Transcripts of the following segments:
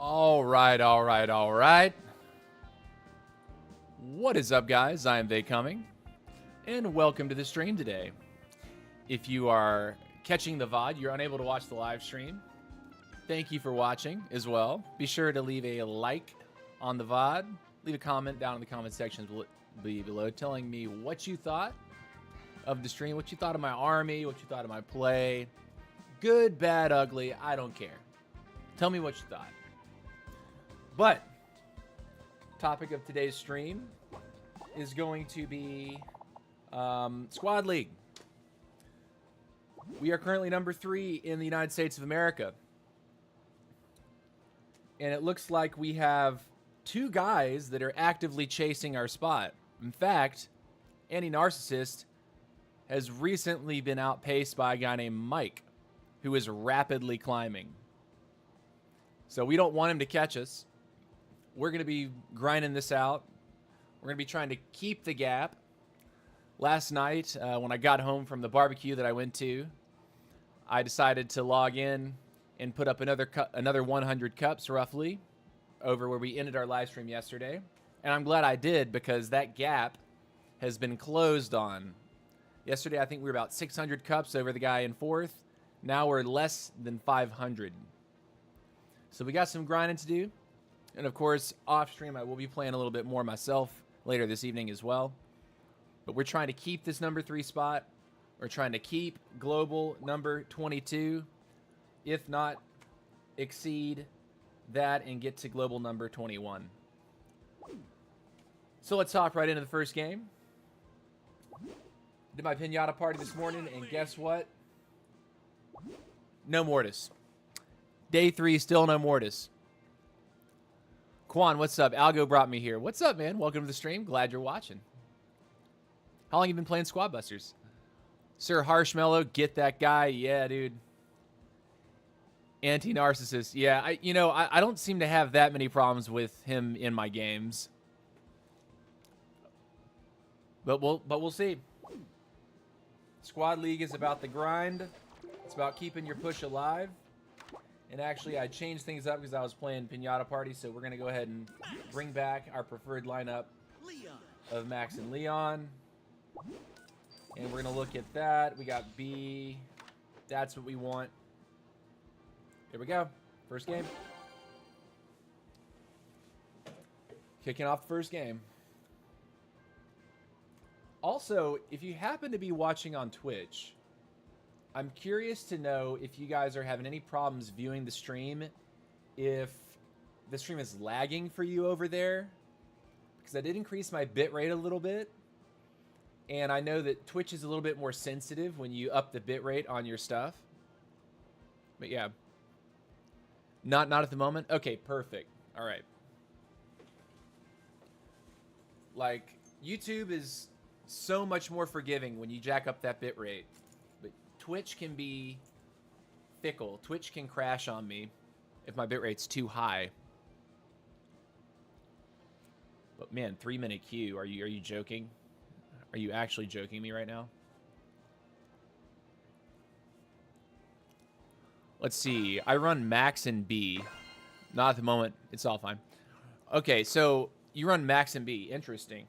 All right, all right, all right. What is up, guys? I am They Coming, and welcome to the stream today. If you are catching the VOD, you're unable to watch the live stream, thank you for watching as well. Be sure to leave a like on the VOD. Leave a comment down in the comment section below telling me what you thought of the stream, what you thought of my army, what you thought of my play. Good, bad, ugly, I don't care. Tell me what you thought. But topic of today's stream is going to be Squad League. We are currently number 3 in the United States of America. And it looks like we have 2 guys that are actively chasing our spot. In fact, Anti-Narcissist has recently been outpaced by a guy named Mike, who is rapidly climbing. So we don't want him to catch us. We're going to be grinding this out. We're going to be trying to keep the gap. Last night, when I got home from the barbecue that I went to, I decided to log in and put up another 100 cups, roughly, over where we ended our live stream yesterday. And I'm glad I did, because that gap has been closed on. Yesterday, I think we were about 600 cups over the guy in 4th. Now we're less than 500. So we got some grinding to do. And of course, off stream, I will be playing a little bit more myself later this evening as well. But we're trying to keep this number 3 spot. We're trying to keep global number 22. If not, exceed that and get to global number 21. So let's hop right into the first game. Did my pinata party this morning, and guess what? No Mortis. Day 3, still no Mortis. Quan, what's up? Algo brought me here. What's up, man? Welcome to the stream. Glad you're watching. How long you been playing Squad Busters? Sir Harshmellow, get that guy. Yeah, dude. Anti-Narcissist. Yeah, I don't seem to have that many problems with him in my games. But we'll see. Squad League is about the grind. It's about keeping your push alive. And actually, I changed things up because I was playing Pinata Party, so we're going to go ahead and bring back our preferred lineup of Max and Leon. And we're going to look at that. We got B. That's what we want. Here we go. First game. Kicking off the first game. Also, if you happen to be watching on Twitch, I'm curious to know if you guys are having any problems viewing the stream, if the stream is lagging for you over there, because I did increase my bitrate a little bit, and I know that Twitch is a little bit more sensitive when you up the bitrate on your stuff. But yeah, not at the moment. Okay, perfect. All right. Like, YouTube is so much more forgiving when you jack up that bitrate. Twitch can be fickle. Twitch can crash on me if my bitrate's too high. But man, 3-minute queue. Are you joking? Are you actually joking me right now? Let's see. I run Max and B. Not at the moment. It's all fine. Okay, so you run Max and B. Interesting.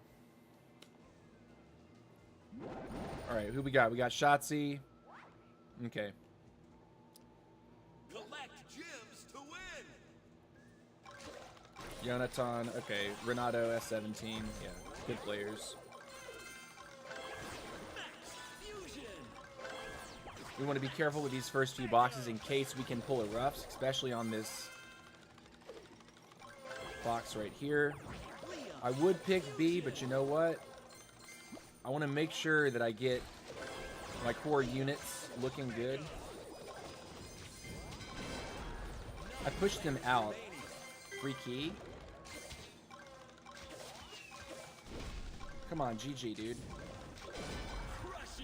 All right, who we got? We got Shotzi. Okay. Collect gems to win. Jonathan. Okay. Renato S17. Yeah. Good players. We want to be careful with these first few boxes in case we can pull a roughs, especially on this box right here. I would pick B, but you know what? I want to make sure that I get my core units looking good. I pushed them out. Free key. Come on, GG, dude.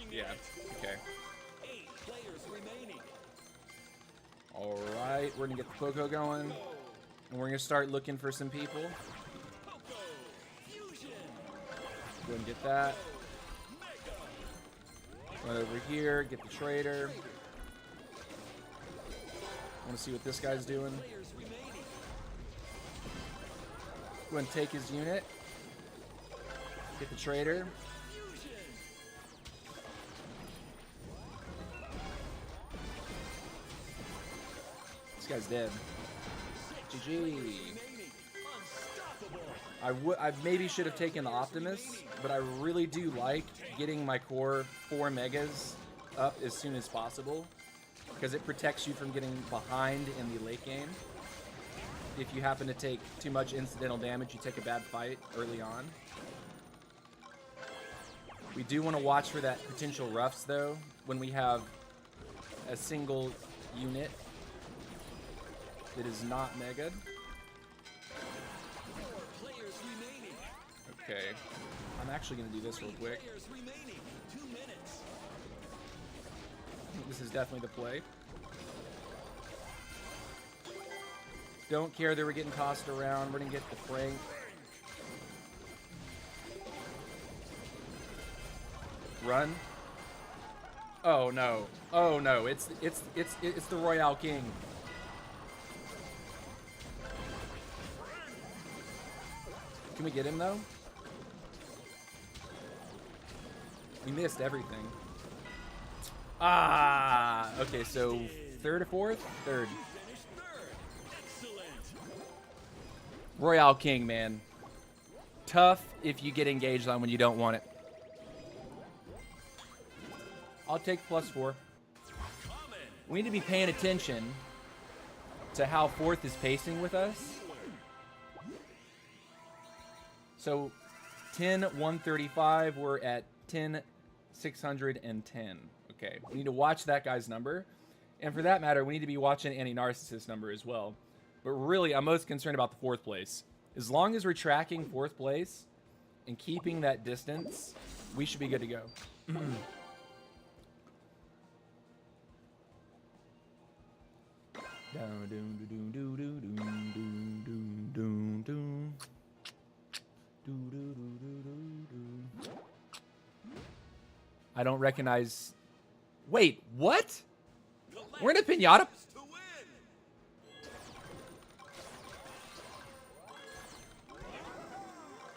Yeah, okay. Alright, we're gonna get the Poco going. And we're gonna start looking for some people. Go and get that. Run over here, get the trader. I want to see what this guy's doing. Go and take his unit. Get the trader. This guy's dead. GG. I maybe should have taken the Optimus, but I really do like getting my core 4 megas up as soon as possible because it protects you from getting behind in the late game. If you happen to take too much incidental damage, you take a bad fight early on. We do want to watch for that potential roughs, though, when we have a single unit that is not mega. Okay, I'm actually going to do this real quick. I think this is definitely the play. Don't care that we're getting tossed around. We're going to get the Frank. Run. Oh no. Oh no. It's the Royale King. Can we get him though? We missed everything. Ah, okay, so third or fourth? Third. Royale King, man. Tough if you get engaged on when you don't want it. I'll take +4. We need to be paying attention to how fourth is pacing with us. So 10,135, we're at 10,610. Okay, we need to watch that guy's number. And for that matter, we need to be watching Anti-Narcissist number as well. But really, I'm most concerned about the 4th place. As long as we're tracking 4th place and keeping that distance, we should be good to go. I don't recognize... Wait, what? We're in a pinata?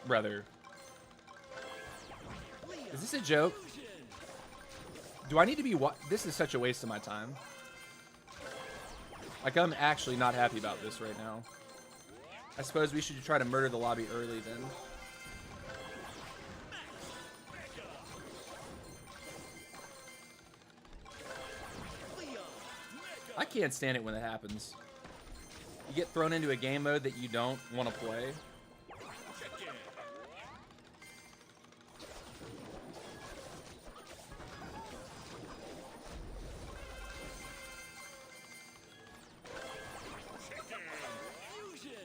Brother. Is this a joke? Do I need to be... This is such a waste of my time. Like, I'm actually not happy about this right now. I suppose we should try to murder the lobby early then. I can't stand it when it happens. You get thrown into a game mode that you don't want to play.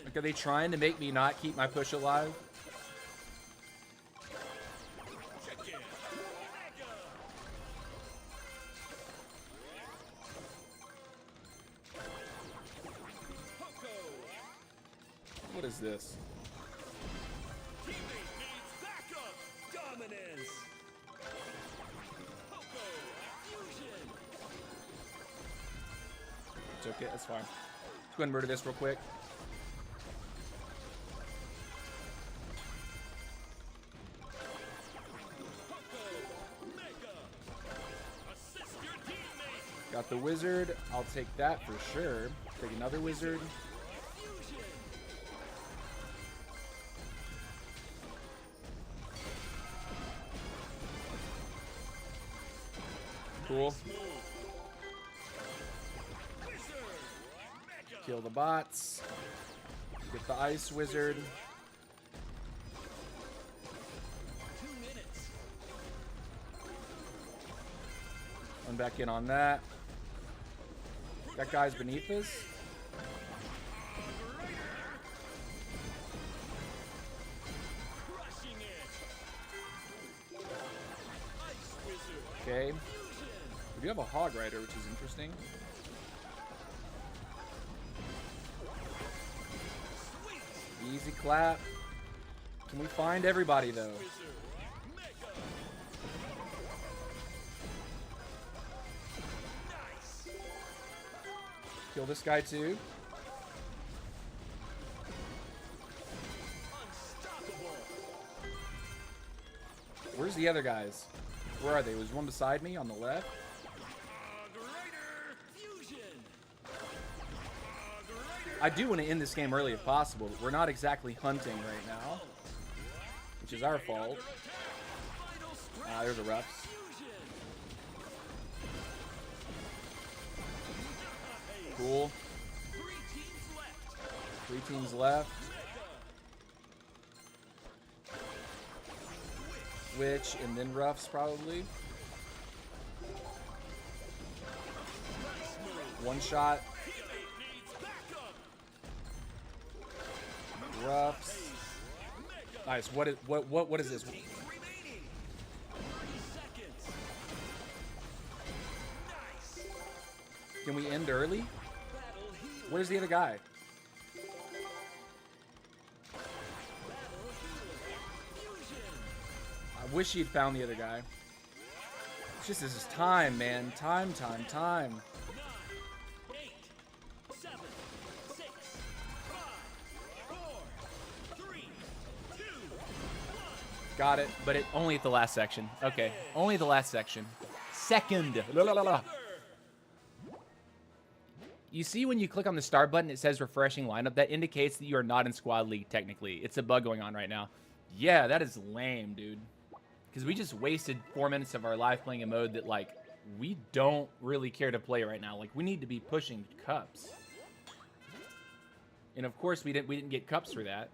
Like, are they trying to make me not keep my push alive? What is this? It's okay, that's fine. Let's go ahead and murder this real quick. Got the wizard. I'll take that for sure. Take another wizard. Cool. Kill the bots. Get the ice wizard. Run back in on that. That guy's beneath us. Okay. We do have a hog rider, which is interesting. Easy clap. Can we find everybody though? Kill this guy too. Where's the other guys? Where are they? Was one beside me on the left? I do want to end this game early if possible, but we're not exactly hunting right now, which is our fault. There's the refs. Cool. 3 teams left. Witch and then roughs probably. One shot. Roughs. Nice. What is this? Can we end early? Where's the other guy? I wish he'd found the other guy. It's just this is time, man. Time. Got it, but it only at the last section. Okay, only the last section. Second. La, la, la, la. You see when you click on the start button, it says refreshing lineup. That indicates that you are not in squad league technically. It's a bug going on right now. Yeah, that is lame, dude. Because we just wasted 4 minutes of our life playing a mode that, like, we don't really care to play right now. Like, we need to be pushing cups. And of course, we didn't get cups for that.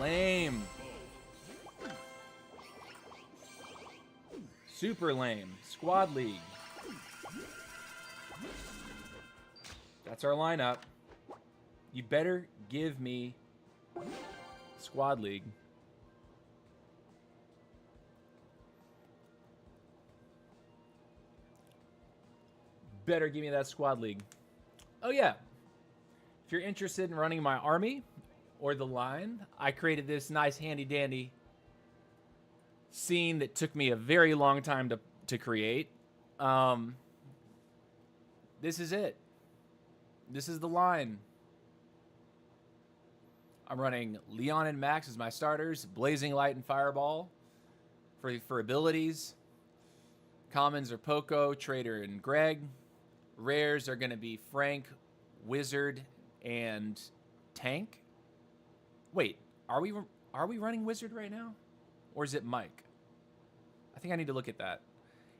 Lame. Super lame. Squad league. That's our lineup. You better give me squad league. Better give me that squad league. Oh yeah. If you're interested in running my army or the line, I created this nice handy dandy scene that took me a very long time to create. This is it. This is the line. I'm running Leon and Max as my starters, Blazing Light and Fireball for abilities. Commons are Poco, Trader, and Greg. Rares are going to be Frank, Wizard, and Tank. Wait, are we running Wizard right now? Or is it Mike? I think I need to look at that.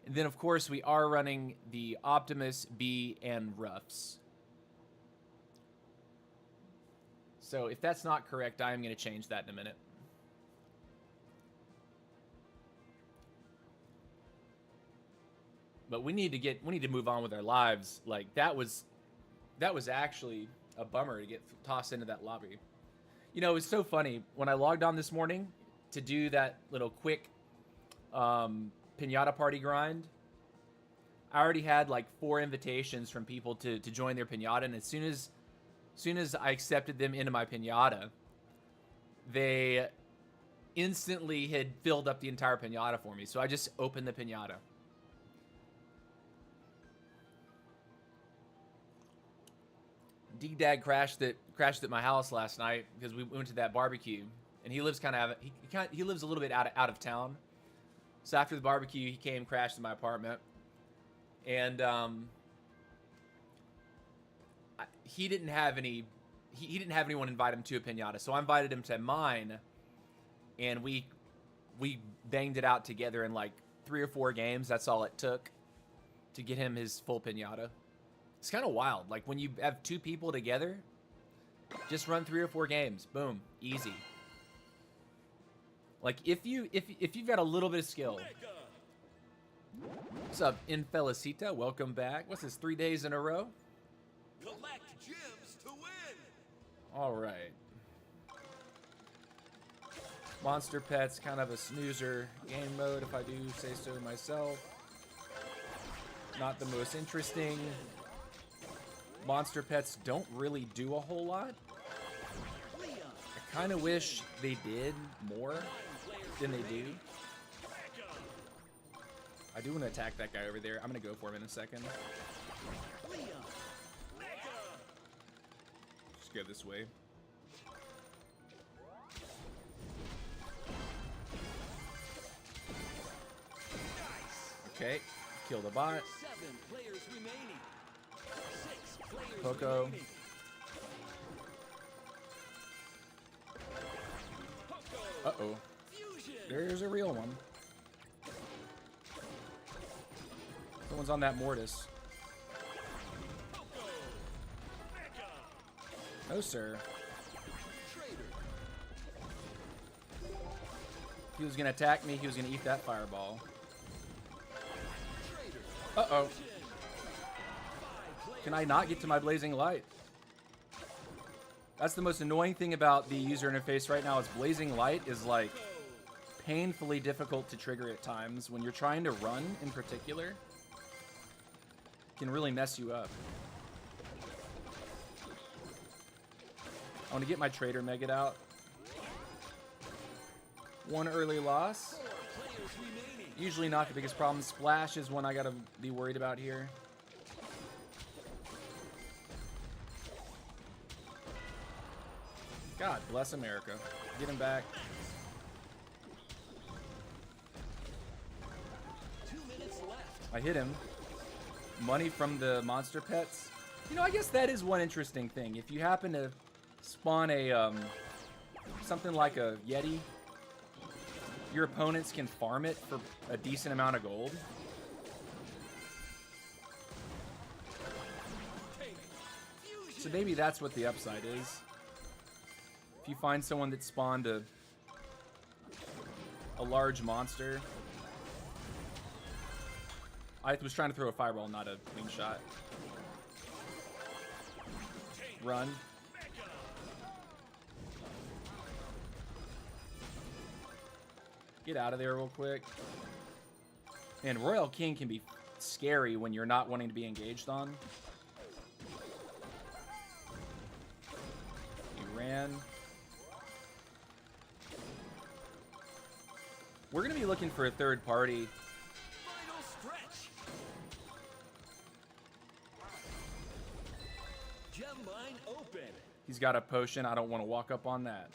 And then, of course, we are running the Optimus, B, and Ruffs. So if that's not correct, I am going to change that in a minute. But we need to move on with our lives. Like that was actually a bummer to get tossed into that lobby. You know, it was so funny when I logged on this morning to do that little quick pinata party grind. I already had like 4 invitations from people to join their pinata, and as soon as I accepted them into my pinata, they instantly had filled up the entire pinata for me. So I just opened the pinata. D-Dad crashed at my house last night because we went to that barbecue, and he lives he lives a little bit out of town. So after the barbecue, he came, crashed in my apartment, and he didn't have anyone invite him to a pinata, so I invited him to mine, and we banged it out together in like 3 or 4 games. That's all it took to get him his full pinata. It's kind of wild. Like when you have 2 people together, just run 3 or 4 games. Boom, easy. Like if you've got a little bit of skill. What's up, Infelicita? Welcome back. What's this? 3 days in a row? Collect gems to win. All right. Monster Pet's kind of a snoozer game mode, if I do say so myself. Not the most interesting. Monster Pets don't really do a whole lot. I kind of wish they did more than they do. I do want to attack that guy over there. I'm going to go for him in a second. Just go this way. Okay, kill the bot. 7 players remaining. 6 players Poco. remaining. Poco. Uh-oh. Fusion. There's a real one. Someone's on that mortis. Poco. Mega. No, sir. Trader. If he was going to attack me, he was going to eat that fireball. Trader. Uh-oh. Fusion. 5 players Can I not get to my blazing light? That's the most annoying thing about the user interface right now is blazing light is like painfully difficult to trigger at times. When you're trying to run in particular, it can really mess you up. I want to get my trader Megat out. One early loss. 4 players remaining. Usually not the biggest problem. Splash is one I gotta be worried about here. God bless America. Get him back. 2 minutes left. I hit him. Money from the monster pets. You know, I guess that is one interesting thing. If you happen to spawn a something like a Yeti, your opponents can farm it for a decent amount of gold. Take. Fusion. So maybe that's what the upside is. If you find someone that spawned a large monster. I was trying to throw a fireball, not a wing shot. Run. Get out of there real quick. Man, Royal King can be scary when you're not wanting to be engaged on. He ran. We're going to be looking for a third party. Final stretch. Gem mine open. He's got a potion. I don't want to walk up on that.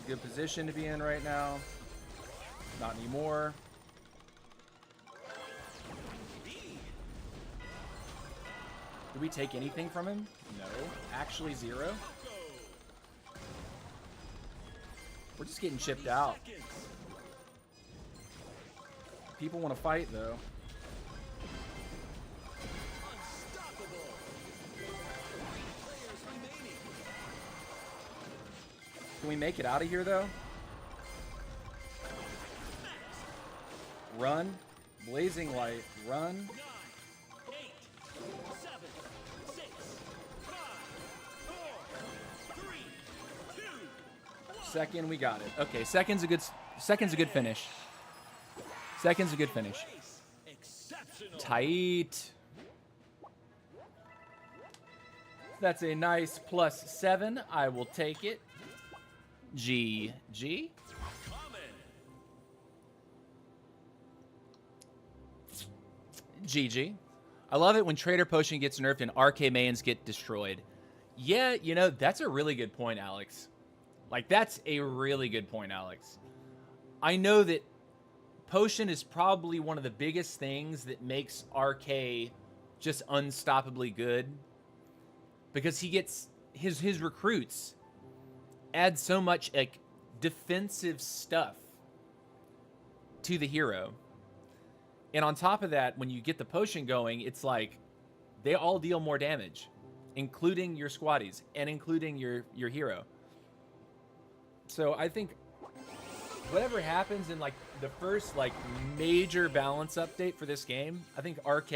Good position to be in right now. Not anymore. Did we take anything from him? No. Actually, 0. We're just getting chipped out. Seconds. People want to fight, though. Unstoppable. 3 players remaining. Can we make it out of here, though? Run. Blazing light. Run. 9, 8, 7, 6, 5, 4, 3, 2, 1. Second, we got it. Okay, second's a good finish. Second's a good finish. Race. Exceptional. Tight. That's a nice +7. I will take it. GG. Common. GG. I love it when Trader Potion gets nerfed and RK mains get destroyed. Yeah, you know, that's a really good point, Alex. Like, that's a really good point, Alex. I know that Potion is probably one of the biggest things that makes RK just unstoppably good. Because he gets... His recruits add so much, like, defensive stuff to the hero. And on top of that, when you get the potion going, it's like they all deal more damage, including your squaddies and including your hero. So I think whatever happens in like the first like major balance update for this game, I think RK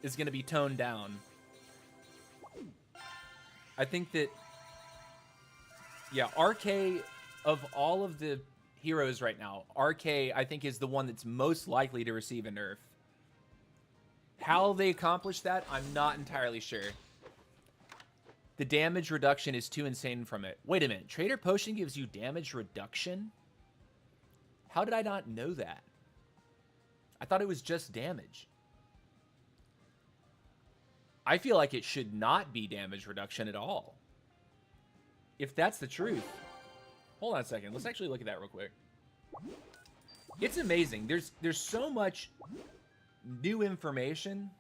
is going to be toned down. I think that, yeah, RK of all of the heroes right now, RK, I think, is the one that's most likely to receive a nerf. How they accomplish that, I'm not entirely sure. The damage reduction is too insane from it. Wait a minute. Trader Potion gives you damage reduction? How did I not know that? I thought it was just damage. I feel like it should not be damage reduction at all. If that's the truth, Hold on a second. Let's actually look at that real quick. It's amazing. There's so much new information.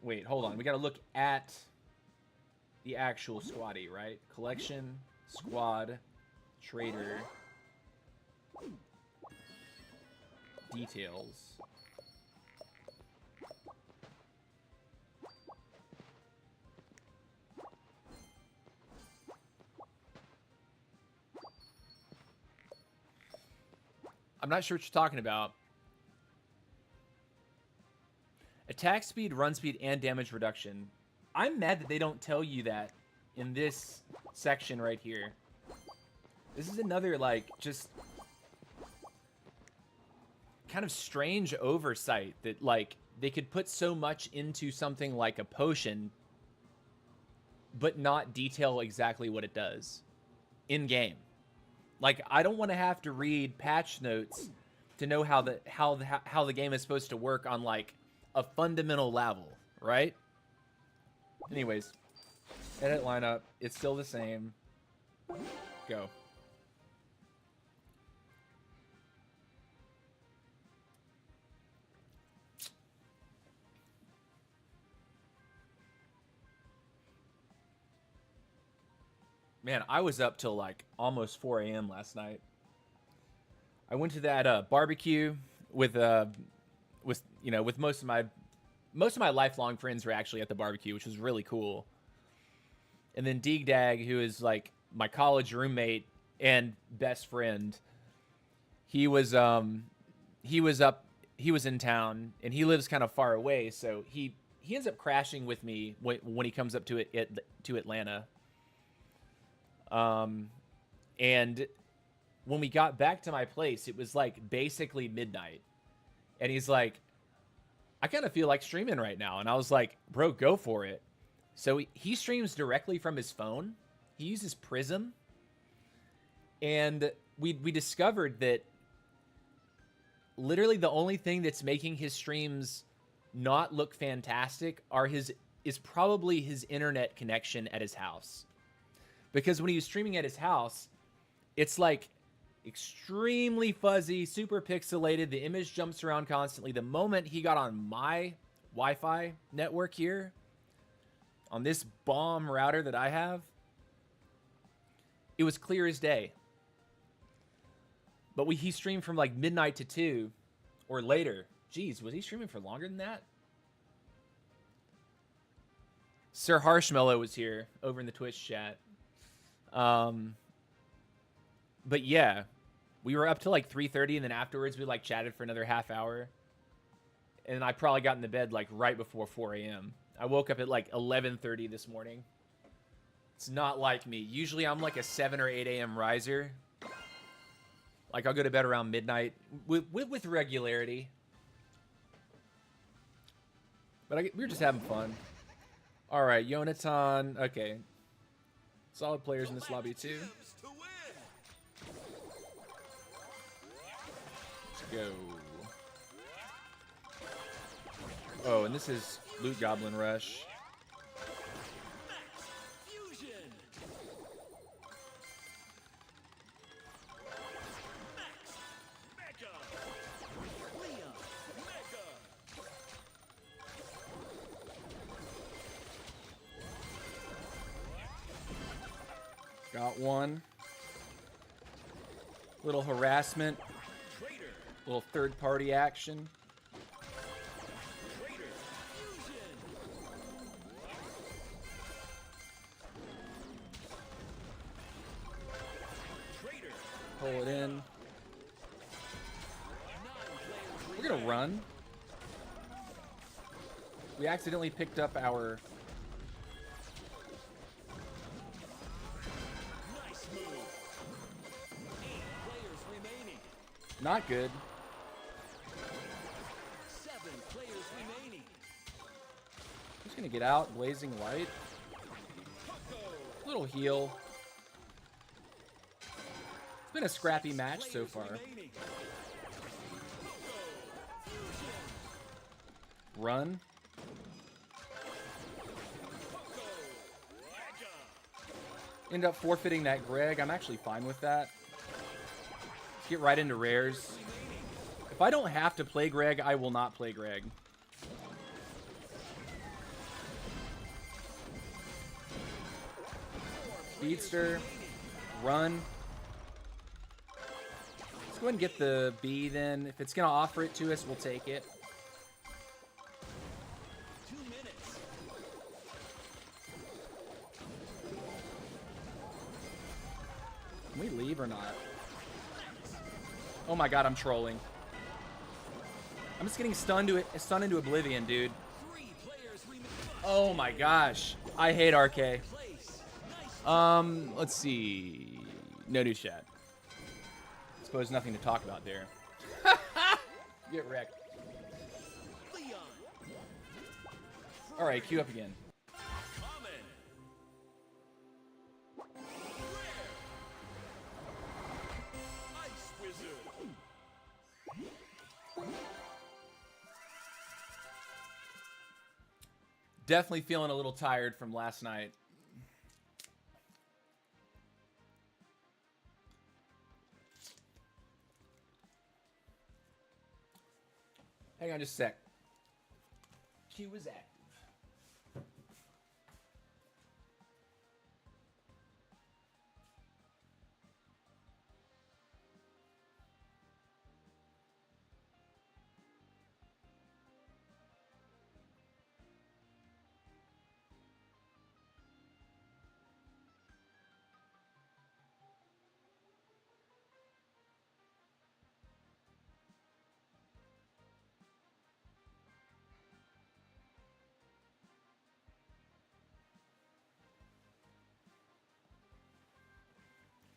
Wait, hold on. We got to look at the actual squatty, right? Collection, squad, trader, details. I'm not sure what you're talking about. Attack speed, run speed, and damage reduction. I'm mad that they don't tell you that in this section right here. This is another, like, just kind of strange oversight that, like, they could put so much into something like a potion, but not detail exactly what it does in game. Like, I don't want to have to read patch notes to know how the game is supposed to work on, like, a fundamental level, right? Anyways, edit lineup. It's still the same. Go. Man, I was up till like almost 4 a.m. last night. I went to that barbecue with with most of my lifelong friends were actually at the barbecue, which was really cool. And then Deegdag, who is like my college roommate and best friend, he was in town, and he lives kind of far away, so he ends up crashing with me when he comes up to Atlanta. And when we got back to my place, it was like basically midnight. And he's like, I kind of feel like streaming right now. And I was like, bro, go for it. So he streams directly from his phone. He uses Prism. And we discovered that literally the only thing that's making his streams not look fantastic is probably his internet connection at his house. Because when he was streaming at his house, it's like extremely fuzzy, super pixelated. The image jumps around constantly. The moment he got on my Wi-Fi network here, on this bomb router that I have, it was clear as day. But he streamed from like midnight to 2 or later. Jeez, was he streaming for longer than that? Sir Harshmellow was here over in the Twitch chat. But yeah, we were up to like 3:30, and then afterwards we like chatted for another half hour. And I probably got in the bed like right before 4 a.m. I woke up at like 11:30 this morning. It's not like me. Usually I'm like a 7 or 8 a.m. riser. Like I'll go to bed around midnight with regularity. But we were just having fun. All right, Yonatan. Okay. Solid players in this lobby too. Let's go. Oh, and this is Loot Goblin Rush. Fusion. Max. Mega. Leon. Mega. Got one. Little harassment. Trader. Little third-party action. Trader. Fusion. Trader. Pull it in. 9 players We're gonna run. We accidentally picked up our... Nice move. 8 players remaining. Not good. 7 players remaining. Just gonna get out. Blazing Light. Little heal. It's been a scrappy match so far. run. End up forfeiting that Greg. I'm actually fine with that. Let's get right into rares. If I don't have to play Greg, I will not play Greg. Speedster. Run. Let's go ahead and get the B then. If it's going to offer it to us, we'll take it. 2 minutes. Can we leave or not? Oh my god, I'm trolling. I'm just getting stunned into oblivion, dude. 3 players remain. Oh my gosh. I hate RK. Place. Nice. Let's see. No new chat. Suppose nothing to talk about there. Get wrecked. Leon. All right, queue up again. Common. Rare. Ice Wizard. Definitely feeling a little tired from last night. Hang on just a sec. Q is active.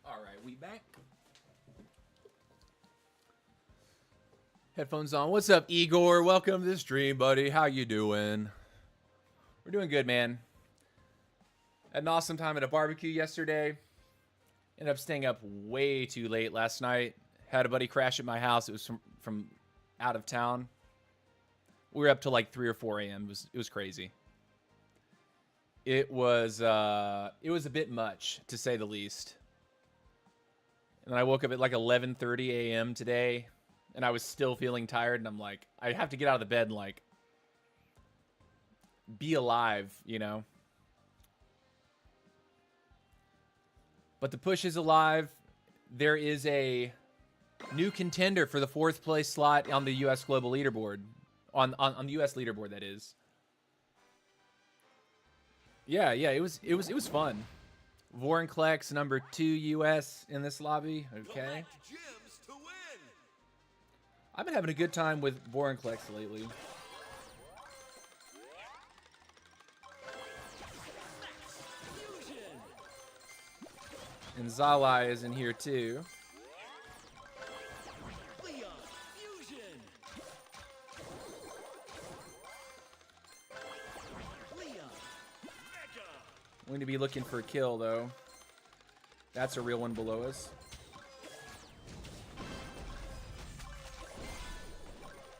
All right, we back. Headphones on. What's up, Igor? Welcome to the stream, buddy. How you doing? We're doing good, man. Had an awesome time at a barbecue yesterday. Ended up staying up way too late last night. Had a buddy crash at my house. It was from out of town. We were up till like 3 or 4 a.m. It was crazy. It was a bit much, to say the least. And then I woke up at like 11:30 a.m. today, and I was still feeling tired, and I'm like, I have to get out of the bed and like be alive, you know? But the push is alive. There is a new contender for the 4th place slot on the U.S. Global Leaderboard. On the U.S. leaderboard, that is. Yeah, it was fun. Vorinclex, number 2 U.S. in this lobby. Okay. Collect gems to win. I've been having a good time with Vorinclex lately. Fusion. And Zalai is in here too. Leon. Fusion. Leon. Mega. We need to be looking for a kill, though. That's a real one below us.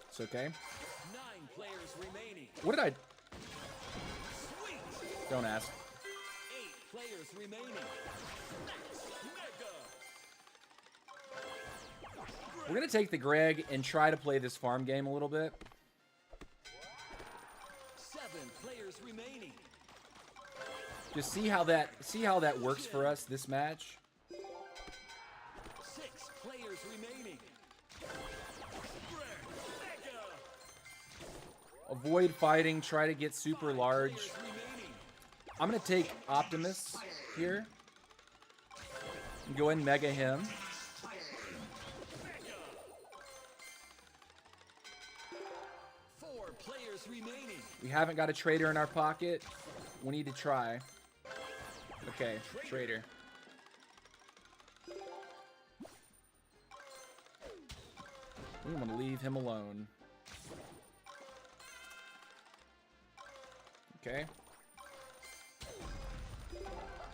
It's okay. 9 players remaining. What did I... Sweet. Don't ask. 8 players remaining. Mega. We're going to take the Greg and try to play this farm game a little bit. 7 players remaining. Just see how that works for us this match. 6 players remaining. Mega. Avoid fighting. Try to get super 5 large. players remaining. I'm going to take Optimus here. And go and mega him. Mega. 4 players remaining. We haven't got a trader in our pocket. We need to try. Okay, trader. We want to leave him alone. Okay.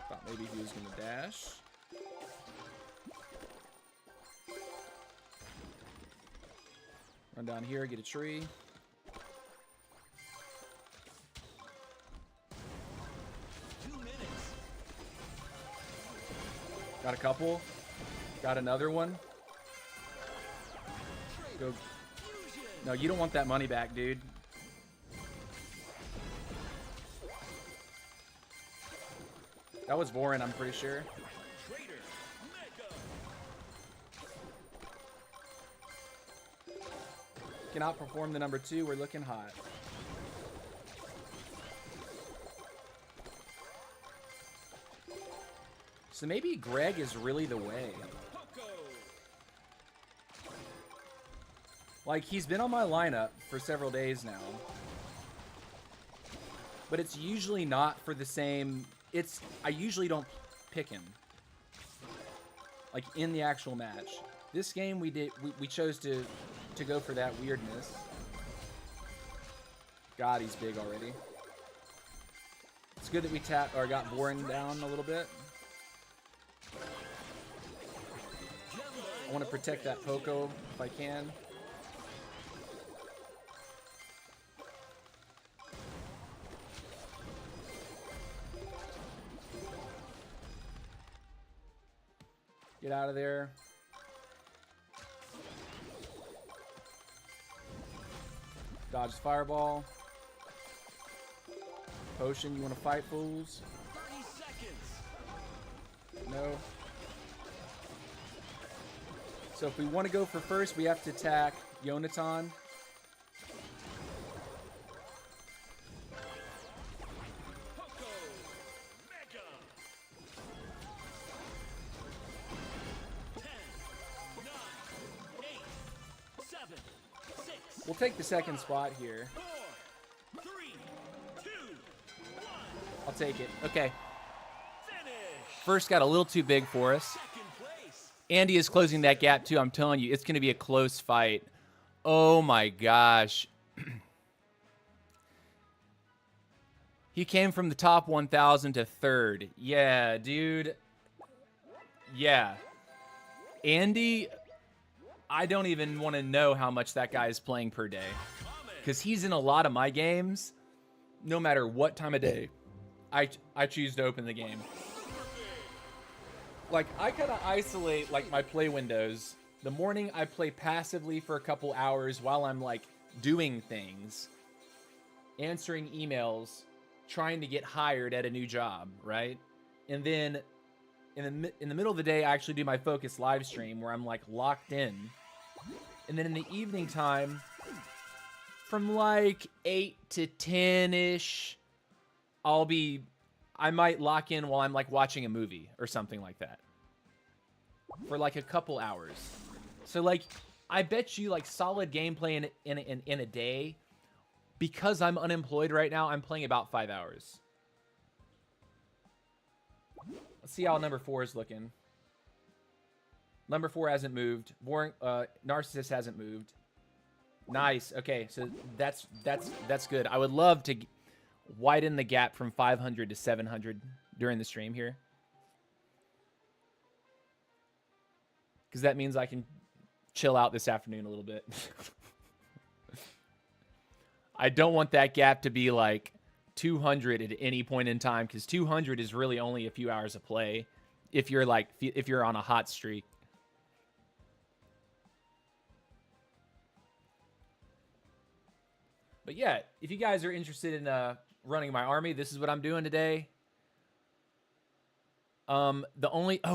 Thought maybe he was going to dash. Run down here, get a tree. Got a couple. Got another one. Go. No, you don't want that money back, dude. That was Vorin, I'm pretty sure. Cannot perform the number 2. We're looking hot. So maybe Greg is really the way. Like, he's been on my lineup for several days now. But it's usually not for the same... I usually don't pick him. Like, in the actual match. This game, we chose to go for that weirdness. God, he's big already. It's good that we got Vorin down a little bit. I want to protect that Poco if I can. Get out of there. Dodge fireball. Potion, you want to fight, fools? 30 seconds. No. So if we want to go for first, we have to attack Yonatan. We'll take the second spot here. 4, 3, 2, 1. I'll take it. Okay. Finish. First got a little too big for us. Second place. Andy is closing that gap too. I'm telling you, it's going to be a close fight. Oh my gosh. He came from the top 1,000 to third. Yeah, dude. Yeah. Andy, I don't even want to know how much that guy is playing per day. Because he's in a lot of my games. No matter what time of day, I choose to open the game. Like, I kind of isolate, like, my play windows. The morning, I play passively for a couple hours while I'm, like, doing things. Answering emails. Trying to get hired at a new job, right? And then, in the middle of the day, I actually do my focus live stream where I'm, like, locked in. And then in the evening time, from like 8 to 10-ish, I might lock in while I'm like watching a movie or something like that. For like a couple hours. So like, I bet you like solid gameplay in a day, because I'm unemployed right now, I'm playing about 5 hours. Let's see how number 4 is looking. Number 4 hasn't moved. Narcissist hasn't moved. Nice. Okay, so that's good. I would love to widen the gap from 500 to 700 during the stream here. Because that means I can chill out this afternoon a little bit. I don't want that gap to be like 200 at any point in time, because 200 is really only a few hours of play if you're on a hot streak. But yeah, if you guys are interested in running my army, this is what I'm doing today. Oh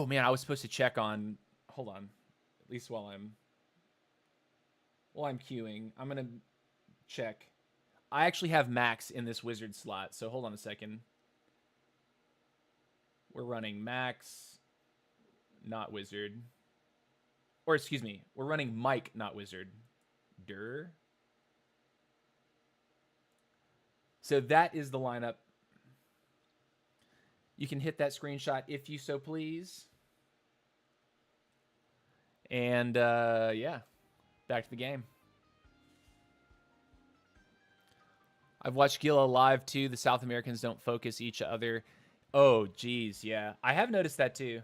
man, I was supposed to check on, hold on, at least while I'm queuing, I'm gonna check. I actually have max in this wizard slot, so hold on a second. We're running max, not wizard. Or excuse me, we're running Mike, not wizard. So that is the lineup. You can hit that screenshot if you so please. And yeah, back to the game. I've watched Gila live too. The South Americans don't focus each other. Oh, geez, yeah. I have noticed that too.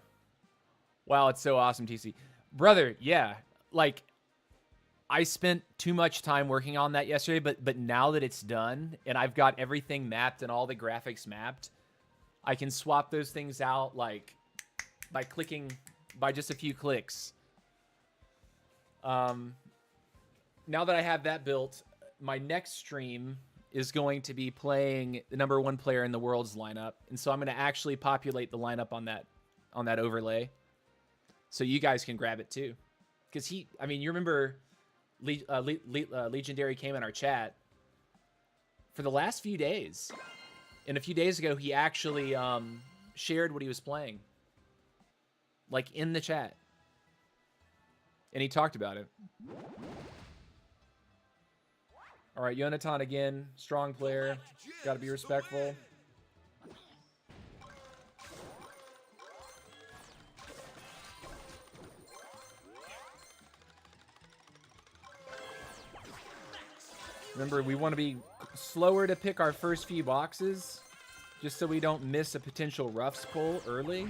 Wow, it's so awesome, TC. Brother, yeah. Like, I spent too much time working on that yesterday, but now that it's done and I've got everything mapped and all the graphics mapped, I can swap those things out like by just a few clicks. Now that I have that built, my next stream is going to be playing the #1 player in the world's lineup, and so I'm going to actually populate the lineup on that overlay, so you guys can grab it too. Because I mean, you remember Legendary came in our chat for the last few days, and a few days ago he actually shared what he was playing, like in the chat, and he talked about it. All right, Yonatan again, strong player. Got to be respectful. Remember, we want to be slower to pick our first few boxes, just so we don't miss a potential roughs pull early.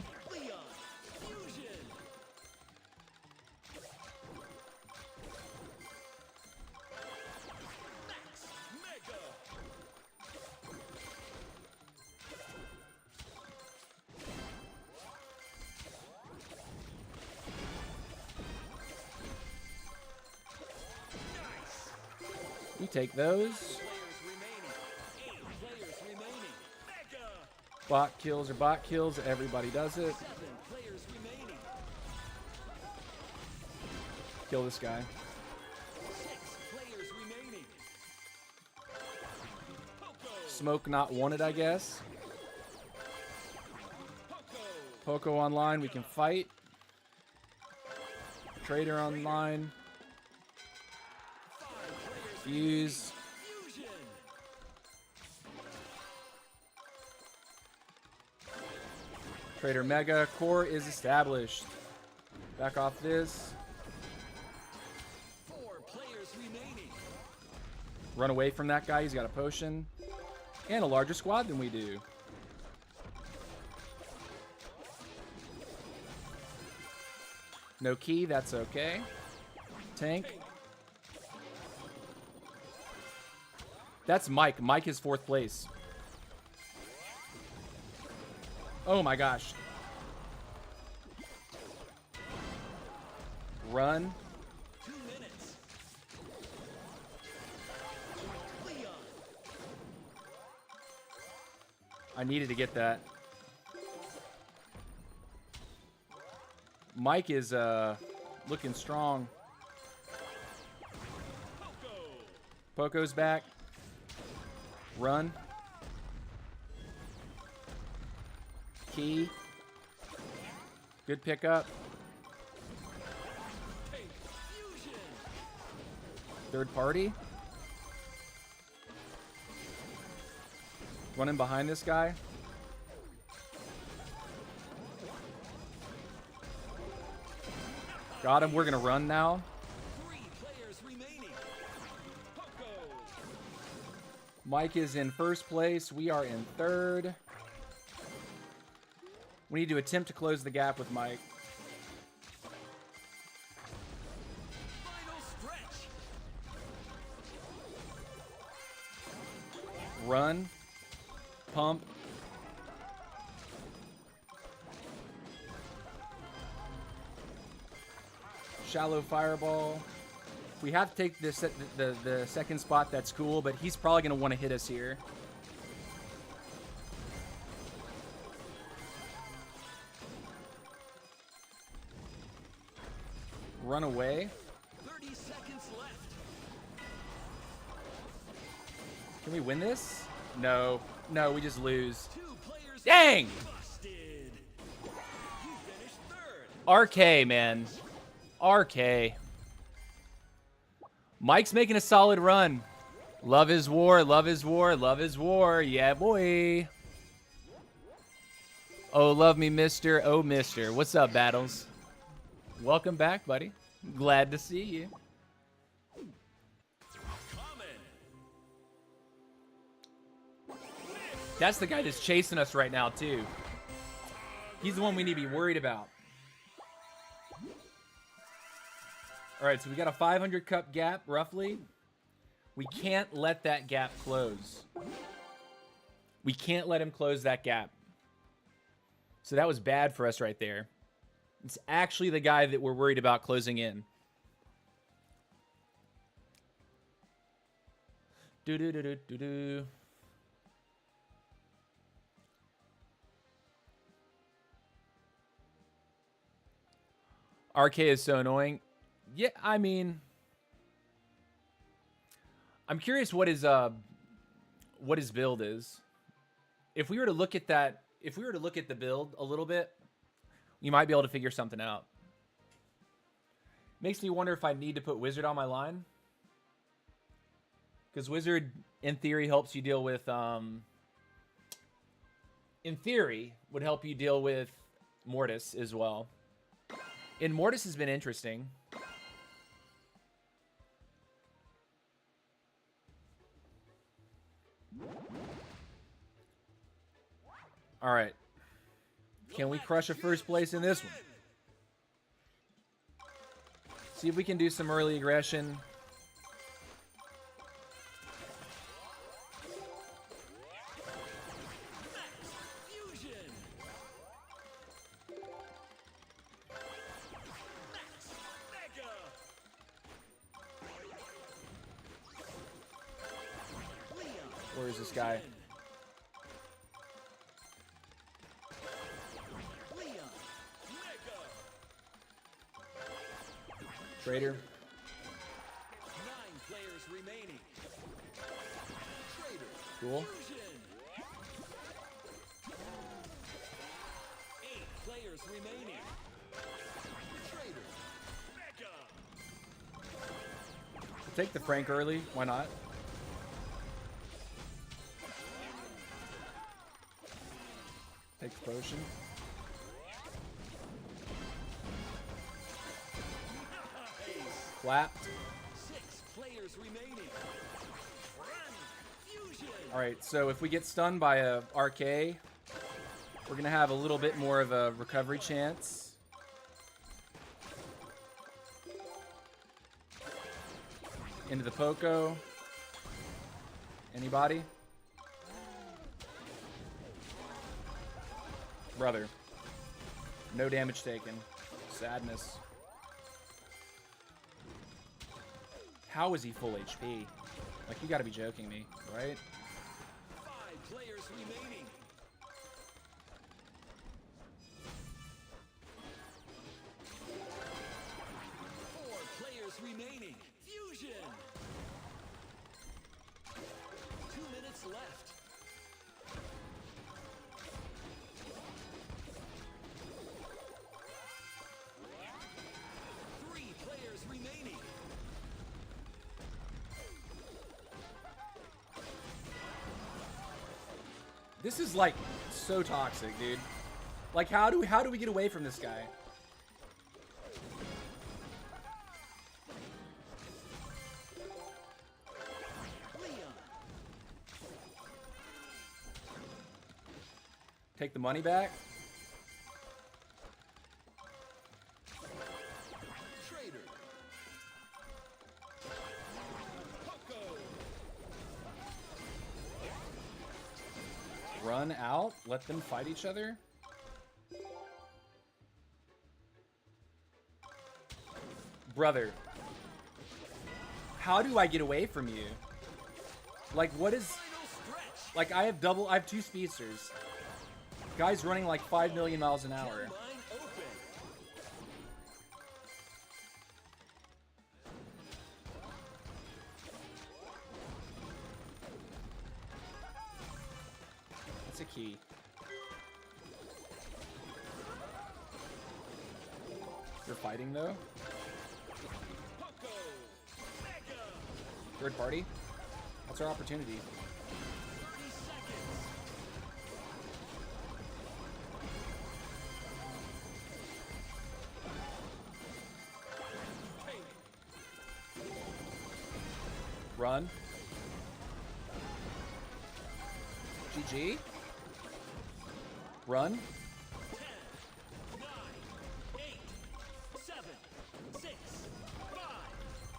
We take those. Bot kills are bot kills. Everybody does it. Kill this guy. Smoke not wanted, I guess. Poco online, we can fight. Trader online. Fuse. Trader Mega. Core is established. Back off this. 4 players remaining. Run away from that guy. He's got a potion. And a larger squad than we do. No key. That's okay. Tank. That's Mike. Mike is 4th place. Oh my gosh. Run. 2 minutes. Leon. I needed to get that. Mike is looking strong. Poco's back. Run. Key. Good pickup. Third party. Running behind this guy. Got him. We're going to run now. 3 players remaining. Poco. Mike is in 1st place. We are in 3rd. We need to attempt to close the gap with Mike. Final stretch. Run. Pump. Shallow fireball. If we have to take this the second spot, that's cool, but he's probably going to want to hit us here. Run away. 30 seconds left. Can we win this? No. No, we just lose. 2 players Dang! busted. You finished 3rd. RK, man. RK. Mike's making a solid run. Love is war, love is war, love is war. Yeah, boy. Oh, love me, mister. Oh, mister. What's up, Battles? Welcome back, buddy. Glad to see you. That's the guy that's chasing us right now, too. He's the one we need to be worried about. All right, so we got a 500 cup gap, roughly. We can't let that gap close. We can't let him close that gap. So that was bad for us right there. It's actually the guy that we're worried about closing in. Do-do-do-do-do-do. RK is so annoying. Yeah, I mean, I'm curious what his build is. If we were to look at that, if we were to look at the build a little bit, you might be able to figure something out. Makes me wonder if I need to put Wizard on my line. Because Wizard, in theory, helps you deal with, in theory, would help you deal with Mortis as well. And Mortis has been interesting. All right. Can we crush a first place in this one? See if we can do some early aggression. Where is this guy? Trader. 9 players remaining. Trader. Cool. Fusion. 8 players remaining. Trader. Mega. Take the Frank early. Why not? Take the potion. Clapped. 6 players remaining. All right, so if we get stunned by a RK, we're gonna have a little bit more of a recovery chance. Into the Poco. Anybody? Brother. No damage taken. Sadness. How is he full HP? Like, you gotta be joking me, right? 5 players remaining. 4 players remaining. Fusion. 2 minutes left. 3 players remaining. This is like so toxic, dude. Like, how do we get away from this guy? Leon. Take the money back. Trader. Poco. Run out. Let them fight each other. Brother. How do I get away from you? Like, what is... Final stretch. Like, I have 2 speedsters. Guy's running like 5 million miles an hour. Line open. That's a key. You're fighting, though? Poco. Mega. Third party? What's our opportunity? 30 seconds. Run. GG. Run. 10, 9, 8, 7, 6, 5,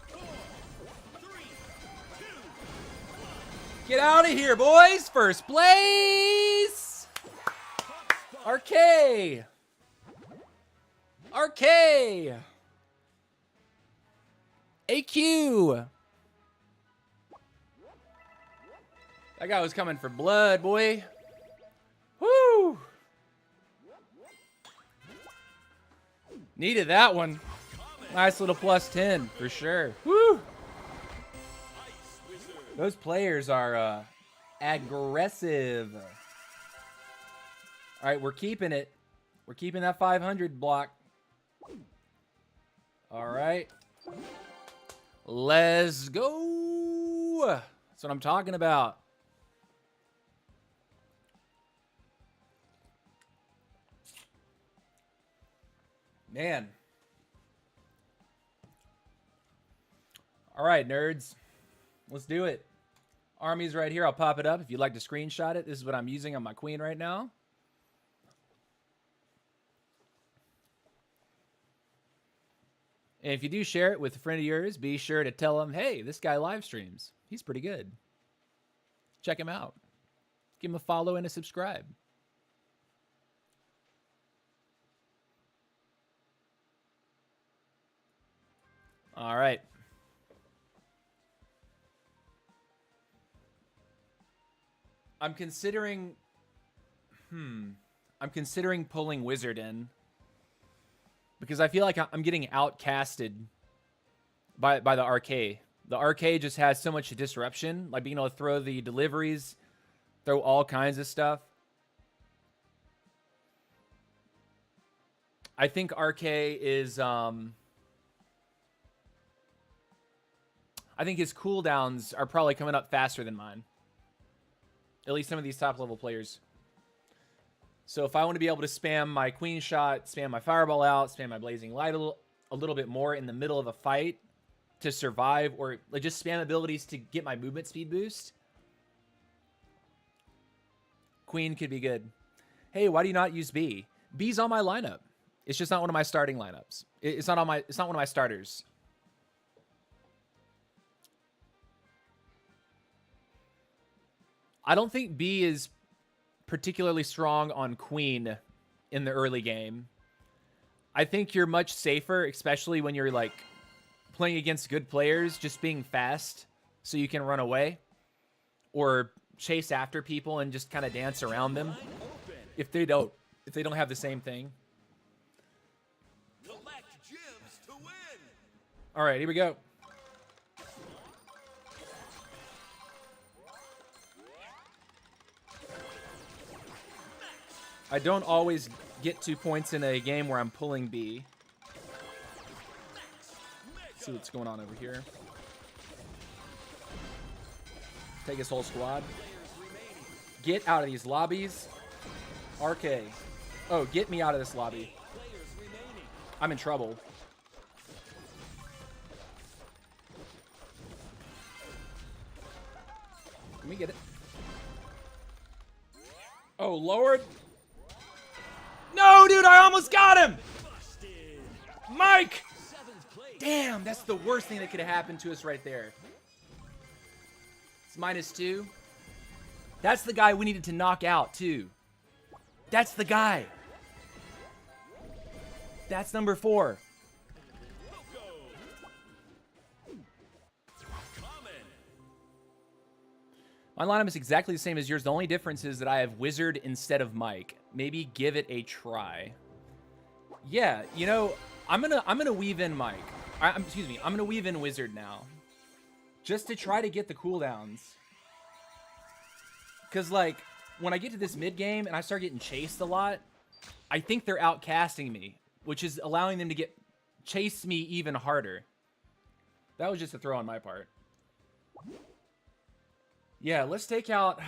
4, 3, 2, 1. Get out of here, boys! First place! RK! RK! AQ! That guy was coming for blood, boy. Woo! Needed that one. Nice little plus 10 for sure. Woo! Those players are aggressive. All right, we're keeping it. We're keeping that 500 block. All right. Let's go. That's what I'm talking about. Man. All right, nerds. Let's do it. Army's right here. I'll pop it up if you'd like to screenshot it. This is what I'm using on my queen right now. And if you do share it with a friend of yours, be sure to tell them, hey, this guy live streams. He's pretty good. Check him out. Give him a follow and a subscribe. All right. I'm considering pulling Wizard in. Because I feel like I'm getting outcasted by the RK. The RK just has so much disruption, like being able to throw the deliveries, throw all kinds of stuff. I think RK is I think his cooldowns are probably coming up faster than mine. At least some of these top level players. So if I want to be able to spam my queen shot, spam my fireball out, spam my blazing light a little bit more in the middle of a fight to survive, or like just spam abilities to get my movement speed boost, queen could be good. Hey, why do you not use B? B's on my lineup. It's just not one of my starting lineups. It's not one of my starters. I don't think B is particularly strong on queen in the early game. I think you're much safer, especially when you're like playing against good players, just being fast so you can run away or chase after people and just kind of dance around them if they don't have the same thing. All right, here we go. I don't always get 2 points in a game where I'm pulling B. Let's see what's going on over here. Take his whole squad. Get out of these lobbies. RK. Oh, get me out of this lobby. I'm in trouble. Let me get it. Oh, Lord. No, dude, I almost got him. Mike. Damn, that's the worst thing that could have happened to us right there. It's -2. That's the guy we needed to knock out, too. That's the guy. That's number 4. My lineup is exactly the same as yours. The only difference is that I have Wizard instead of Mike. Maybe give it a try. Yeah, you know, I'm gonna weave in Mike. Excuse me, I'm gonna weave in Wizard now, just to try to get the cooldowns. Cause like when I get to this mid game and I start getting chased a lot, I think they're outcasting me, which is allowing them to chase me even harder. That was just a throw on my part. Yeah, let's take out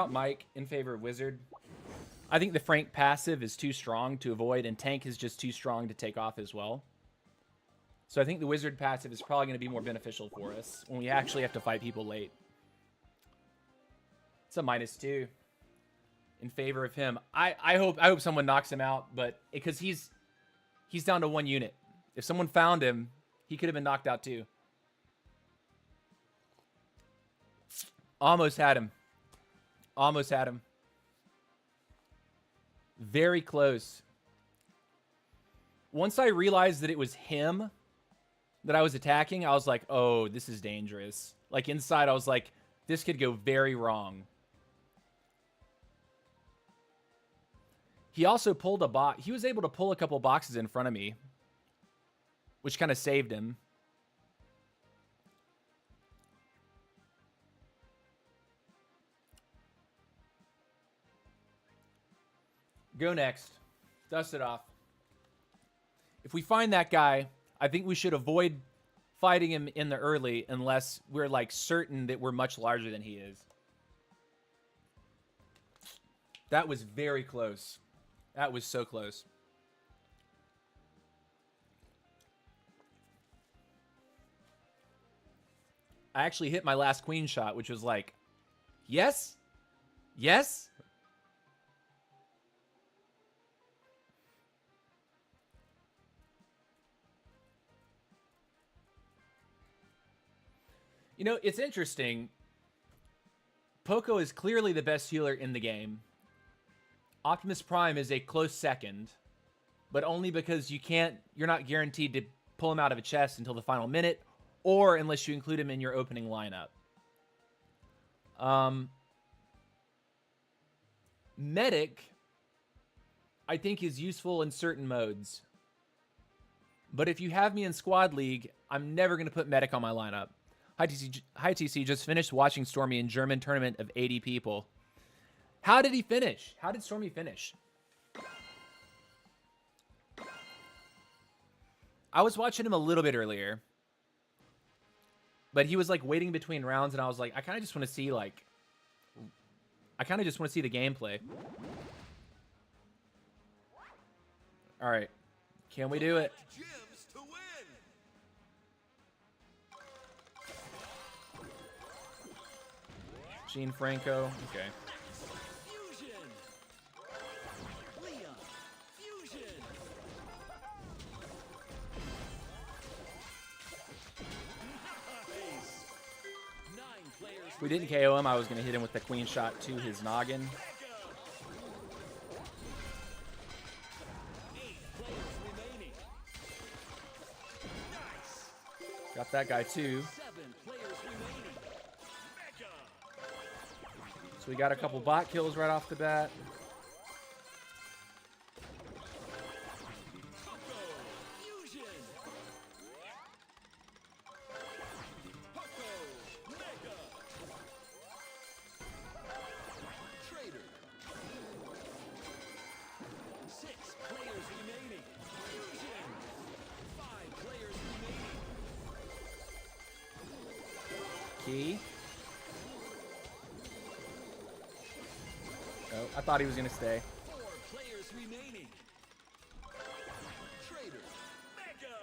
Mike in favor of Wizard. I think the Frank passive is too strong to avoid, and Tank is just too strong to take off as well. So I think the Wizard passive is probably going to be more beneficial for us when we actually have to fight people late. It's a -2 in favor of him. I hope someone knocks him out, but because he's down to 1 unit. If someone found him, he could have been knocked out too. Almost had him. Almost had him. Very close. Once I realized that it was him that I was attacking, I was like, oh, this is dangerous. Like, inside, I was like, this could go very wrong. He also pulled a box. He was able to pull a couple boxes in front of me, which kind of saved him. Go next. Dust it off. If we find that guy, I think we should avoid fighting him in the early unless we're like certain that we're much larger than he is. That was very close. That was so close. I actually hit my last queen shot, which was like, yes? Yes? You know, it's interesting. Poco is clearly the best healer in the game. Optimus Prime is a close second, but only because you're not guaranteed to pull him out of a chest until the final minute, or unless you include him in your opening lineup. Medic, I think, is useful in certain modes. But if you have me in Squad League, I'm never going to put Medic on my lineup. Hi TC, just finished watching Stormy in German tournament of 80 people. How did he finish? How did Stormy finish? I was watching him a little bit earlier. But he was like waiting between rounds and I was like, I kind of just want to see the gameplay. All right. Can we do it? Gene Franco. Okay. Fusion. Leon. Fusion. Nice. 9 players. If we didn't KO him, I was going to hit him with the queen shot to his noggin. 8 players remaining. Nice. Got that guy too. 7 players remaining. Mega. So we got a couple bot kills right off the bat. Fusion. Poco. Mega. Trader. 6 players remaining. Fusion. 5 players remaining. Key. Oh, I thought he was going to stay. 4 players remaining. Trader. Mega.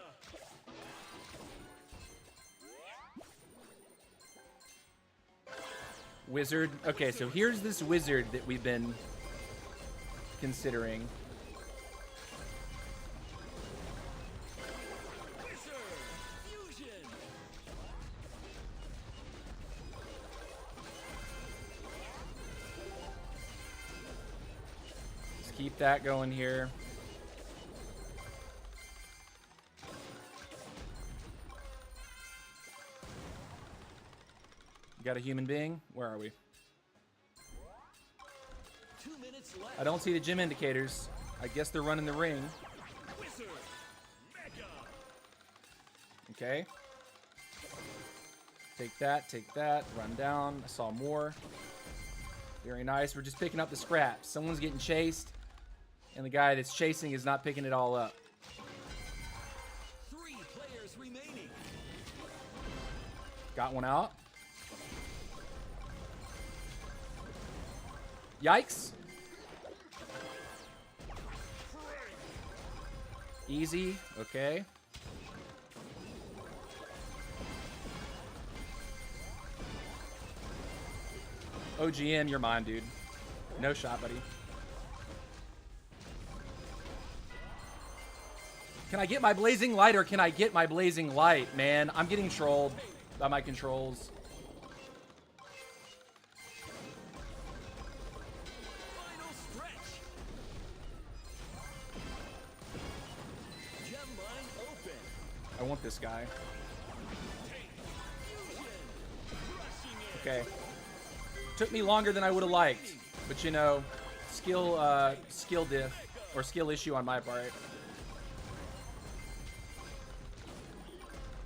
Wizard. Okay, so here's this wizard that we've been considering. Wizard. Fusion. Let's keep that going here. Got a human being? Where are we? 2 minutes left. I don't see the gym indicators. I guess they're running the ring. Wizard. Mega. Okay. Take that, run down. I saw more. Very nice. We're just picking up the scraps. Someone's getting chased, and the guy that's chasing is not picking it all up. 3 players remaining. Got one out. Yikes. Easy. Okay. OGM, you're mine, dude. No shot, buddy. Can I get my blazing light or can I get my blazing light? Man, I'm getting trolled by my controls. Final stretch. I want this guy. Okay. Took me longer than I would have liked, but you know, skill diff or skill issue on my part.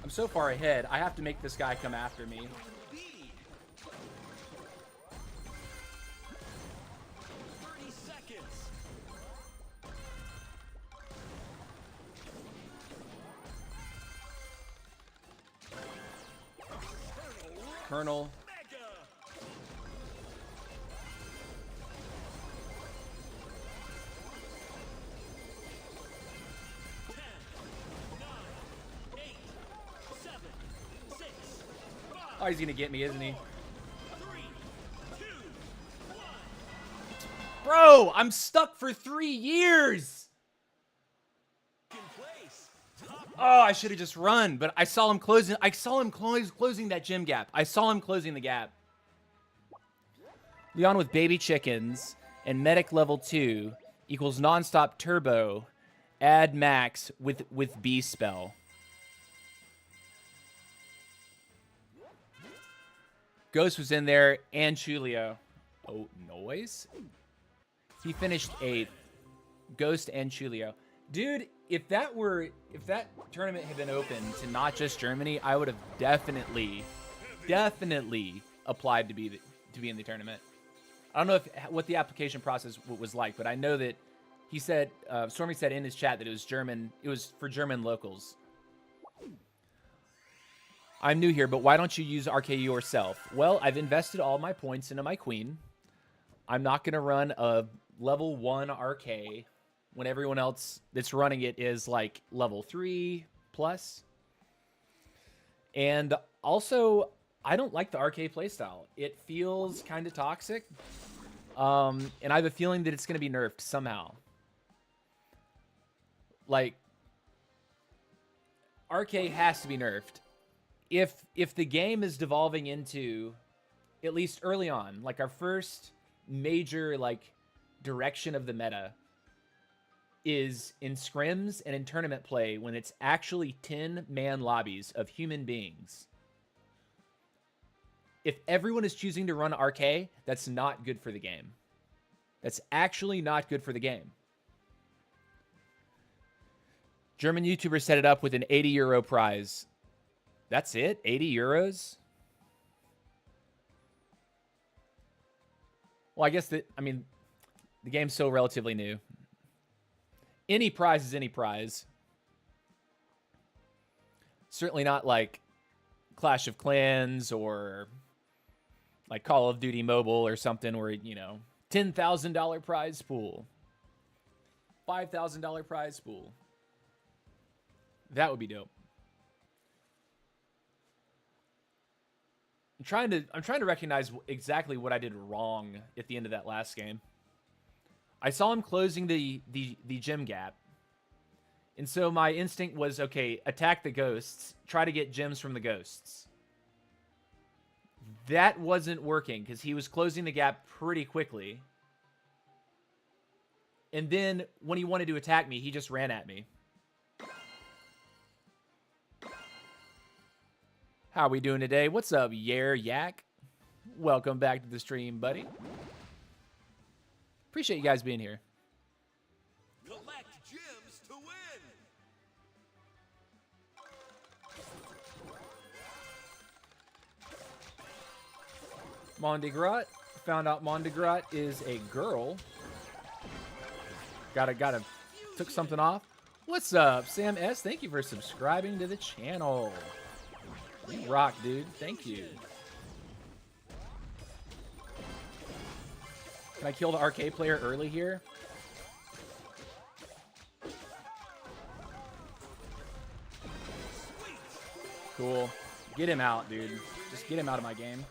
I'm so far ahead. I have to make this guy come after me. 30 seconds. Colonel. Mega. 10, 9, 8, 7, 6, 5, Oh, he's gonna get me, isn't he? 3, 2, 1. Bro, I'm stuck for 3 years. In place. Top Oh, I should have just run, but I saw him closing. I saw him closing that gym gap. I saw him closing the gap. Leon with baby chickens and medic level 2 equals nonstop turbo. Add max with B spell. Ghost was in there and Chulio. Oh, noise. He finished 8th. Ghost and Chulio. Dude, if that tournament had been open to not just Germany, I would have definitely applied to be in the tournament. I don't know what the application process was like, but I know that he said Stormy said in his chat that it was German. It was for German locals. I'm new here, but why don't you use RK yourself? Well, I've invested all my points into my queen. I'm not going to run a level 1 RK when everyone else that's running it is like level 3 plus. And also, I don't like the RK playstyle. It feels kind of toxic. And I have a feeling that it's going to be nerfed somehow. Like, RK has to be nerfed. If the game is devolving into, at least early on, like our first major like direction of the meta is in scrims and in tournament play when it's actually 10-man lobbies of human beings. If everyone is choosing to run RK, that's not good for the game. That's actually not good for the game. German YouTubers set it up with an 80 euro prize. That's it? 80 euros? Well, I guess that, I mean, the game's so relatively new. Any prize is any prize. Certainly not like Clash of Clans or like Call of Duty Mobile or something where, you know, $10,000 prize pool. $5,000 prize pool. That would be dope. I'm trying to recognize exactly what I did wrong at the end of that last game. I saw him closing the gym gap. And so my instinct was, okay, attack the ghosts, try to get gems from the ghosts. That wasn't working because he was closing the gap pretty quickly. And then when he wanted to attack me, he just ran at me. How we doing today? What's up, Yak? Welcome back to the stream, buddy. Appreciate you guys being here. collect gems to win. Mondigrat. Found out Mondigrat is a girl. Gotta took something off. What's up, Sam S? Thank you for subscribing to the channel. You rock, dude. Thank you. Can I kill the RK player early here? Cool. Get him out, dude. Just get him out of my game.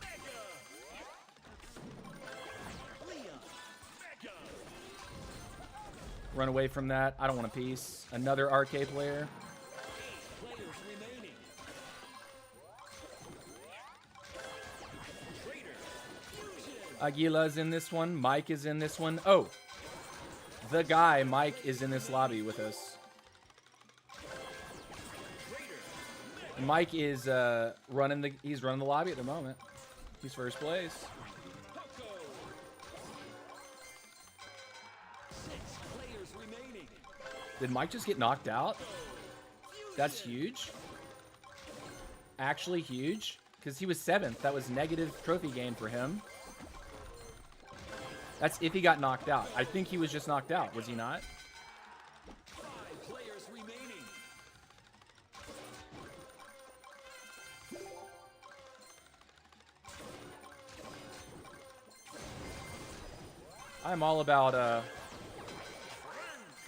Run away from that. I don't want a piece. Another RK player. Players remaining. Aguila's in this one. Mike is in this one. Oh, the guy, Mike, is in this lobby with us. Mike is running the lobby at the moment. He's first place. Poco. 6 players remaining. Did Mike just get knocked out? That's huge. Actually huge. Because he was 7th. That was negative trophy gain for him. That's if he got knocked out. I think he was just knocked out. Was he not? 5 players remaining. I'm all about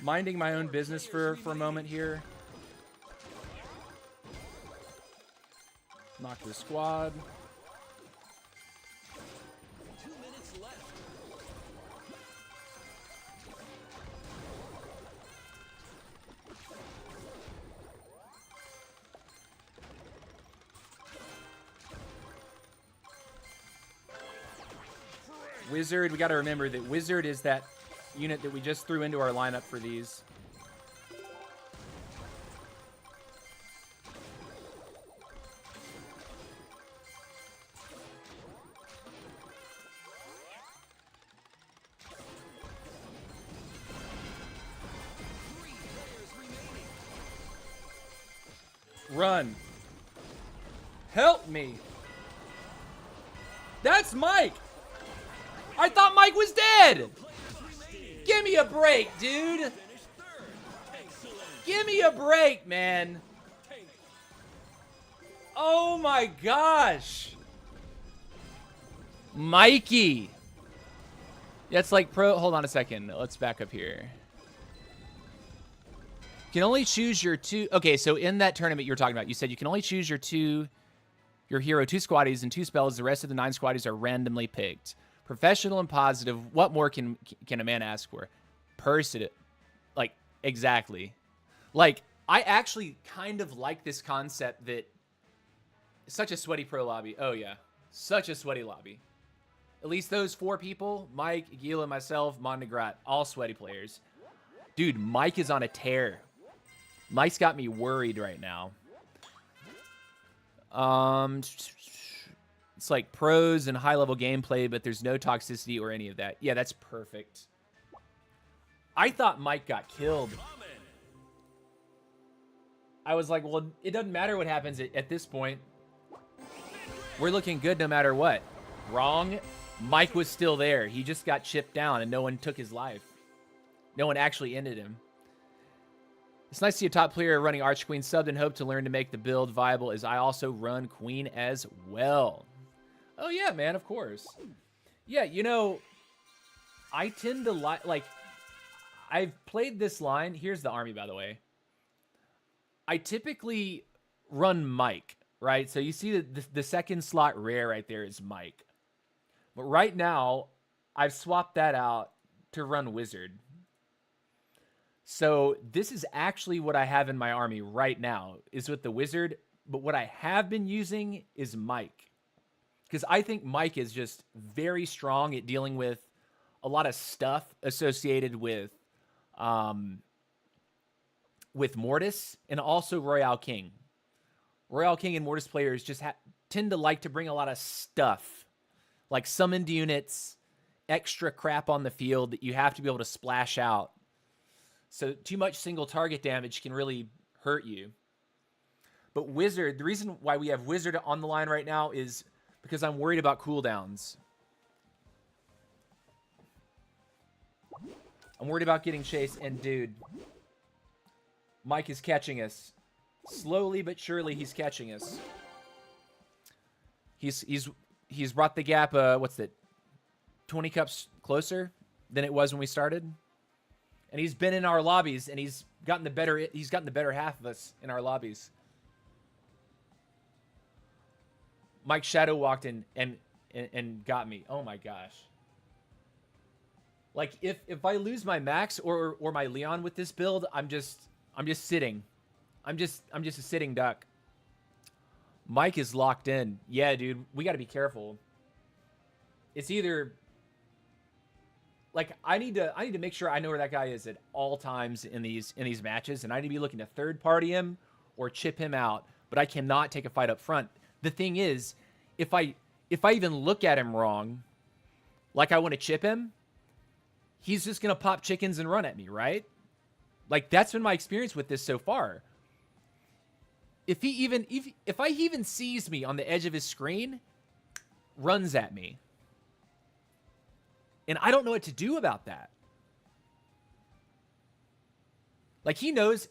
minding my own business for a moment here. Knock the squad. 2 minutes left. Wizard, we got to remember that Wizard is that unit that we just threw into our lineup for these. Run. Help me. That's Mike. I thought Mike was dead. Give me a break, dude. Give me a break, man. Oh my gosh. Mikey. That's like pro. Hold on a second. Let's back up here. You can only choose your 2. Okay, so in that tournament you're talking about, you said you can only choose your hero 2 squaddies and 2 spells. The rest of the 9 squaddies are randomly picked. Professional and positive. What more can a man ask for? Person, like, exactly. Like, I actually kind of like this concept that such a sweaty pro lobby. Oh yeah, such a sweaty lobby. At least those 4 people, Mike, Gila, myself, Mondegrat, all sweaty players. Dude, Mike is on a tear. Mike's got me worried right now. It's like pros and high-level gameplay, but there's no toxicity or any of that. Yeah, that's perfect. I thought Mike got killed. I was like, well, it doesn't matter what happens at this point. We're looking good no matter what. Wrong. Mike was still there. He just got chipped down, and no one took his life. No one actually ended him. It's nice to see a top player running Arch Queen subbed and hope to learn to make the build viable as I also run Queen as well. Oh, yeah, man, of course. Yeah, you know, I tend to like, I've played this line. Here's the army, by the way. I typically run Mike, right? So you see the second slot rare right there is Mike. But right now, I've swapped that out to run Wizard. So this is actually what I have in my army right now, is with the Wizard. But what I have been using is Mike. Because I think Mike is just very strong at dealing with a lot of stuff associated with Mortis and also Royale King. Royale King and Mortis players just tend to like to bring a lot of stuff. Like summoned units, extra crap on the field that you have to be able to splash out. So too much single target damage can really hurt you. But Wizard, the reason why we have Wizard on the line right now is because I'm worried about cooldowns. I'm worried about getting chased, and dude, Mike is catching us. Slowly but surely he's catching us. He's brought the gap, what's that, 20 cups closer than it was when we started. And he's been in our lobbies, and he's gotten the better half of us in our lobbies. Mike Shadow walked in and got me. Oh my gosh. Like if I lose my Max or my Leon with this build, I'm just sitting. I'm just a sitting duck. Mike is locked in. Yeah, dude, we got to be careful. It's either like I need to make sure I know where that guy is at all times in these matches, and I need to be looking to third party him or chip him out. but I cannot take a fight up front. The thing is, if I even look at him wrong, like I want to chip him, he's just going to pop chickens and run at me, right? Like, that's been my experience with this so far. If he even sees me on the edge of his screen, runs at me. And I don't know what to do about that. Like, he knows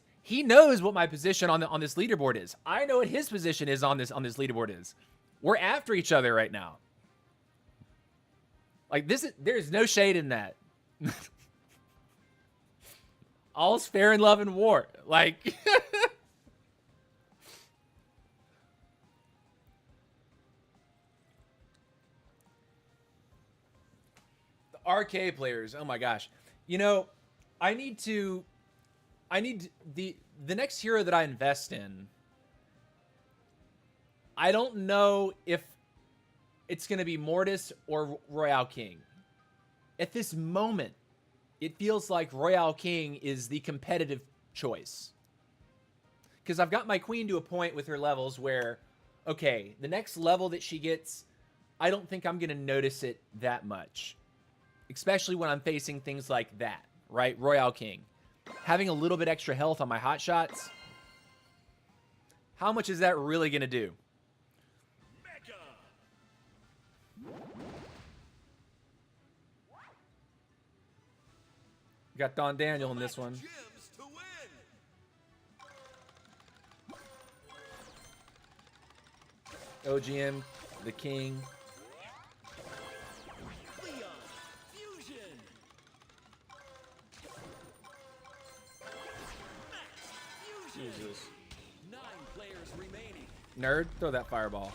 what my position on this leaderboard is. I know what his position is on this leaderboard is. We're after each other right now. Like, there's no shade in that. All's fair in love and war. Like, the RK players. Oh my gosh. You know, I need the next hero that I invest in. I don't know if it's going to be Mortis or Royale King. At this moment, it feels like Royale King is the competitive choice. Because I've got my queen to a point with her levels where, okay, the next level that she gets, I don't think I'm going to notice it that much. Especially when I'm facing things like that, right? Royale King. Having a little bit extra health on my hot shots, how much is that really going to do? Got Don Daniel in this one. OGM, the king. Jesus. 9 players remaining. Nerd, throw that fireball.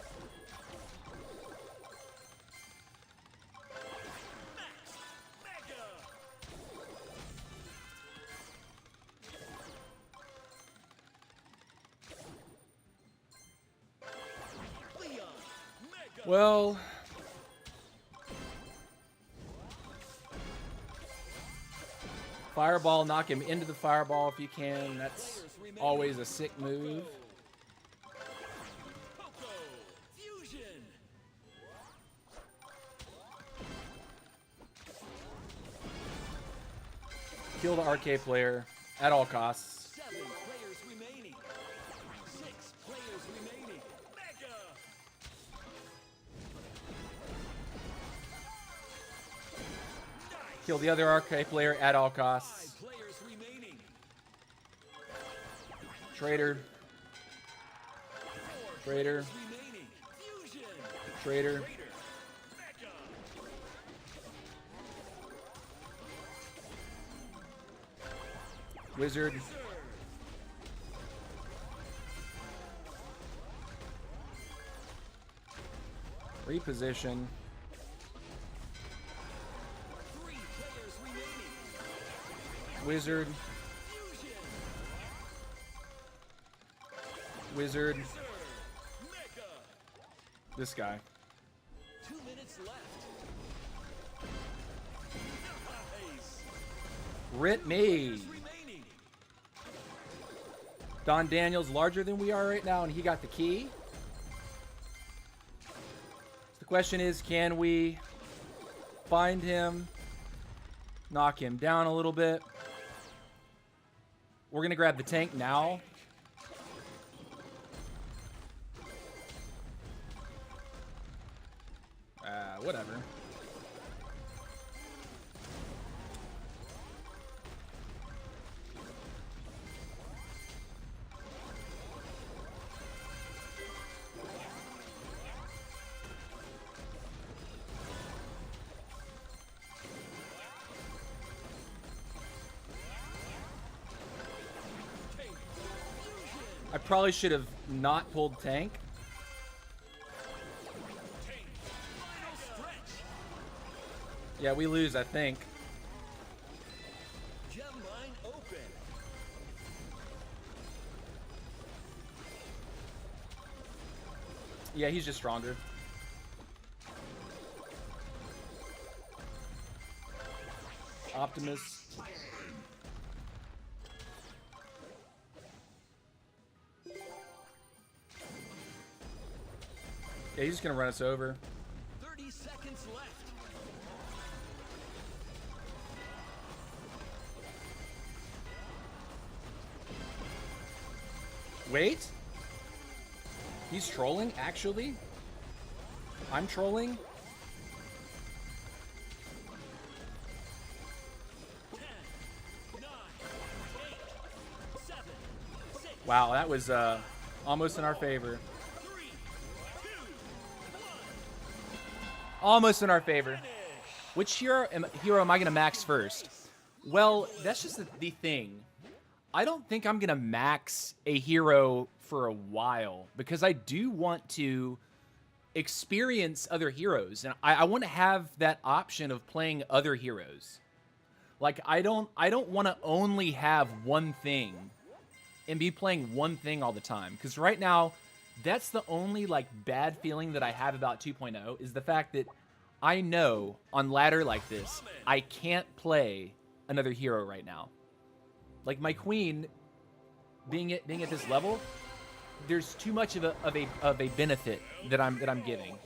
Well, fireball, knock him into the fireball if you can. That's always a sick move. Kill the RK player at all costs. 7 players remaining. 6 players remaining. Mega! Kill the other RK player at all costs. 5 players remaining. Traitor. 4 Traitor. players remaining. Fusion. Traitor. Mega! Wizard. Reposition. 3 players remaining. Wizard. Fusion. Wizard. Mega! This guy. 2 minutes left. Nice. Rit me. Remaining. Don Daniel's larger than we are right now, and he got the key. The question is, can we find him, knock him down a little bit? We're going to grab the tank now. Whatever. I probably should have not pulled tank. Final stretch. Yeah, we lose, I think. Gem line open. Yeah, he's just stronger. Optimus. Yeah, he's just gonna run us over. 30 seconds left. Wait. He's trolling, actually? I'm trolling? 10, 9, 8, 7, 6, Wow, that was almost in our favor. 3, 2, 1. Almost in our favor. Which hero am I going to max first? Well, that's just the thing. I don't think I'm going to max a hero for a while because I do want to experience other heroes. And I want to have that option of playing other heroes. Like, I don't want to only have one thing and be playing one thing all the time. Because right now, that's the only, like, bad feeling that I have about 2.0 is the fact that I know on ladder like this, I can't play another hero right now. Like my queen, being at this level, there's too much of a benefit that I'm getting,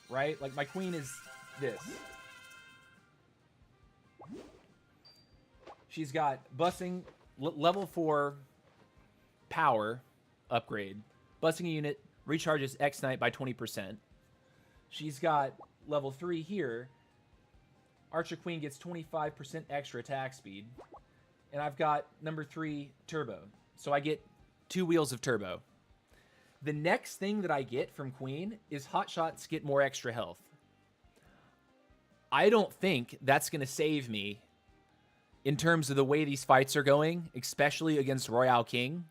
right? Like my queen is this. She's got busing level 4 power upgrade. Busing a unit recharges X Knight by 20%. She's got level 3 here. Archer Queen gets 25% extra attack speed. And I've got number 3 turbo. So I get 2 wheels of turbo. The next thing that I get from Queen is hotshots get more extra health. I don't think that's going to save me in terms of the way these fights are going, especially against Royale King.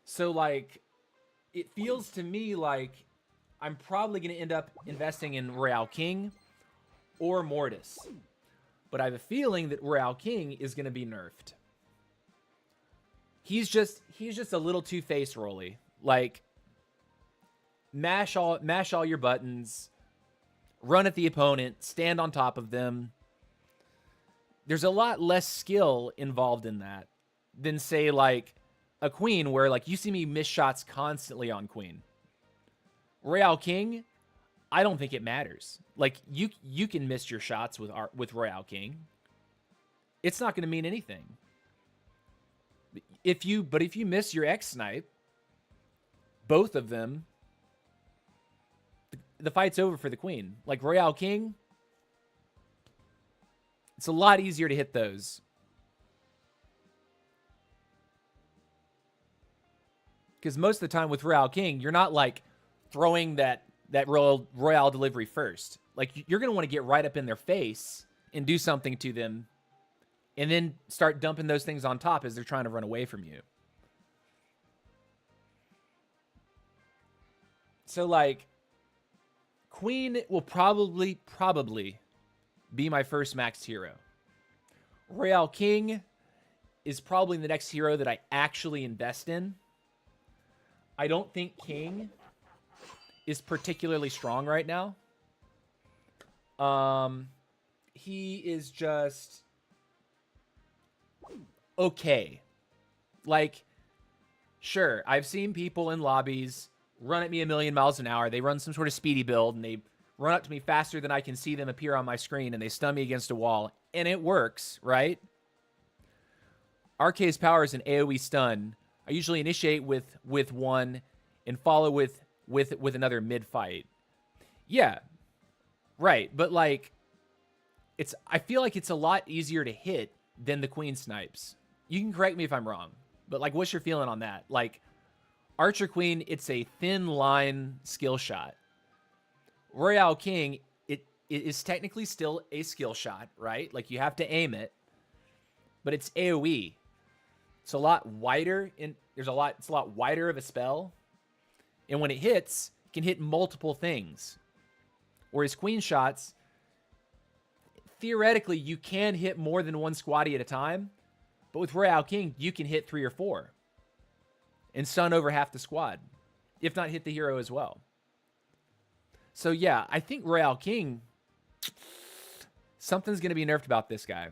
So, like, it feels to me like I'm probably going to end up investing in Royale King or Mortis. But I have a feeling that Royale King is going to be nerfed. He's just a little too face rolly. Like, mash all your buttons, run at the opponent, stand on top of them. There's a lot less skill involved in that than, say, like a Queen, where like you see me miss shots constantly on Queen. Royale King, I don't think it matters. Like you can miss your shots with Royale King. It's not going to mean anything. If you miss your X Snipe, both of them, the fight's over for the Queen. Like Royale King, it's a lot easier to hit those. Because most of the time with Royale King, you're not like throwing that Royale delivery first. Like you're going to want to get right up in their face and do something to them and then start dumping those things on top as they're trying to run away from you. So like Queen will probably be my first maxed hero. Royale King is probably the next hero that I actually invest in. I don't think King is particularly strong right now. He is just okay. Like, sure, I've seen people in lobbies run at me a million miles an hour. They run some sort of speedy build, and they run up to me faster than I can see them appear on my screen, and they stun me against a wall, and it works, right? RK's power is an AoE stun. I usually initiate with one and follow with another mid-fight. Yeah, right. But, like, I feel like it's a lot easier to hit than the Queen snipes. You can correct me if I'm wrong, but, like, what's your feeling on that? Like, Archer Queen, it's a thin line skill shot. Royale King, it is technically still a skill shot, right? Like, you have to aim it, but it's AoE. It's a lot wider, it's a lot wider of a spell. And when it hits, it can hit multiple things. Whereas Queen shots, theoretically, you can hit more than one squaddy at a time. But with Royale King, you can hit 3 or 4. And stun over half the squad. If not hit the hero as well. So yeah, I think Royale King, something's going to be nerfed about this guy.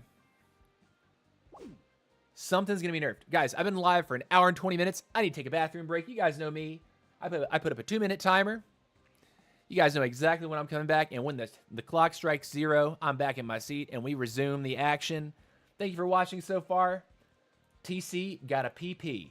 Something's going to be nerfed. Guys, I've been live for an hour and 20 minutes. I need to take a bathroom break. You guys know me. I put up a 2-minute timer. You guys know exactly when I'm coming back, and when the clock strikes 0, I'm back in my seat, and we resume the action. Thank you for watching so far. TC got a PP.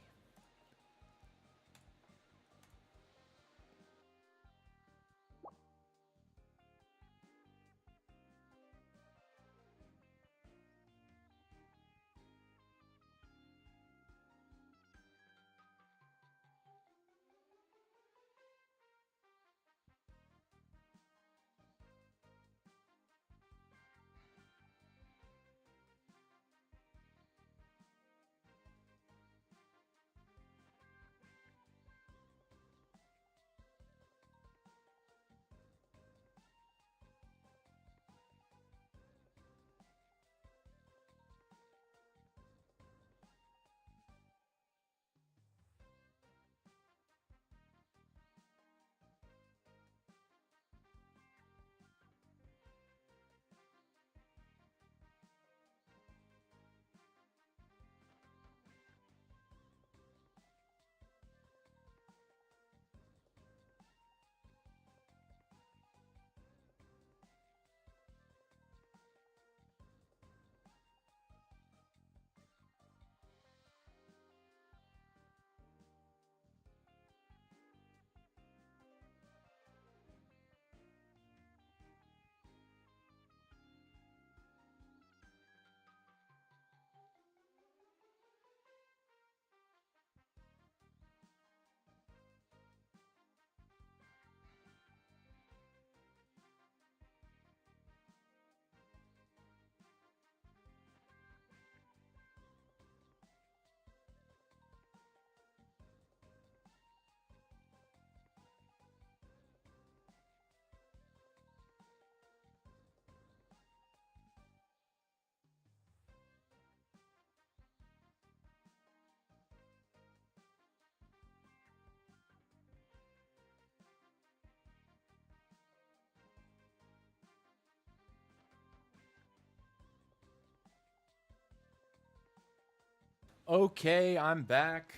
Okay, I'm back.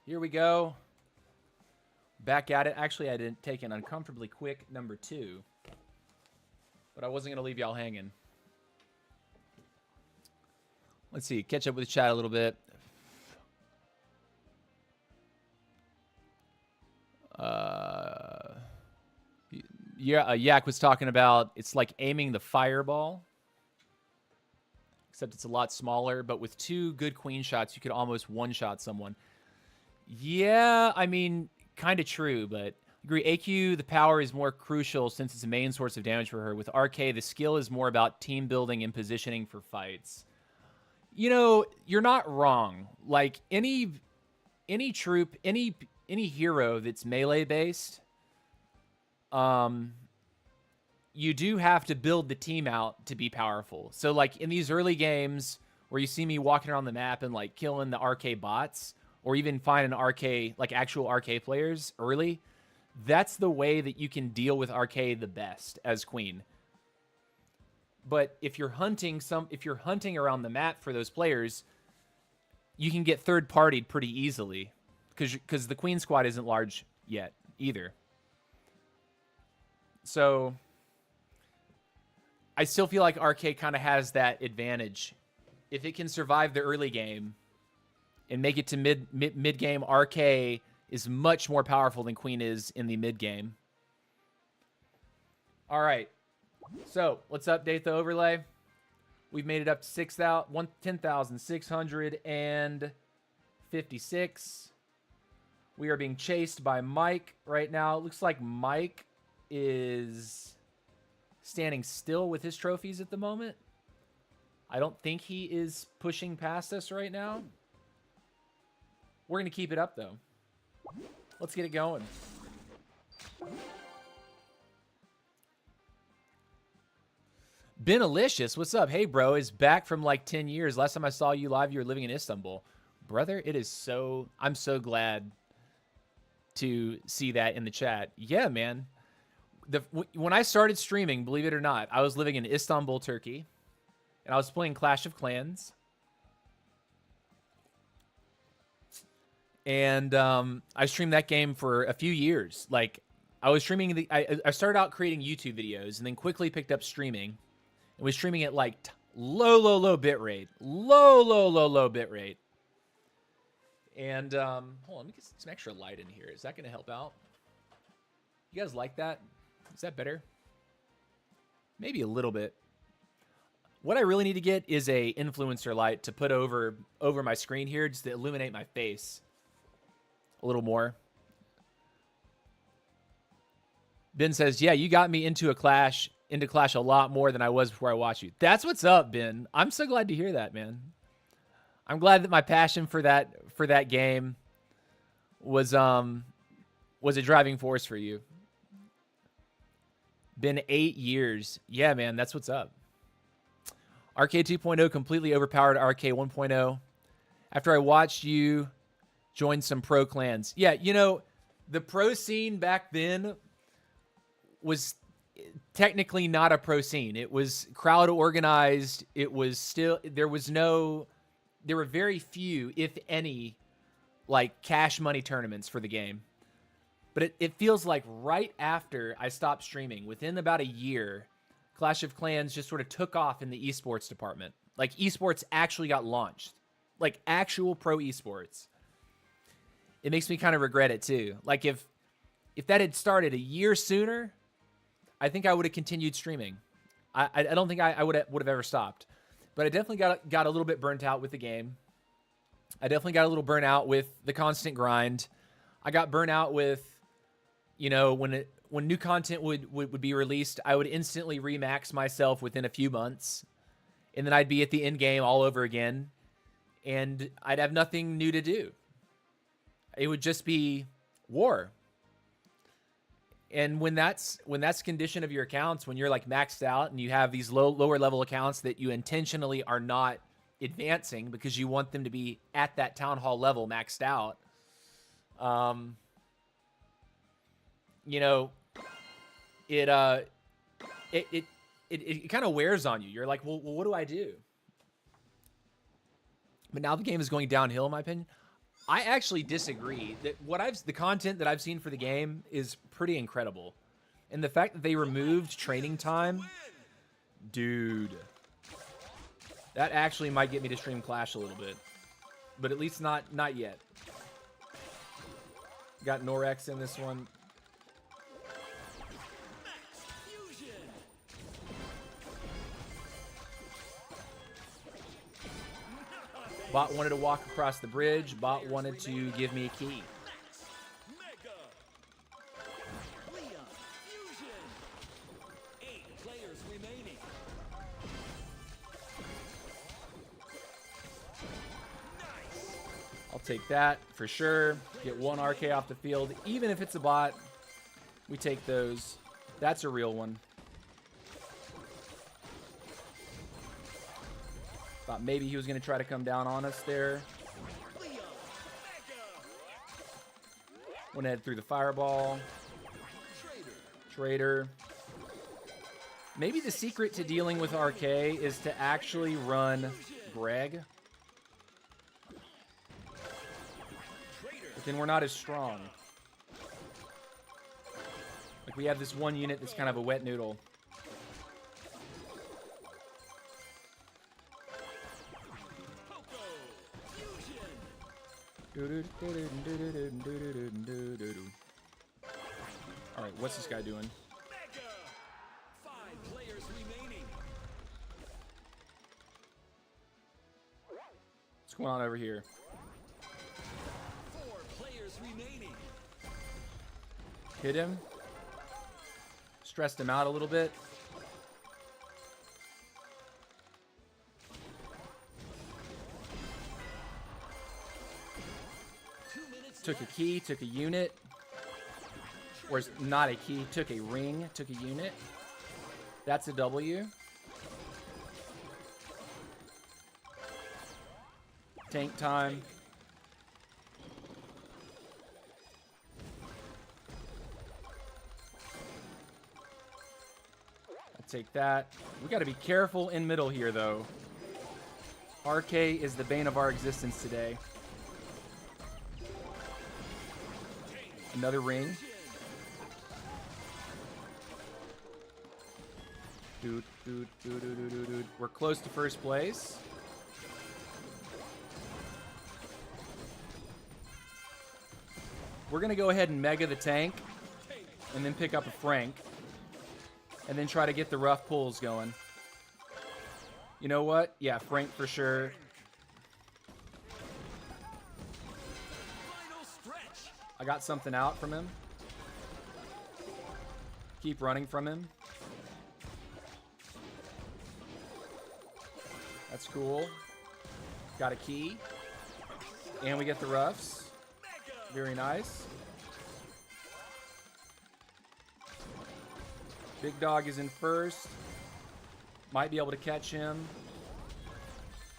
Here we go. Back at it. Actually, I didn't take an uncomfortably quick number 2. But I wasn't going to leave y'all hanging. Let's see. Catch up with the chat a little bit. Yeah, Yak was talking about it's like aiming the fireball. Except it's a lot smaller. But with 2 good queen shots, you could almost one-shot someone. Yeah, I mean, kind of true, but agree. AQ, the power is more crucial since it's a main source of damage for her. With RK, the skill is more about team building and positioning for fights. You know, you're not wrong. Like any troop, any hero that's melee based, you do have to build the team out to be powerful. So like in these early games where you see me walking around the map and like killing the RK bots, or even finding RK, like actual RK players early, that's the way that you can deal with RK the best as queen. But if you're hunting around the map for those players, you can get third-partied pretty easily because the queen squad isn't large yet either. So I still feel like RK kind of has that advantage. If it can survive the early game and make it to mid game, RK is much more powerful than Queen is in the mid game. All right. So let's update the overlay. We've made it up to 10,656. We are being chased by Mike right now. It looks like Mike is standing still with his trophies at the moment. I don't think he is pushing past us right now. We're going to keep it up, though. Let's get it going. Benalicious, what's up? Hey, bro, is back from like 10 years. Last time I saw you live, you were living in Istanbul. Brother, it is so... I'm so glad to see that in the chat. Yeah, man. When I started streaming, believe it or not, I was living in Istanbul, Turkey. And I was playing Clash of Clans. And I streamed that game for a few years. Like, I was streaming I started out creating YouTube videos and then quickly picked up streaming and was streaming at like low bit rate. Low bit rate. And hold on, let me get some extra light in here. Is that going to help out? You guys like that? Is that better? Maybe a little bit. What I really need to get is a influencer light to put over my screen here just to illuminate my face a little more. Ben says, yeah, you got me into Clash a lot more than I was before I watched you. That's what's up, Ben. I'm so glad to hear that, man. I'm glad that my passion for that game was a driving force for you. Been 8 years. Yeah, man, that's what's up. RK 2.0 completely overpowered RK 1.0. After I watched you join some pro clans. Yeah, you know, the pro scene back then was technically not a pro scene. It was crowd organized. It was still, there were very few, if any, like cash money tournaments for the game. But it feels like right after I stopped streaming, within about a year, Clash of Clans just sort of took off in the esports department. Like, esports actually got launched. Like, actual pro esports. It makes me kind of regret it, too. Like, if that had started a year sooner, I think I would have continued streaming. I don't think I would have ever stopped. But I definitely got a little bit burnt out with the game. I definitely got a little burnt out with the constant grind. I got burnt out with, you know, when new content would be released, I would instantly remax myself within a few months. And then I'd be at the end game all over again. And I'd have nothing new to do. It would just be war. And when that's condition of your accounts, when you're like maxed out and you have these lower level accounts that you intentionally are not advancing because you want them to be at that town hall level maxed out, you know, it kind of wears on you. You're like, well, what do I do? But now the game is going downhill, in my opinion. I actually disagree. That the content that I've seen for the game is pretty incredible. And the fact that they removed training time, dude, that actually might get me to stream Clash a little bit. But at least not yet. Got Norex in this one. Bot wanted to walk across the bridge. Bot wanted to give me a key. I'll take that for sure. Get one RK off the field. Even if it's a bot, we take those. That's a real one. Thought maybe he was going to try to come down on us there. Went ahead through the fireball. Traitor. Maybe the secret to dealing with RK is to actually run Greg. But then we're not as strong. Like, we have this one unit that's kind of a wet noodle. All right, what's this guy doing? 5 players remaining. What's going on over here? 4 players remaining. Hit him. Stressed him out a little bit. Took a key, took a unit. Or not a key, took a ring, took a unit. That's a W. Tank time. I'll take that. We got to be careful in middle here, though. RK is the bane of our existence today. Another ring. Dude. We're close to first place. We're going to go ahead and mega the tank and then pick up a Frank and then try to get the rough pulls going. You know what? Yeah, Frank for sure. I got something out from him. Keep running from him. That's cool. Got a key. And we get the roughs. Very nice. Big Dog is in first. Might be able to catch him.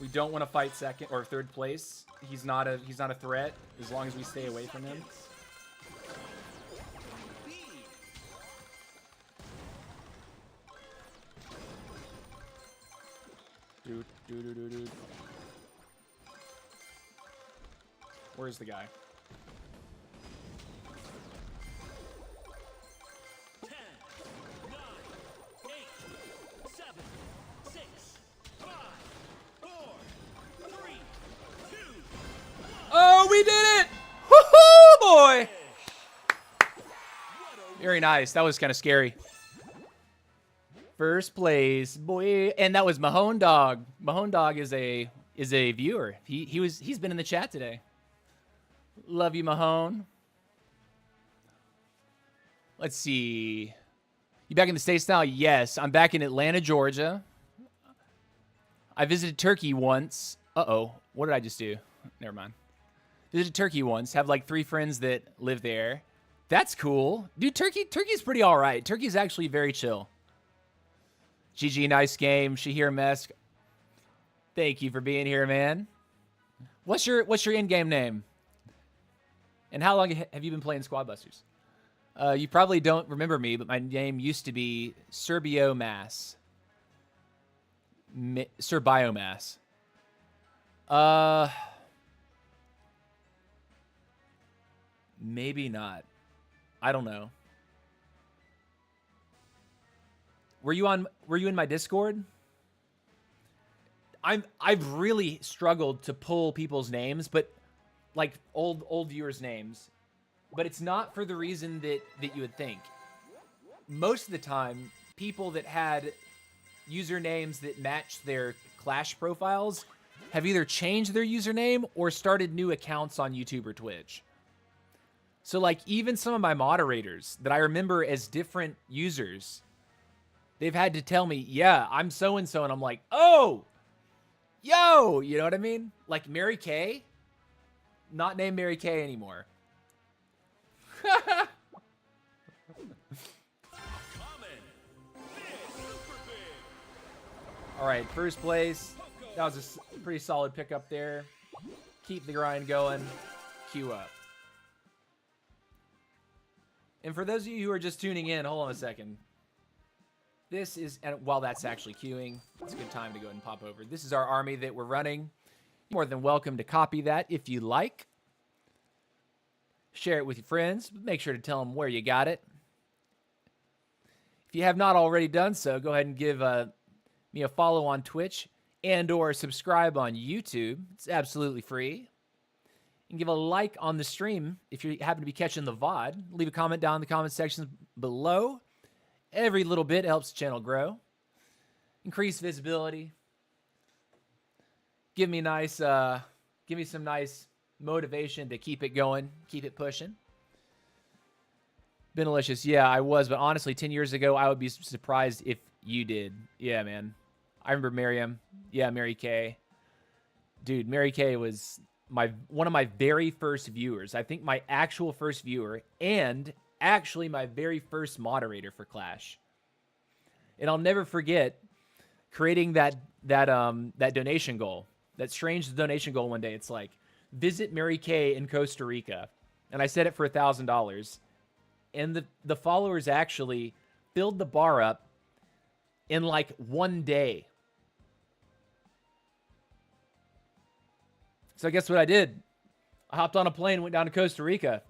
We don't want to fight second or third place. He's not a threat as long as we stay away from him. Dude. Where's the guy? 10, 9, 8, 7, 6, 5, 4, 3, 2, 1. Oh, we did it! Woohoo, boy! Very nice. That was kind of scary. First place, boy, and that was Mahone Dog. Mahone Dog is a viewer. He's been in the chat today. Love you, Mahone. Let's see. You back in the States now? Yes, I'm back in Atlanta, Georgia. I visited Turkey once. Uh-oh, what did I just do? Never mind. Visited Turkey once. Have like 3 friends that live there. That's cool, dude. Turkey's pretty all right. Turkey's actually very chill. GG, nice game. Shahir Mesk, thank you for being here, man. What's your in-game name? And how long have you been playing Squad Busters? You probably don't remember me, but my name used to be Serbiomass. Serbiomass. Maybe not. I don't know. Were you in my Discord? I've really struggled to pull people's names, but like old viewers' names. But it's not for the reason that you would think. Most of the time, people that had usernames that matched their Clash profiles have either changed their username or started new accounts on YouTube or Twitch. So like even some of my moderators that I remember as different users, they've had to tell me, yeah, I'm so-and-so. And I'm like, oh, yo, you know what I mean? Like Mary Kay, not named Mary Kay anymore. All right, first place. That was a pretty solid pickup there. Keep the grind going. Queue up. And for those of you who are just tuning in, hold on a second. This is, and while that's actually queuing, it's a good time to go ahead and pop over. This is our army that we're running. You're more than welcome to copy that if you like. Share it with your friends. Make sure to tell them where you got it. If you have not already done so, go ahead and give me a follow on Twitch and or subscribe on YouTube. It's absolutely free. And give a like on the stream if you happen to be catching the VOD. Leave a comment down in the comment section below. Every little bit helps the channel grow. Increase visibility. Give me some nice motivation to keep it going, keep it pushing. Benalicious, yeah, I was, but honestly, 10 years ago, I would be surprised if you did. Yeah, man. I remember Miriam. Yeah, Mary Kay. Dude, Mary Kay was one of my very first viewers. I think my actual first viewer and actually my very first moderator for Clash. And I'll never forget creating that donation goal, that strange donation goal one day. It's like, visit Mary Kay in Costa Rica. And I set it for $1,000. And the followers actually filled the bar up in like one day. So guess what I did? I hopped on a plane, went down to Costa Rica.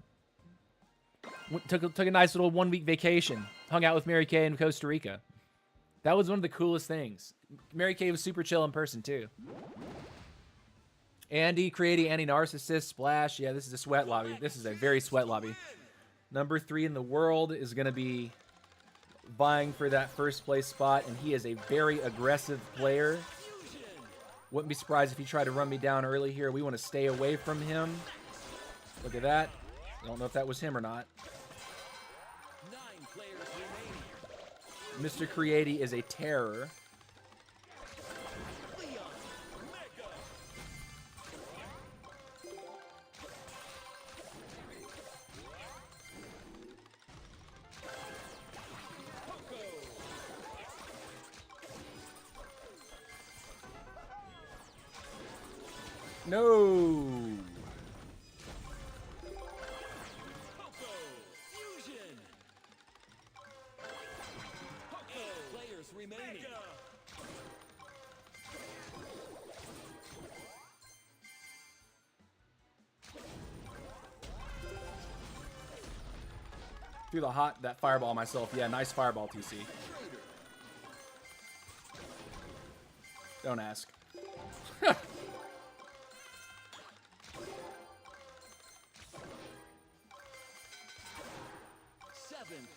Took a nice little 1 week vacation. Hung out with Mary Kay in Costa Rica. That was one of the coolest things. Mary Kay was super chill in person too. Andy, Creaty, Andy, Narcissist, Splash. Yeah, this is a sweat lobby. This is a very sweat lobby. Number 3 in the world is going to be vying for that first place spot, and he is a very aggressive player. Wouldn't be surprised if he tried to run me down early here. We want to stay away from him. Look at that. I don't know if that was him or not. 9 players remaining. Mr. Creaty is a terror. Leon, Mega. Poco. No. Poco. Fusion. Poco. 8 players remaining. Mega. Threw that fireball myself. Yeah, nice fireball, TC. Don't ask. 7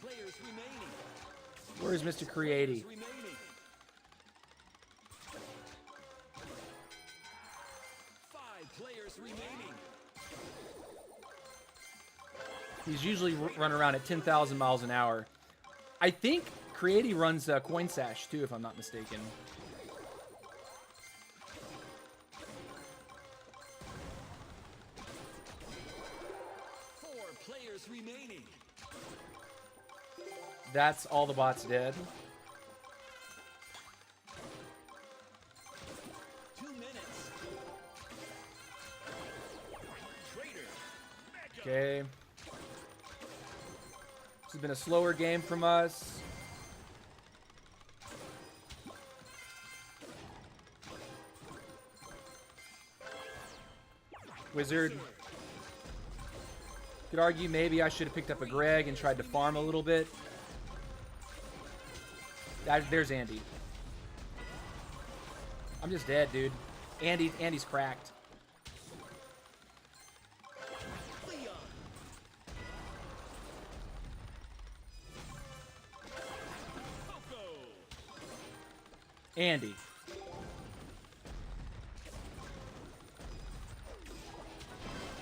players remaining. Where's Mr. Creaty? Remaining. 5 players remaining. He's usually run around at 10,000 miles an hour. I think Creaty runs Coin Sash too, if I'm not mistaken. Four players remaining. That's all the bots dead. 2 minutes. Trader. Mega. Okay. This has been a slower game from us. Wizard. Could argue maybe I should have picked up a Greg and tried to farm a little bit. There's Andy. I'm just dead, dude. Andy's cracked. Leon. Poco. Andy.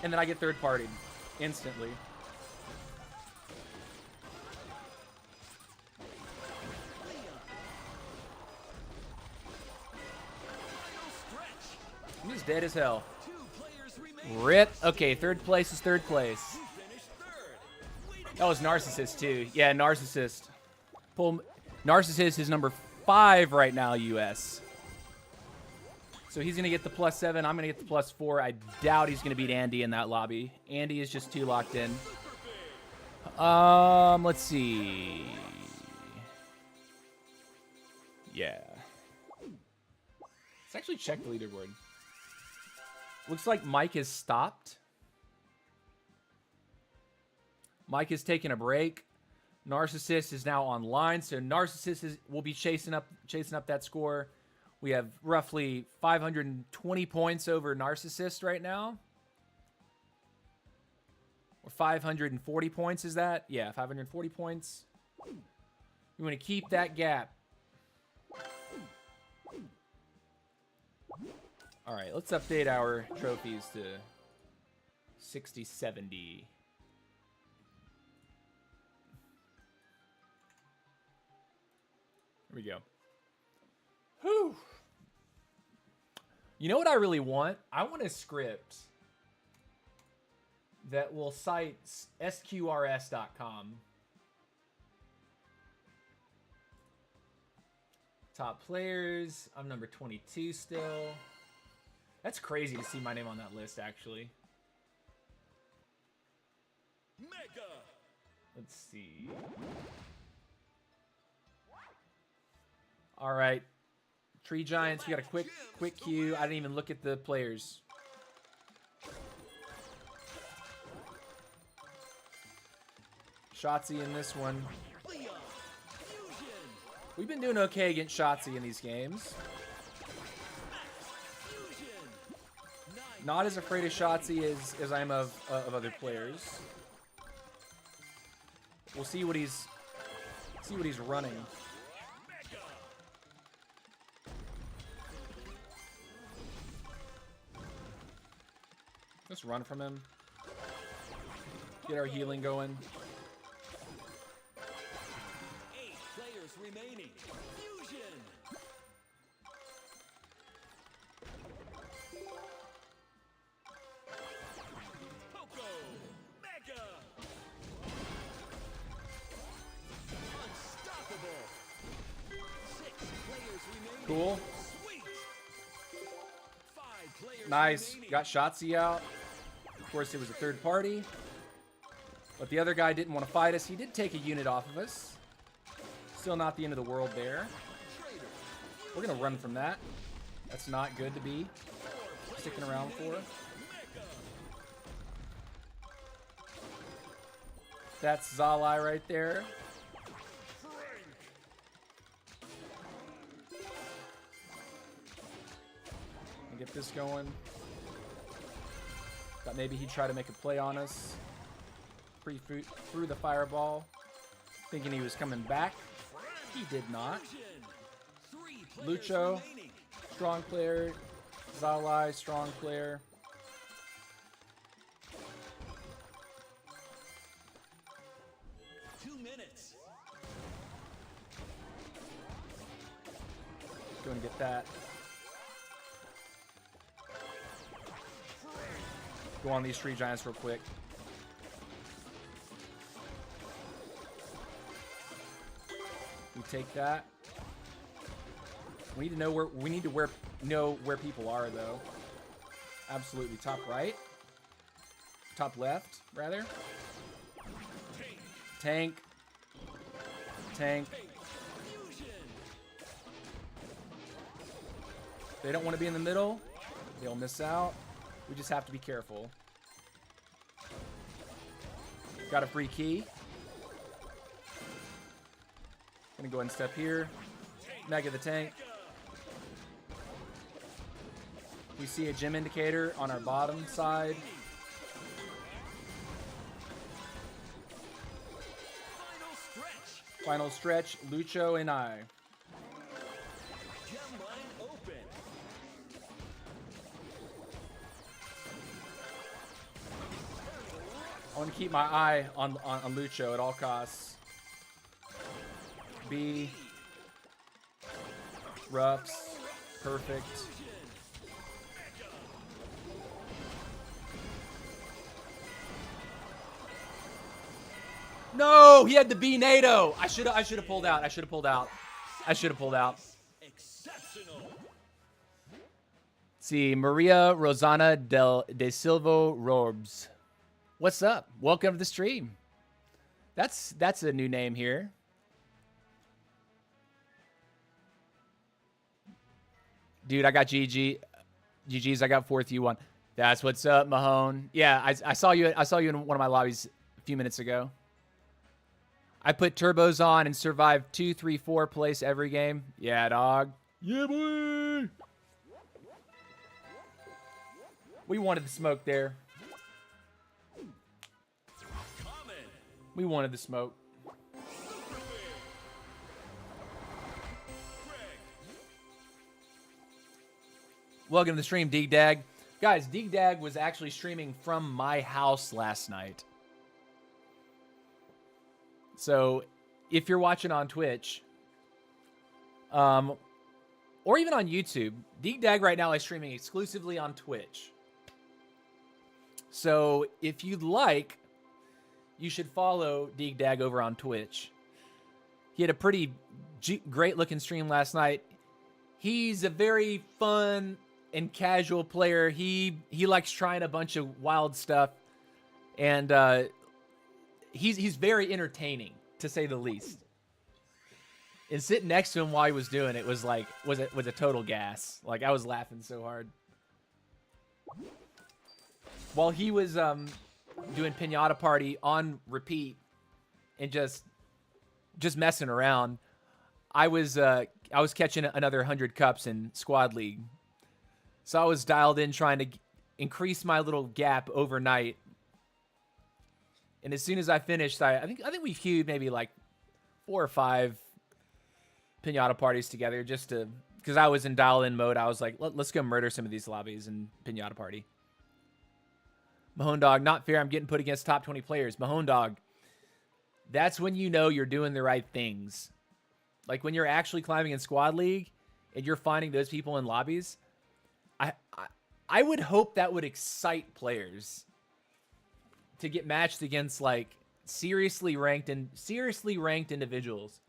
And then I get third partied instantly. Leon. Final stretch. I'm just dead as hell. 2 players remaining. Rip. Okay, third place is third place. You finished third. Way to That was Narcissist too. Yeah, Narcissist. Narcissist is number 5 right now, US. So he's going to get the +7. I'm going to get the +4. I doubt he's going to beat Andy in that lobby. Andy is just too locked in. Let's see. Yeah. Let's actually check the leaderboard. Looks like Mike has stopped. Mike is taking a break. Narcissist is now online, so Narcissist will be chasing up that score. We have roughly 520 points over Narcissist right now. Or 540 points, is that? Yeah, 540 points. We want to keep that gap. All right, let's update our trophies to 60, 70. Here we go. Whew. You know what I really want? I want a script that will cite sqrs.com. Top players. I'm number 22 still. That's crazy to see my name on that list, actually. Mega. Let's see. All right. Tree Giants, we got a quick queue. I didn't even look at the players. Shotzi in this one. Leon. Fusion. We've been doing okay against Shotzi in these games. Fusion. 9. Not as afraid of Shotzi as I am of other players. We'll see what he's running. Mega. Let's run from him. Get our healing going. 8 players remaining. Fusion. Poco. Mega. Unstoppable. 6 players remaining. Cool. Sweet. 5 players Nice. remaining. Got Shotzi out. Of course, it was a third party. But the other guy didn't want to fight us. He did take a unit off of us. Still not the end of the world there. Trader. We're going to run from that. That's not good to be sticking around for. Mega. That's Zalai right there. Frank. And get this going. Thought maybe he'd try to make a play on us. Threw the fireball, thinking he was coming back. He did not. Fusion. 3 players Lucho, remaining. strong player. Zalai, strong player. Two minutes. Go and get that. Go on these tree giants real quick. We take that. We need to know know where people are though. Absolutely. Top right. Top left, rather. Tank. Tank. Fusion. They don't want to be in the middle. They'll miss out. We just have to be careful. Got a free key. Gonna go ahead and step here. Mega the tank. We see a gem indicator on our bottom side. Final stretch. Final stretch, Lucho and I. Gem line open. I want to keep my eye on Lucho at all costs. B. Rups. Perfect. No, he had the B NATO. I should have pulled out. I should have pulled out. Exceptional. See, Maria Rosana de Silva Rorbs. What's up? Welcome to the stream. That's a new name here. Dude, I got GG's. I got 4th U1. That's what's up, Mahone. Yeah, I saw you. I saw you in one of my lobbies a few minutes ago. I put turbos on and survived 2, 3, 4 place every game. Yeah, dog. Yeah, boy. We wanted the smoke there. Common. We wanted the smoke. Welcome to the stream, Dig-Dag. Guys, Dig-Dag was actually streaming from my house last night. So, if you're watching on Twitch, or even on YouTube, Dig-Dag right now is streaming exclusively on Twitch. So, if you'd like, you should follow Dig-Dag over on Twitch. He had a pretty great-looking stream last night. He's a very fun and casual player. He likes trying a bunch of wild stuff, and he's very entertaining, to say the least. And sitting next to him while he was doing it was a total gas. Like, I was laughing so hard. While he was doing Pinata Party on repeat and just messing around. I was catching another 100 cups in squad league, so I was dialed in trying to increase my little gap overnight. And as soon as I finished, I think we queued maybe like 4 or 5 pinata parties together just to, because I was in dial-in mode. I was like, let's go murder some of these lobbies and pinata party. Mahone Dog, not fair. I'm getting put against top 20 players. Mahone Dog, that's when you know you're doing the right things. Like when you're actually climbing in squad league and you're finding those people in lobbies, I would hope that would excite players to get matched against like seriously ranked individuals.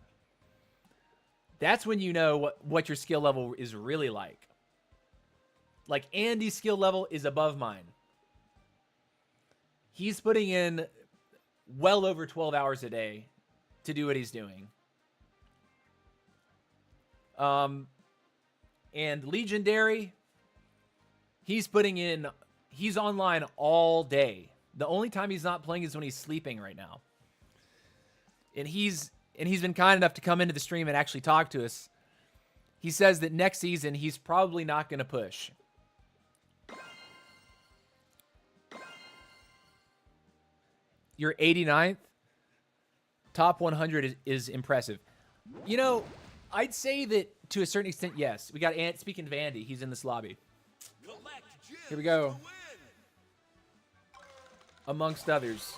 That's when you know what your skill level is really like. Like Andy's skill level is above mine. He's putting in well over 12 hours a day to do what he's doing. And Legendary, he's online all day. The only time he's not playing is when he's sleeping right now. And he's been kind enough to come into the stream and actually talk to us. He says that next season he's probably not going to push. You're 89th. Top 100 is impressive. You know, I'd say that to a certain extent, yes. We got Ant. Speaking of Andy, he's in this lobby. Here we go. Amongst others.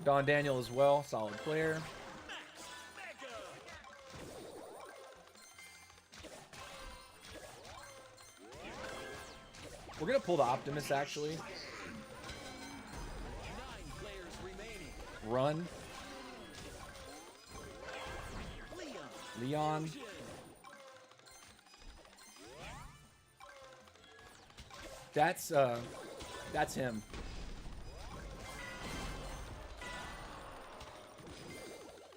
Don Daniel as well. Solid player. We're going to pull the Optimus, actually. 9 players remaining. Run. Leon. That's him.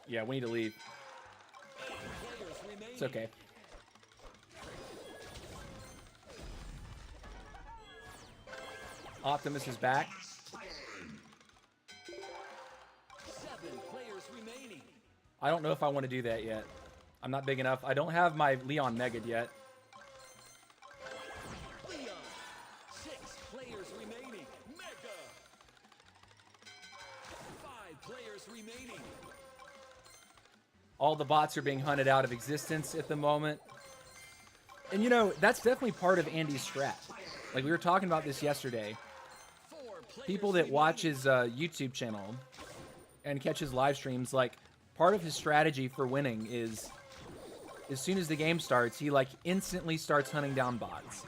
Yeah, we need to leave. It's okay. Optimus is back. 7 players remaining. I don't know if I want to do that yet. I'm not big enough. I don't have my Leon Mega'd yet. Leon. 6 players remaining. Mega. 5 players remaining. All the bots are being hunted out of existence at the moment. And you know, that's definitely part of Andy's strat. Like we were talking about this yesterday. 4 players People that watch his YouTube channel and catch his live streams, like part of his strategy for winning is as soon as the game starts, he like instantly starts hunting down bots.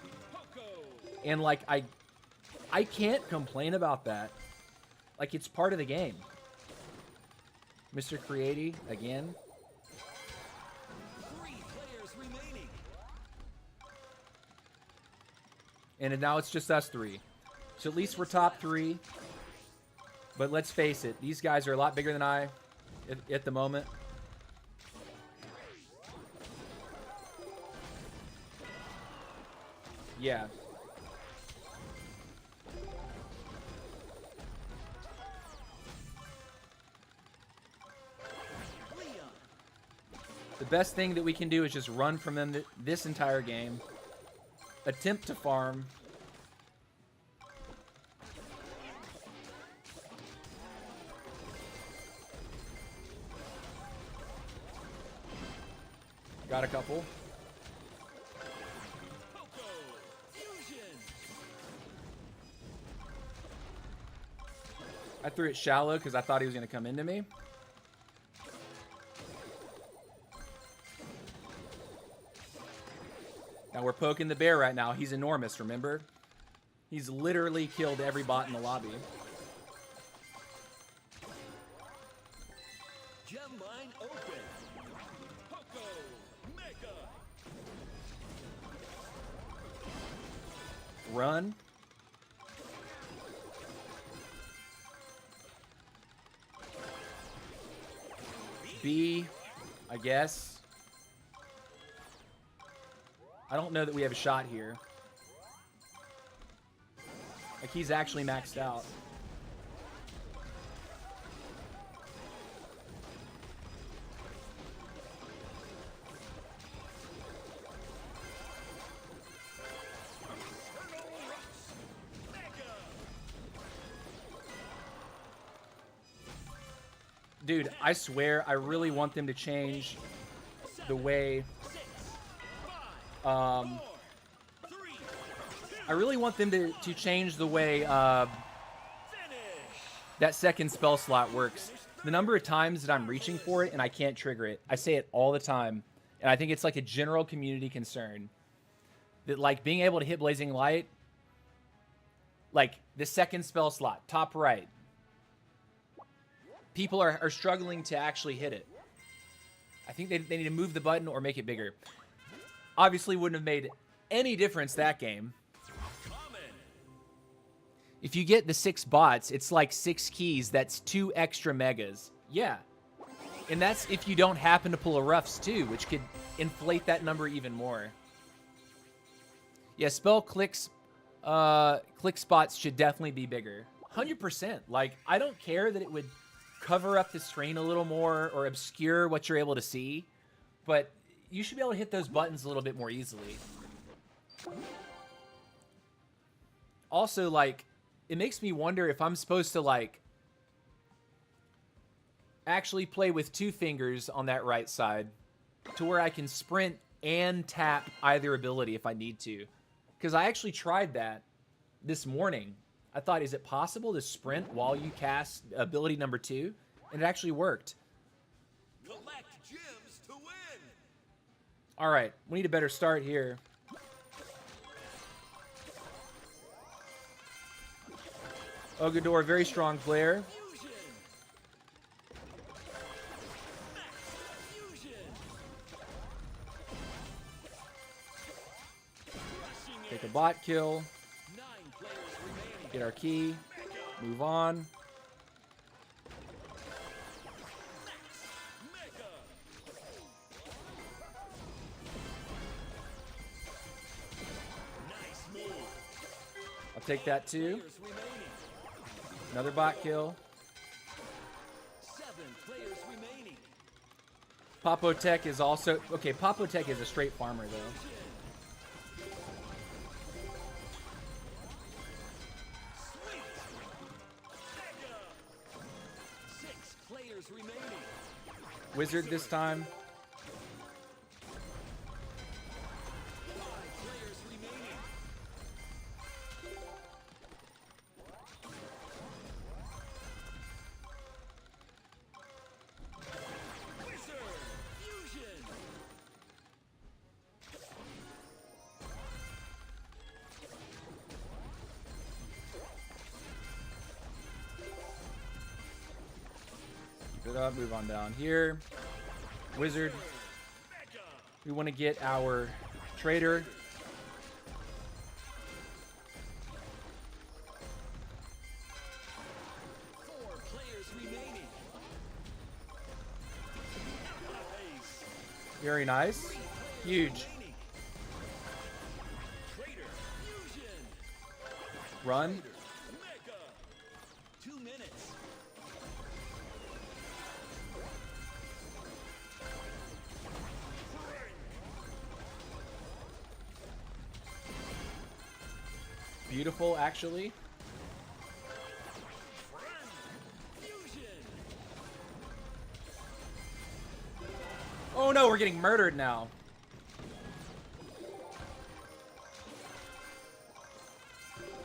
And like I can't complain about that. Like it's part of the game. Mr. Creaty again. 3 players remaining. And now it's just us 3. So at least we're top 3. But let's face it, these guys are a lot bigger than I at the moment. Yeah. Leon. The best thing that we can do is just run from them this entire game. Attempt to farm. Got a couple. Fusion. I threw it shallow because I thought he was going to come into me. Now we're poking the bear right now. He's enormous, remember? He's literally killed every bot in the lobby. Gem line open. Poco. Mega. Run. B, I guess. I don't know that we have a shot here. Like, he's actually maxed out. Dude, I swear, I really want them to change the way... I really want them to change the way that second spell slot works. The number of times that I'm reaching for it and I can't trigger it. I say it all the time. And I think it's like a general community concern. That like being able to hit Blazing Light, like the second spell slot, top right. People are struggling to actually hit it. I think they need to move the button or make it bigger. Obviously wouldn't have made any difference that game. If you get the 6 bots, it's like 6 keys. That's 2 extra megas. Yeah. And that's if you don't happen to pull a Ruffs too, which could inflate that number even more. Yeah, spell clicks, click spots should definitely be bigger. 100%. Like, I don't care that it would cover up the screen a little more or obscure what you're able to see, but you should be able to hit those buttons a little bit more easily. Also, like, it makes me wonder if I'm supposed to, like, actually play with 2 fingers on that right side to where I can sprint and tap either ability if I need to. Because I actually tried that this morning. I thought, is it possible to sprint while you cast ability number 2? And it actually worked. Collect gems to win. All right, we need a better start here. Ogador, very strong player. Fusion. Max fusion. Crushing Take a it. bot kill. 9 players remaining. Get our key. Move on. Mega. Nice move. I'll take that too. Players remaining. Another bot kill. 7 players remaining. Popotech is also... Okay, Popotech is a straight farmer, though. Sweet. Mega. 6 players remaining. Wizard this time. 5 players remaining. Wizard fusion. Keep it up. Move on down here. Wizard. Mega. We want to get our trader. Four players remaining. Ace. Very nice. Huge. Remaining. Trader fusion. Run. Mega. 2 minutes. Beautiful, actually. Fusion. Oh no, we're getting murdered now.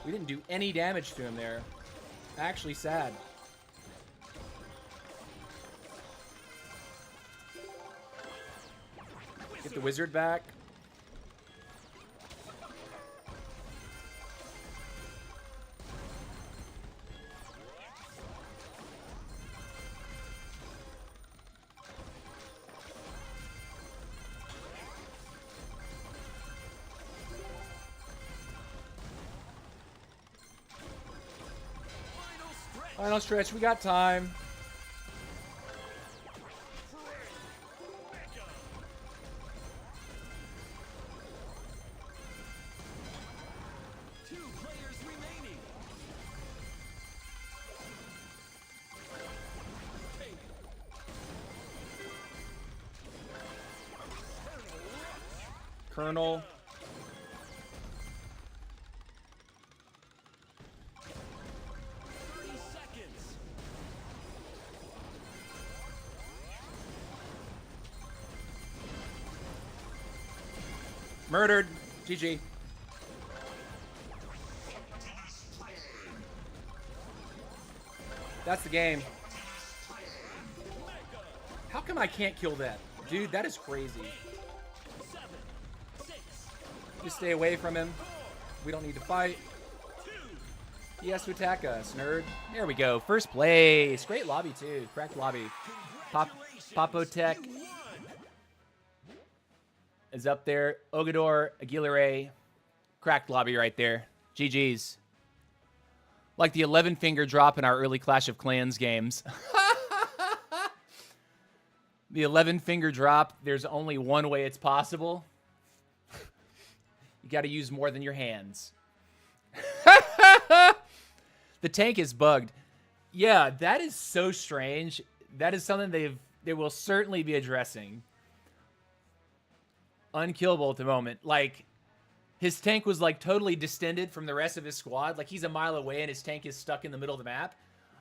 We didn't do any damage to him there. Actually sad. Get the wizard back. Final stretch. Final stretch, we got time. Mega. Two players remaining. Colonel. 30 seconds. Murdered. GG. That's the game. How come I can't kill that? Dude, that is crazy. 7, 6, Just stay away from him. We don't need to fight. 2, He has to attack us, nerd. There we go. First place. Great lobby, too. Cracked lobby. Popotech won. is up there. Ogador, Aguilera. Cracked lobby right there. GG's. Like the 11 finger drop in our early Clash of Clans games. The 11 finger drop, there's only one way it's possible. You got to use more than your hands. The tank is bugged. Yeah, that is so strange. That is something they will certainly be addressing. Unkillable at the moment. Like, his tank was like totally distended from the rest of his squad. Like, he's a mile away and his tank is stuck in the middle of the map.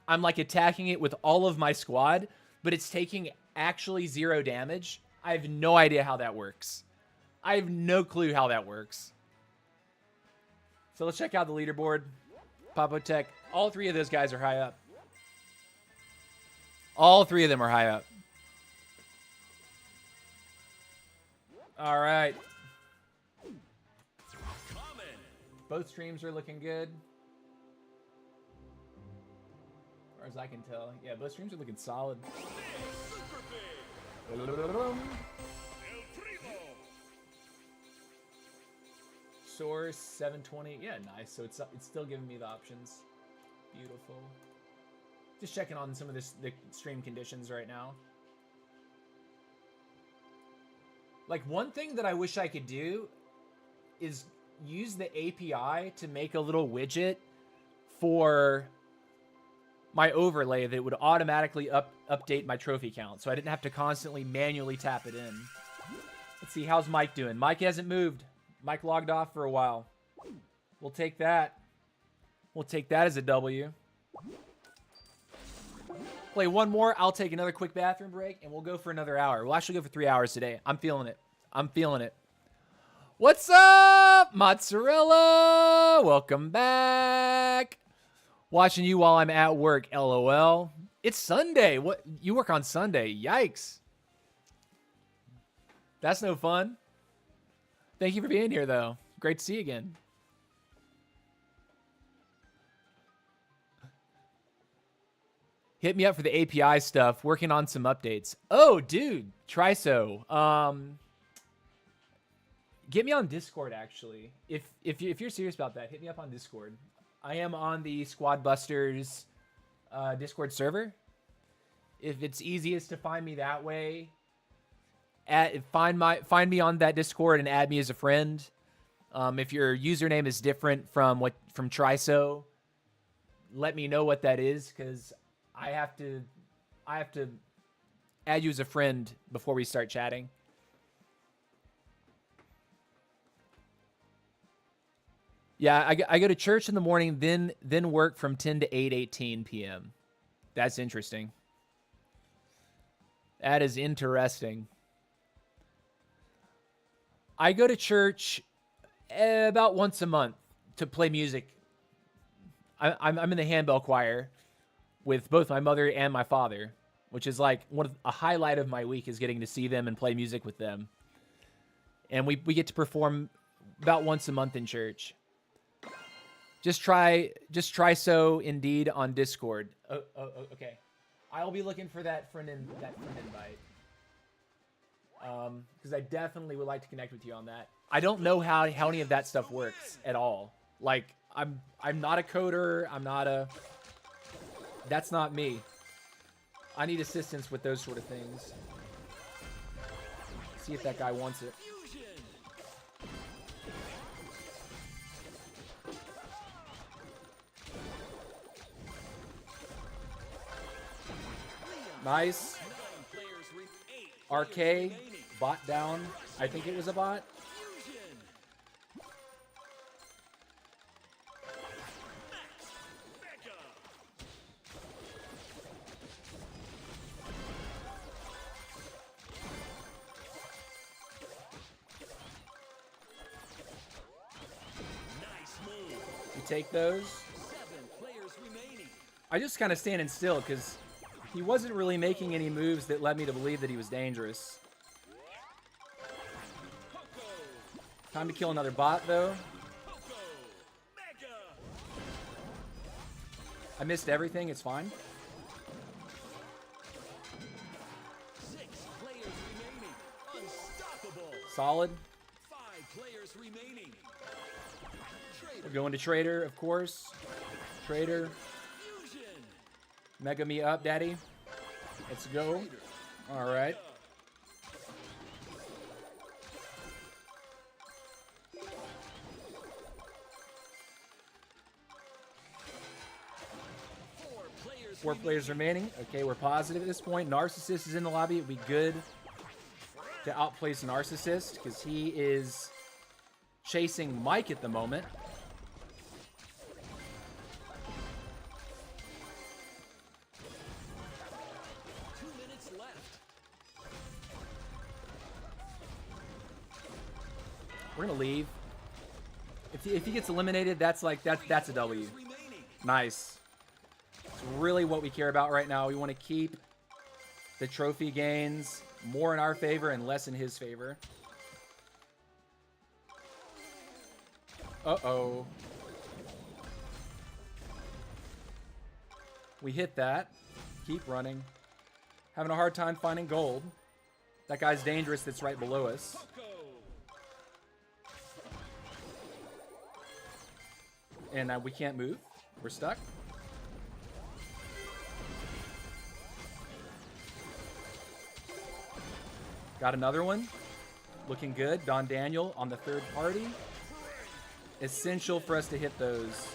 I'm like attacking it with all of my squad, but it's taking actually 0 damage. I have no idea how that works. I have no clue how that works. So let's check out the leaderboard. Popotech. All 3 of those guys are high up. All 3 of them are high up. All right. Common. Both streams are looking good. As far as I can tell. Yeah, both streams are looking solid. Big, super big. El Primo. Source 720. Yeah, nice. So it's still giving me the options. Beautiful. Just checking on some of the stream conditions right now. Like, one thing that I wish I could do is use the API to make a little widget for my overlay that would automatically update my trophy count, so I didn't have to constantly manually tap it in. Let's see, how's Mike doing? Mike hasn't moved. Mike logged off for a while. We'll take that. We'll take that as a W. Play one more. I'll take another quick bathroom break, and we'll go for another hour. We'll actually go for 3 hours today. I'm feeling it. I'm feeling it. What's up, Mozzarella? Welcome back. Watching you while I'm at work, LOL. It's Sunday. What? You work on Sunday. Yikes. That's no fun. Thank you for being here, though. Great to see you again. Hit me up for the API stuff. Working on some updates. Oh, dude. Triso. Get me on Discord, actually. If you're serious about that, hit me up on Discord. I am on the Squad Busters Discord server. If it's easiest to find me that way, find me on that Discord and add me as a friend. If your username is different from Triso, let me know what that is, because I have to add you as a friend before we start chatting. Yeah, I go to church in the morning, then work from 10 to 8:18 p.m. That's interesting. That is interesting. I go to church about once a month to play music. I'm in the handbell choir with both my mother and my father, which is like a highlight of my week, is getting to see them and play music with them. And we get to perform about once a month in church. Just try so indeed on Discord. Oh, okay. I'll be looking for that friend invite. Because I definitely would like to connect with you on that. I don't know how any of that stuff works at all. Like, I'm not a coder. That's not me. I need assistance with those sort of things. See if that guy wants it. Nice. RK, bot down. I think it was a bot. take those. 7 players remaining. I just kind of standing still because he wasn't really making any moves that led me to believe that he was dangerous. Poco. Time to kill another bot, though. Poco. Mega. I missed everything. It's fine. 6 players remaining. Unstoppable. Solid. 5 players remaining. We're going to Trader, of course. Trader. Fusion. Mega me up, daddy. Let's go. All right. Four players remaining. Okay, we're positive at this point. Narcissist is in the lobby. It'd be good to outplace Narcissist because he is chasing Mike at the moment. We're gonna leave. If he gets eliminated, that's a W. Nice. It's really what we care about right now. We want to keep the trophy gains more in our favor and less in his favor. Uh-oh. We hit that. Keep running. Having a hard time finding gold. That guy's dangerous that's right below us. And we can't move. We're stuck. Got another one. Looking good. Don Daniel on the third party. Essential for us to hit those.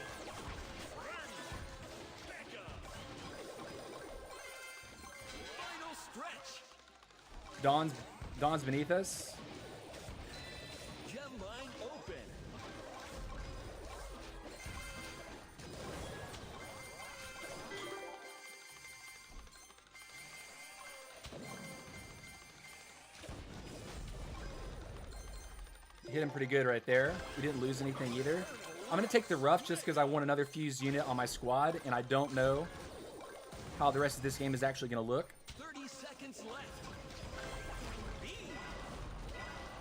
Don's beneath us. Gem line open. Hit him pretty good right there. We didn't lose anything either. I'm going to take the rough just because I want another fused unit on my squad, and I don't know how the rest of this game is actually going to look. 30 seconds left.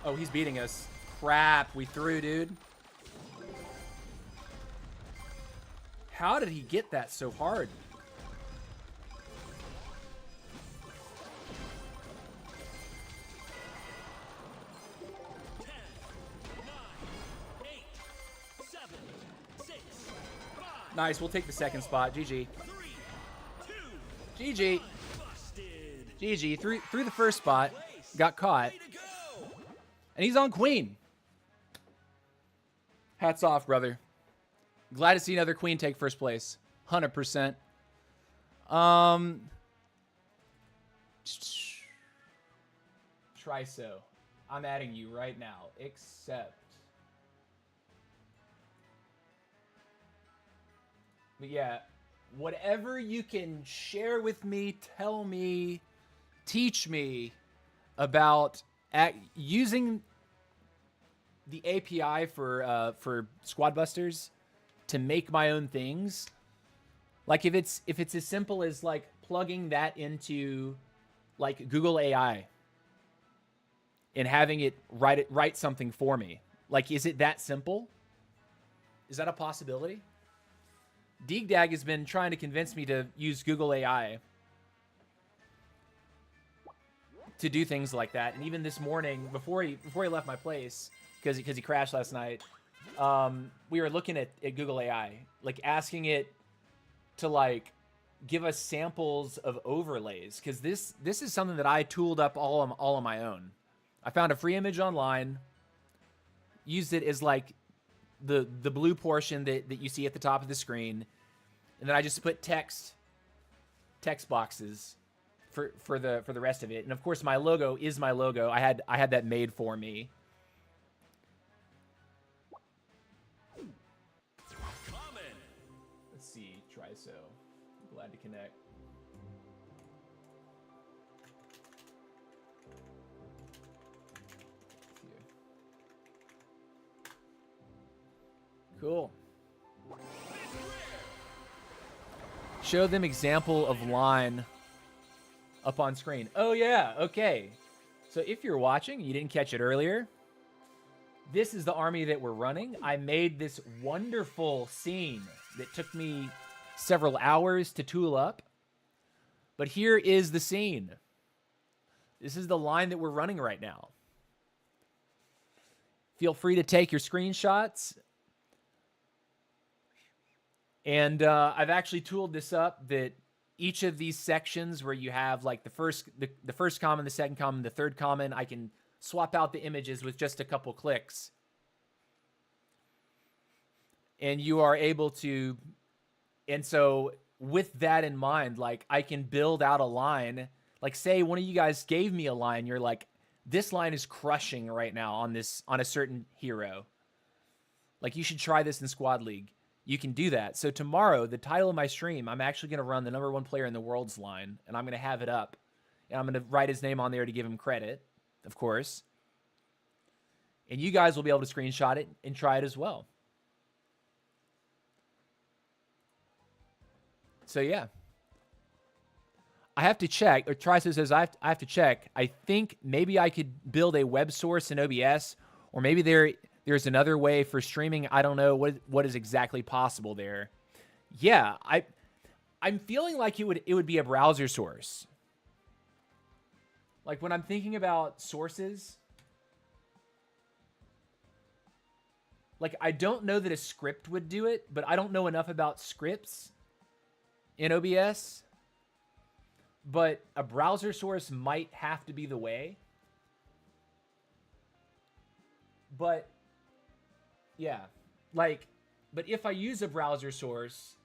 Oh, he's beating us. Crap, we threw, dude. How did he get that so hard? Nice, we'll take the second spot. GG. GG. GG. Through the first spot. Got caught. And he's on Queen. Hats off, brother. Glad to see another Queen take first place. 100%. Triso. I'm adding you right now. Except. But yeah, whatever you can share with me, tell me, teach me about using the API for Squad Busters to make my own things. Like if it's as simple as like plugging that into like Google AI and having it write something for me. Like, is it that simple? Is that a possibility? Deegdag has been trying to convince me to use Google AI to do things like that. And even this morning, before he left my place, because he crashed last night, we were looking at Google AI, like asking it to like give us samples of overlays, because this is something that I tooled up all on my own. I found a free image online, used it as like the blue portion that you see at the top of the screen, and then I just put text boxes for the rest of it. And of course my logo is my logo. I had that made for me. Let's see, Triso. Glad to connect. Cool. Show them example of line up on screen. Oh, yeah. Okay. So if you're watching, you didn't catch it earlier, this is the army that we're running. I made this wonderful scene that took me several hours to tool up. But here is the scene. This is the line that we're running right now. Feel free to take your screenshots. And I've actually tooled this up that each of these sections where you have like the first common, the second common, the third common, I can swap out the images with just a couple clicks. And you are able to, and so with that in mind, like I can build out a line. Like say one of you guys gave me a line, you're like, this line is crushing right now on a certain hero. Like you should try this in Squad League. You can do that. So tomorrow, the title of my stream, I'm actually going to run the #1 player in the world's line, and I'm going to have it up. And I'm going to write his name on there to give him credit, of course. And you guys will be able to screenshot it and try it as well. So yeah. I have to check, or Triso says I have to check. I think maybe I could build a web source in OBS, or maybe there's another way for streaming. I don't know what is exactly possible there. Yeah, I'm feeling like it would be a browser source. Like when I'm thinking about sources, like I don't know that a script would do it, but I don't know enough about scripts in OBS. But a browser source might have to be the way. But yeah, like, but if I use a browser source,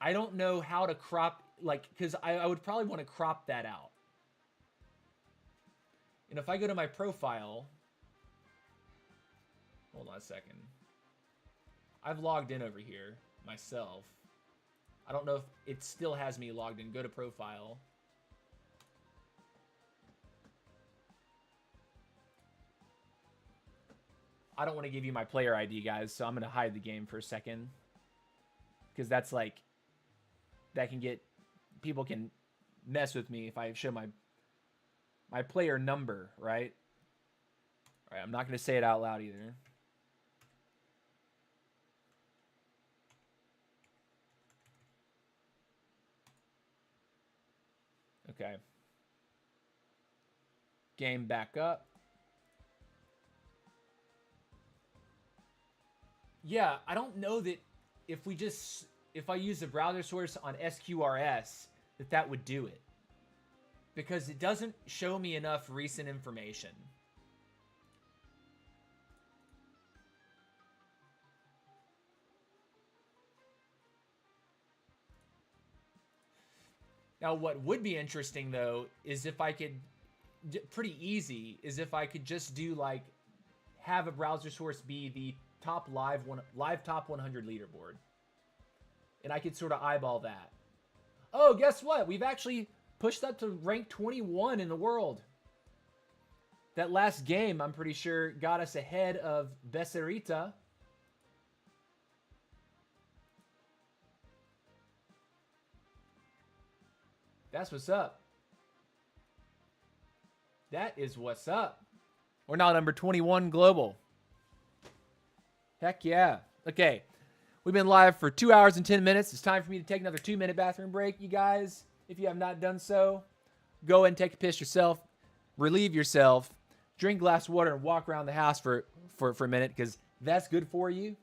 I don't know how to crop, like, because I would probably want to crop that out. And if I go to my profile, hold on a second. I've logged in over here myself. I don't know if it still has me logged in. Go to profile. I don't want to give you my player ID, guys, so I'm going to hide the game for a second. Because that's like, that can get, people can mess with me if I show my player number, right? All right, I'm not going to say it out loud either. Okay. Game back up. Yeah, I don't know that if I use a browser source on SQRS, that would do it. Because it doesn't show me enough recent information. Now, what would be interesting, though, is if I could, pretty easy, is if I could just do, like, have a browser source be the top live top 100 leaderboard. And I could sort of eyeball that. Oh, guess what? We've actually pushed up to rank 21 in the world. That last game, I'm pretty sure, got us ahead of Becerrita. That's what's up. That is what's up. We're now number 21 global. Heck yeah. Okay. We've been live for 2 hours and 10 minutes. It's time for me to take another 2-minute bathroom break, you guys. If you have not done so, go ahead and take a piss yourself. Relieve yourself. Drink a glass of water and walk around the house for a minute because that's good for you.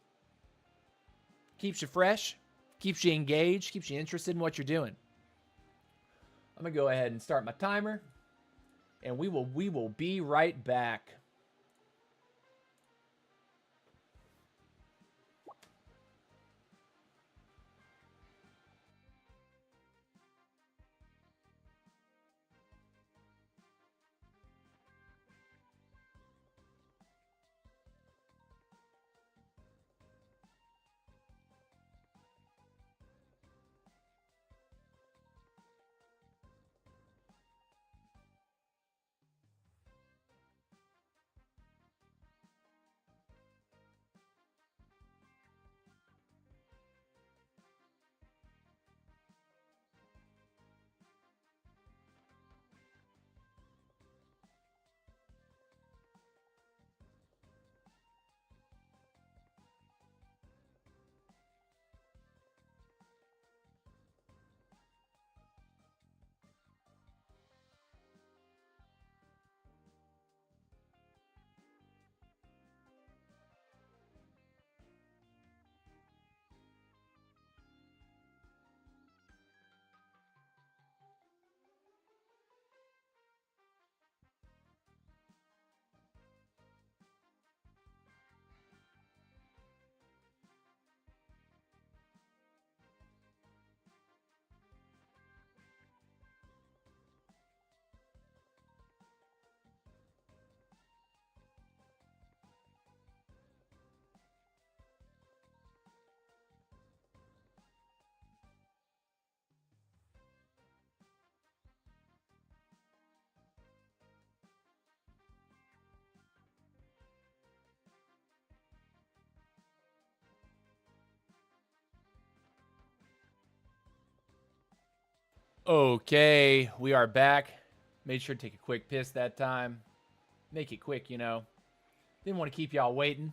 Keeps you fresh. Keeps you engaged. Keeps you interested in what you're doing. I'm going to go ahead and start my timer. And we will be right back. Okay, we are back. Made sure to take a quick piss that time. Make it quick, you know. Didn't want to keep y'all waiting.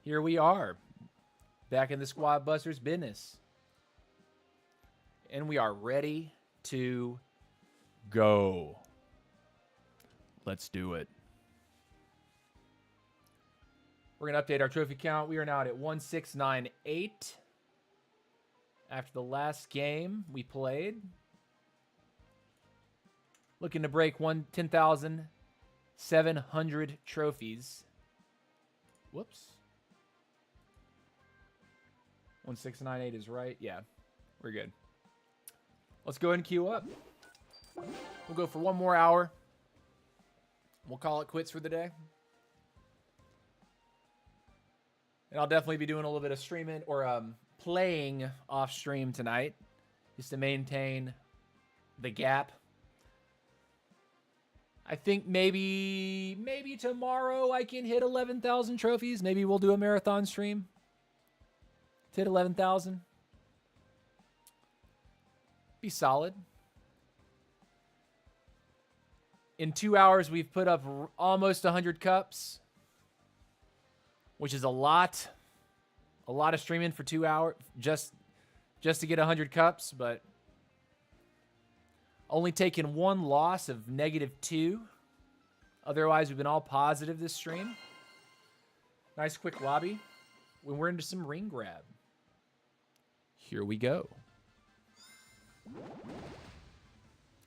Here we are, back in the Squad Busters business. And we are ready to go. Let's do it. We're going to update our trophy count. We are now at 1698. After the last game we played. Looking to break 10,700 trophies. Whoops. 1698 is right. Yeah, we're good. Let's go ahead and queue up. We'll go for one more hour. We'll call it quits for the day. And I'll definitely be doing a little bit of streaming or playing off stream tonight, just to maintain the gap. I think maybe tomorrow I can hit 11,000 trophies. Maybe we'll do a marathon stream to hit 11,000. Be solid. In 2 hours, we've put up almost 100 cups, which is a lot. A lot of streaming for 2 hours just to get 100 cups, but only taken one loss of -2. Otherwise, we've been all positive this stream. Nice quick lobby. When we're into some ring grab. Here we go.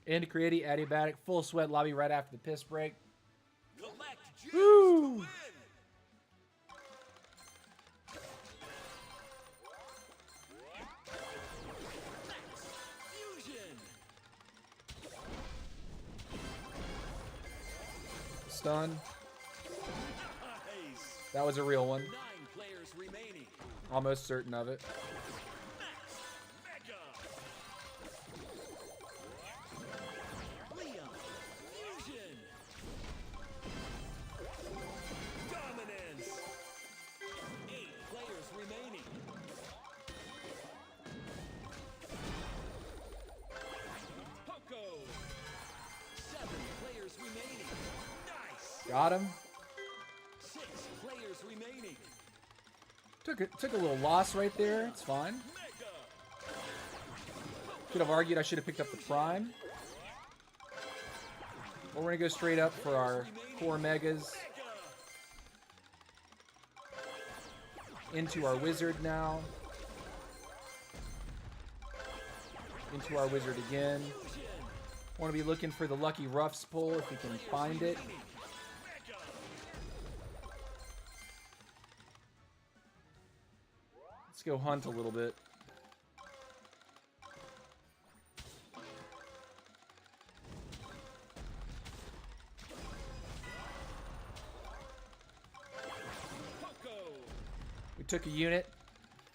Into creative, adiabatic, full sweat lobby right after the piss break. Woo! Stun. That was a real one. 9 players remaining. Almost certain of it. Leon. Fusion. Dominance. 8 players remaining. Poco. 7 players remaining. Nice. Got him. 6 players remaining. Took a little loss right there. It's fine. Mega. Could have argued I should have picked up the prime. But we're gonna go straight up for our core megas. Into our wizard now. Into our wizard again. Want to be looking for the lucky roughs pull if we can find it. Let's go hunt a little bit. We took a unit.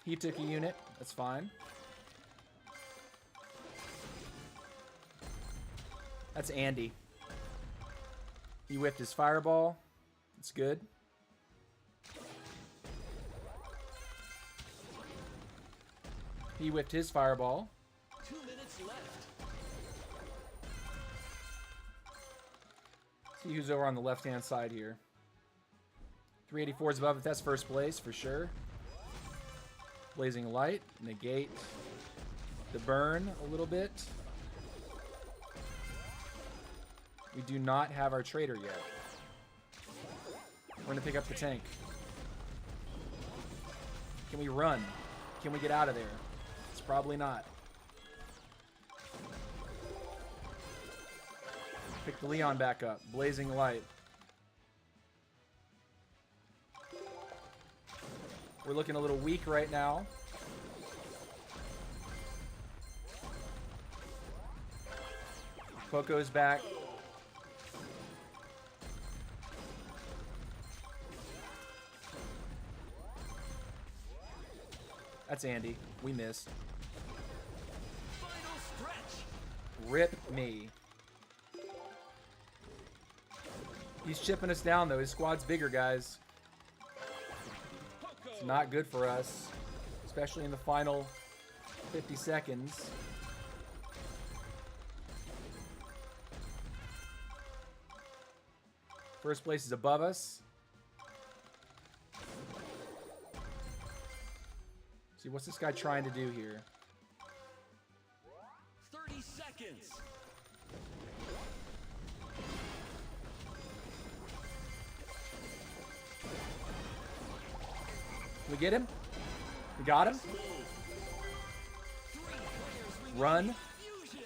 He took a unit. That's fine. That's Andy. He whipped his fireball. That's good. He whipped his fireball. 2 minutes left. See who's over on the left-hand side here. 384 is above it. That's first place for sure. Blazing Light. Negate the burn a little bit. We do not have our trader yet. We're going to pick up the tank. Can we run? Can we get out of there? It's probably not. Pick the Leon back up. Blazing Light. We're looking a little weak right now. Poco's back. That's Andy. We missed. Final stretch. Rip me. He's chipping us down, though. His squad's bigger, guys. It's not good for us, especially in the final 50 seconds. First place is above us. See, what's this guy trying to do here? 30 seconds. Did we get him? We got him? Three players remaining. Run. Fusion.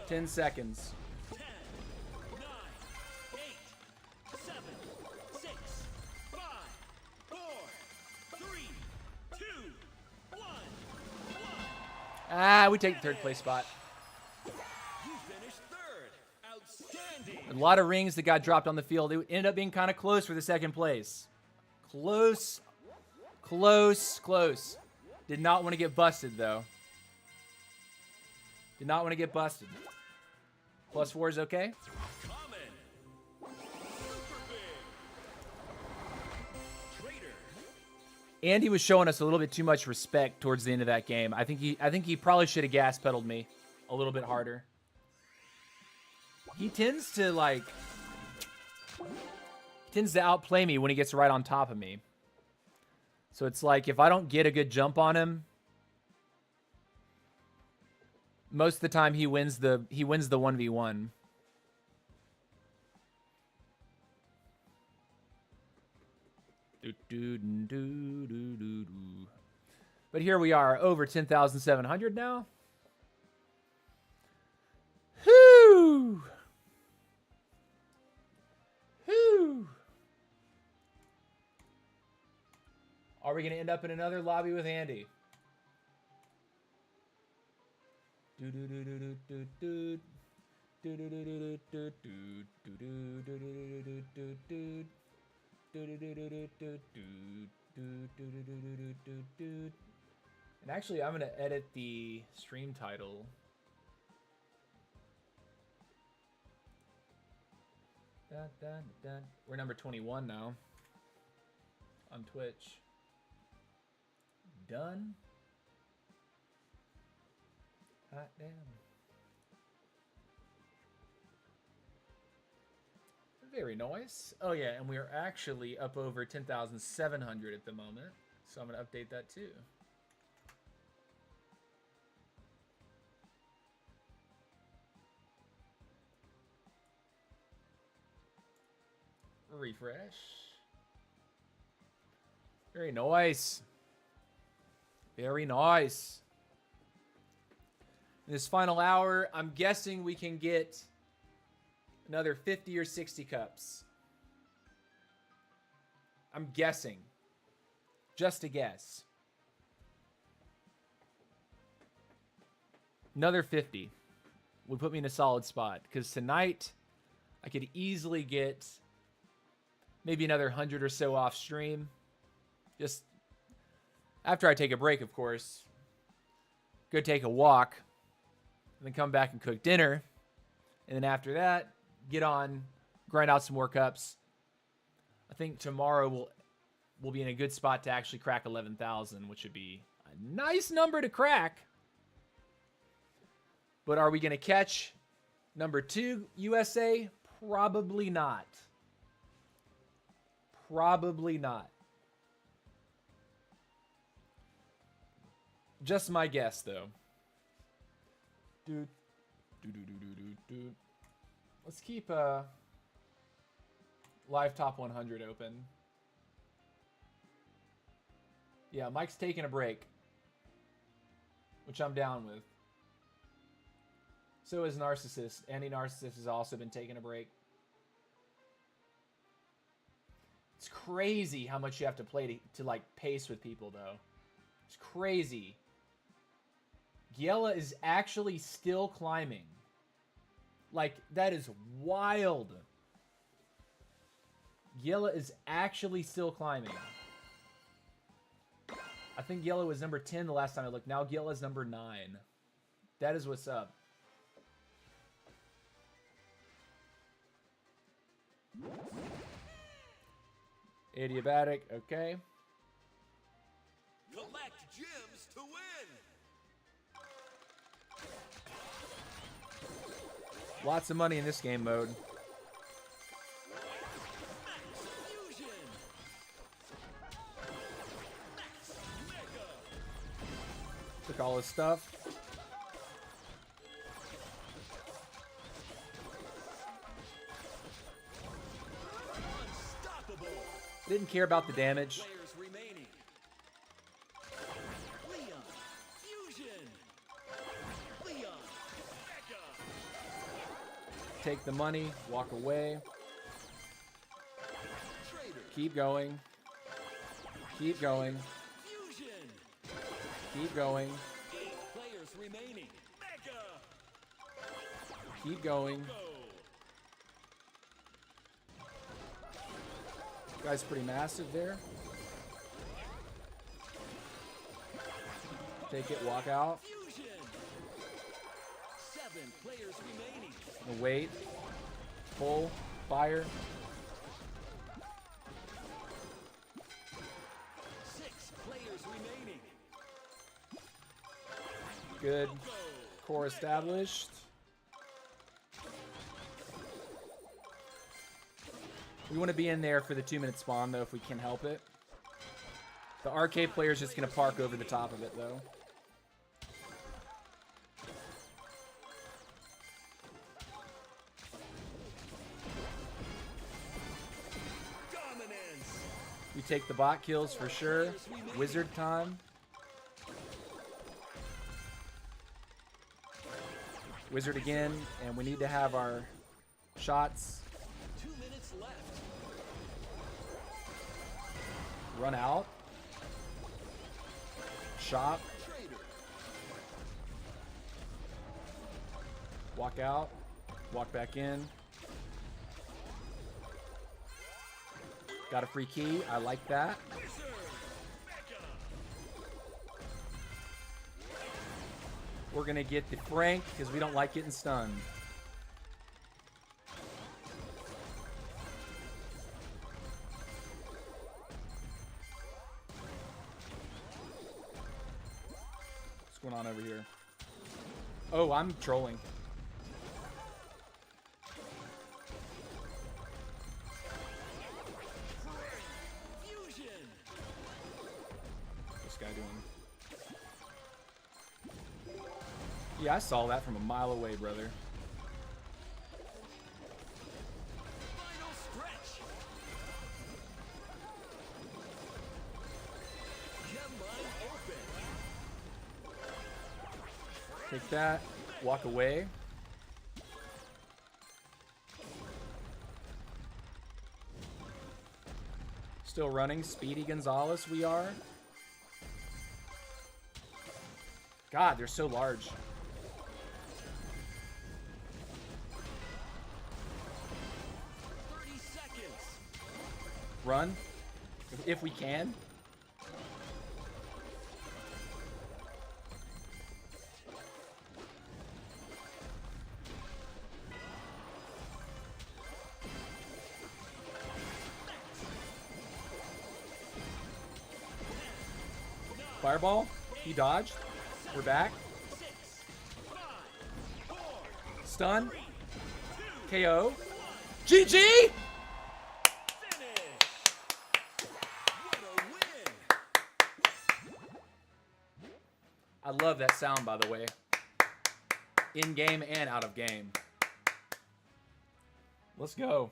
10 seconds. 10, 9, 8, 7, 6, 5, 4, 3, 2, 1. Ah, we take the third place spot. You finished third. Outstanding. A lot of rings that got dropped on the field. It ended up being kind of close for the second place. Close. Close. Close. Did not want to get busted, though. Did not want to get busted. +4 is okay? Common. Super big. Trader. Andy was showing us a little bit too much respect towards the end of that game. I think he probably should have gas pedaled me a little bit harder. He tends to outplay me when he gets right on top of me. So it's like if I don't get a good jump on him, most of the time he wins the 1v1. But here we are, over 10,700 now. Whoo! Whoo! Are we going to end up in another lobby with Andy? And actually, I'm going to edit the stream title. We're number 21 now on Twitch. Done. Hot damn. Very nice. Oh yeah, and we are actually up over 10,700 at the moment. So I'm going to update that too. Refresh. Very nice. Very nice. In this final hour, I'm guessing we can get another 50 or 60 cups. I'm guessing. Just a guess. Another 50 would put me in a solid spot. Because tonight, I could easily get maybe another 100 or so off stream. Just after I take a break, of course. Go take a walk. And then come back and cook dinner. And then after that, get on, grind out some more cups. I think tomorrow we'll be in a good spot to actually crack 11,000, which would be a nice number to crack. But are we going to catch number 2 USA? Probably not. Probably not. Just my guess, though. Let's keep live top 100 open. Yeah, Mike's taking a break, which I'm down with. So is Narcissist. Any Narcissist has also been taking a break. It's crazy how much you have to play to like pace with people, though. It's crazy. Giella is actually still climbing. Like, that is wild. Giella is actually still climbing. I think Giella was number 10 the last time I looked. Now Giella's number 9. That is what's up. Adiabatic, okay. Collect gems to win. Lots of money in this game mode. Took all his stuff. Unstoppable. Didn't care about the damage. Players remaining. Leon. Fusion. Leon. Mega. Take the money, walk away. Trader. Keep going. Keep going. Fusion. Keep going. 8 players remaining. Mega. Keep going. Go. Guy's pretty massive there. Take it, walk out. Fusion. 7 players remaining. Wait. Pull. Fire. 6 players remaining. Good. Go. Core established. We want to be in there for the 2-minute spawn, though, if we can help it. The arcade player is just going to park over the top of it, though. Dominance. We take the bot kills for sure. Wizard time. Wizard again, and we need to have our shots 2 minutes left. run out. Shop. Trader. Walk out. Walk back in. Got a free key. I like that. Wizard. Mega. We're going to get the Frank because we don't like getting stunned. What's going on over here? Oh, I'm trolling. Fusion. What's this guy doing? Yeah, I saw that from a mile away, brother. Final stretch. Gem line open. Take that. Walk away. Still running. Speedy Gonzalez, we are. God, they're so large. 30 seconds. Run. If we can. Fireball. He dodged. We're back. 6, 5, 4, Stun. 3, 2, KO. GG! finish. What a win. I love that sound, by the way. In game and out of game. Let's go.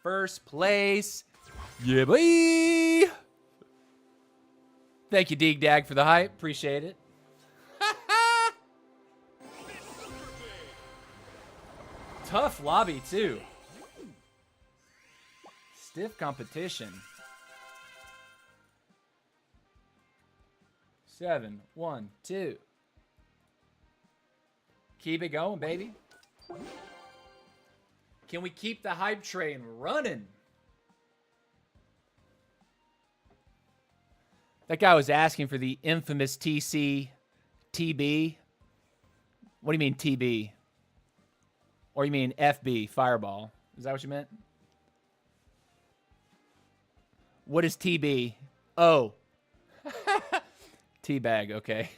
First place. Yeah, boy. Thank you, Dig Dag, for the hype. Appreciate it. Tough lobby, too. Stiff competition. 7, 1, 2. Keep it going, baby. Can we keep the hype train running? That guy was asking for the infamous TC TB. What do you mean TB? Or you mean FB, Fireball? Is that what you meant? What is TB? Oh. Teabag, okay.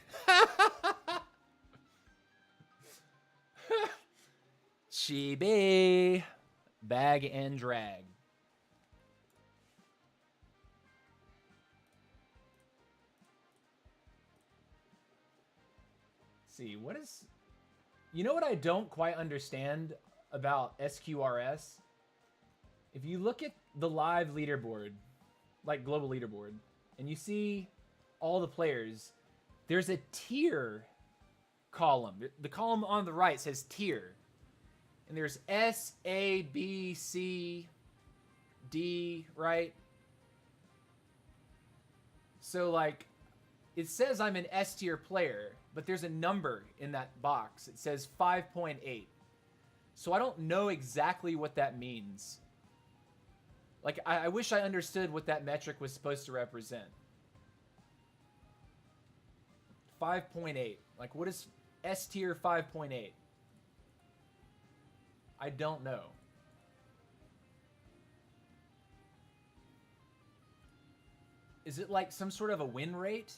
Chibi. Bag and drag. see. What is... You know what I don't quite understand about SQRS? If you look at the live leaderboard, like global leaderboard, and you see all the players, there's a tier column. The column on the right says tier. And there's S, A, B, C, D, right? So, like, it says I'm an S tier player, but there's a number in that box. It says 5.8. So I don't know exactly what that means. Like, I wish I understood what that metric was supposed to represent. 5.8. Like, what is S tier 5.8? I don't know. Is it like some sort of a win rate?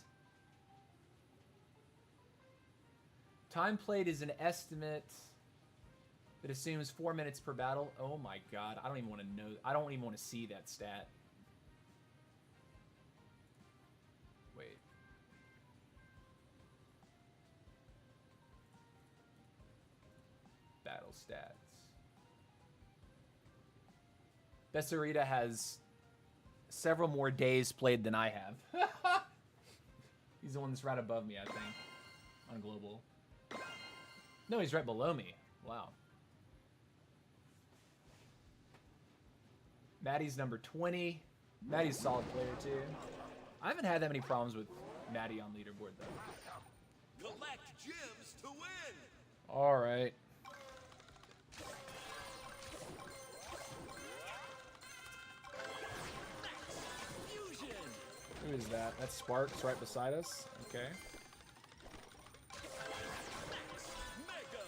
Time played is an estimate that assumes 4 minutes per battle. Oh my god, I don't even want to know. I don't even want to see that stat. Wait. Battle stats. Besarita has several more days played than I have. He's the one that's right above me, I think, on global. No, he's right below me. Wow. Maddie's number 20. Maddie's a solid player, too. I haven't had that many problems with Maddie on leaderboard, though. Collect gems to win. All right. Fusion. Who is that? That's Sparks right beside us. Okay. Mega.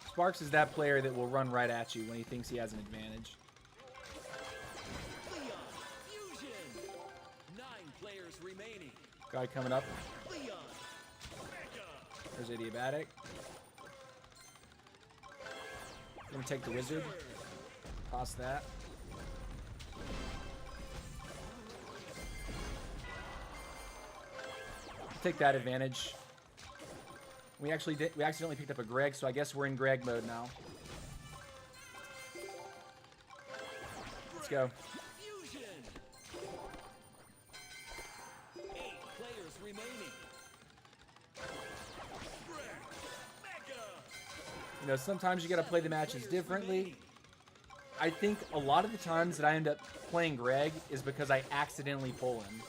Sparks is that player that will run right at you when he thinks he has an advantage. Leon. Fusion. 9 players remaining. Guy coming up. Leon. Mega. There's Adiabatic. Gonna take the wizard. Toss that. Take that advantage. We accidentally picked up a Greg, so I guess we're in Greg mode now. Let's go. Fusion. 8 players remaining. Greg. Mega. You know, sometimes you gotta play the matches differently. I think a lot of the times that I end up playing Greg is because I accidentally pull him.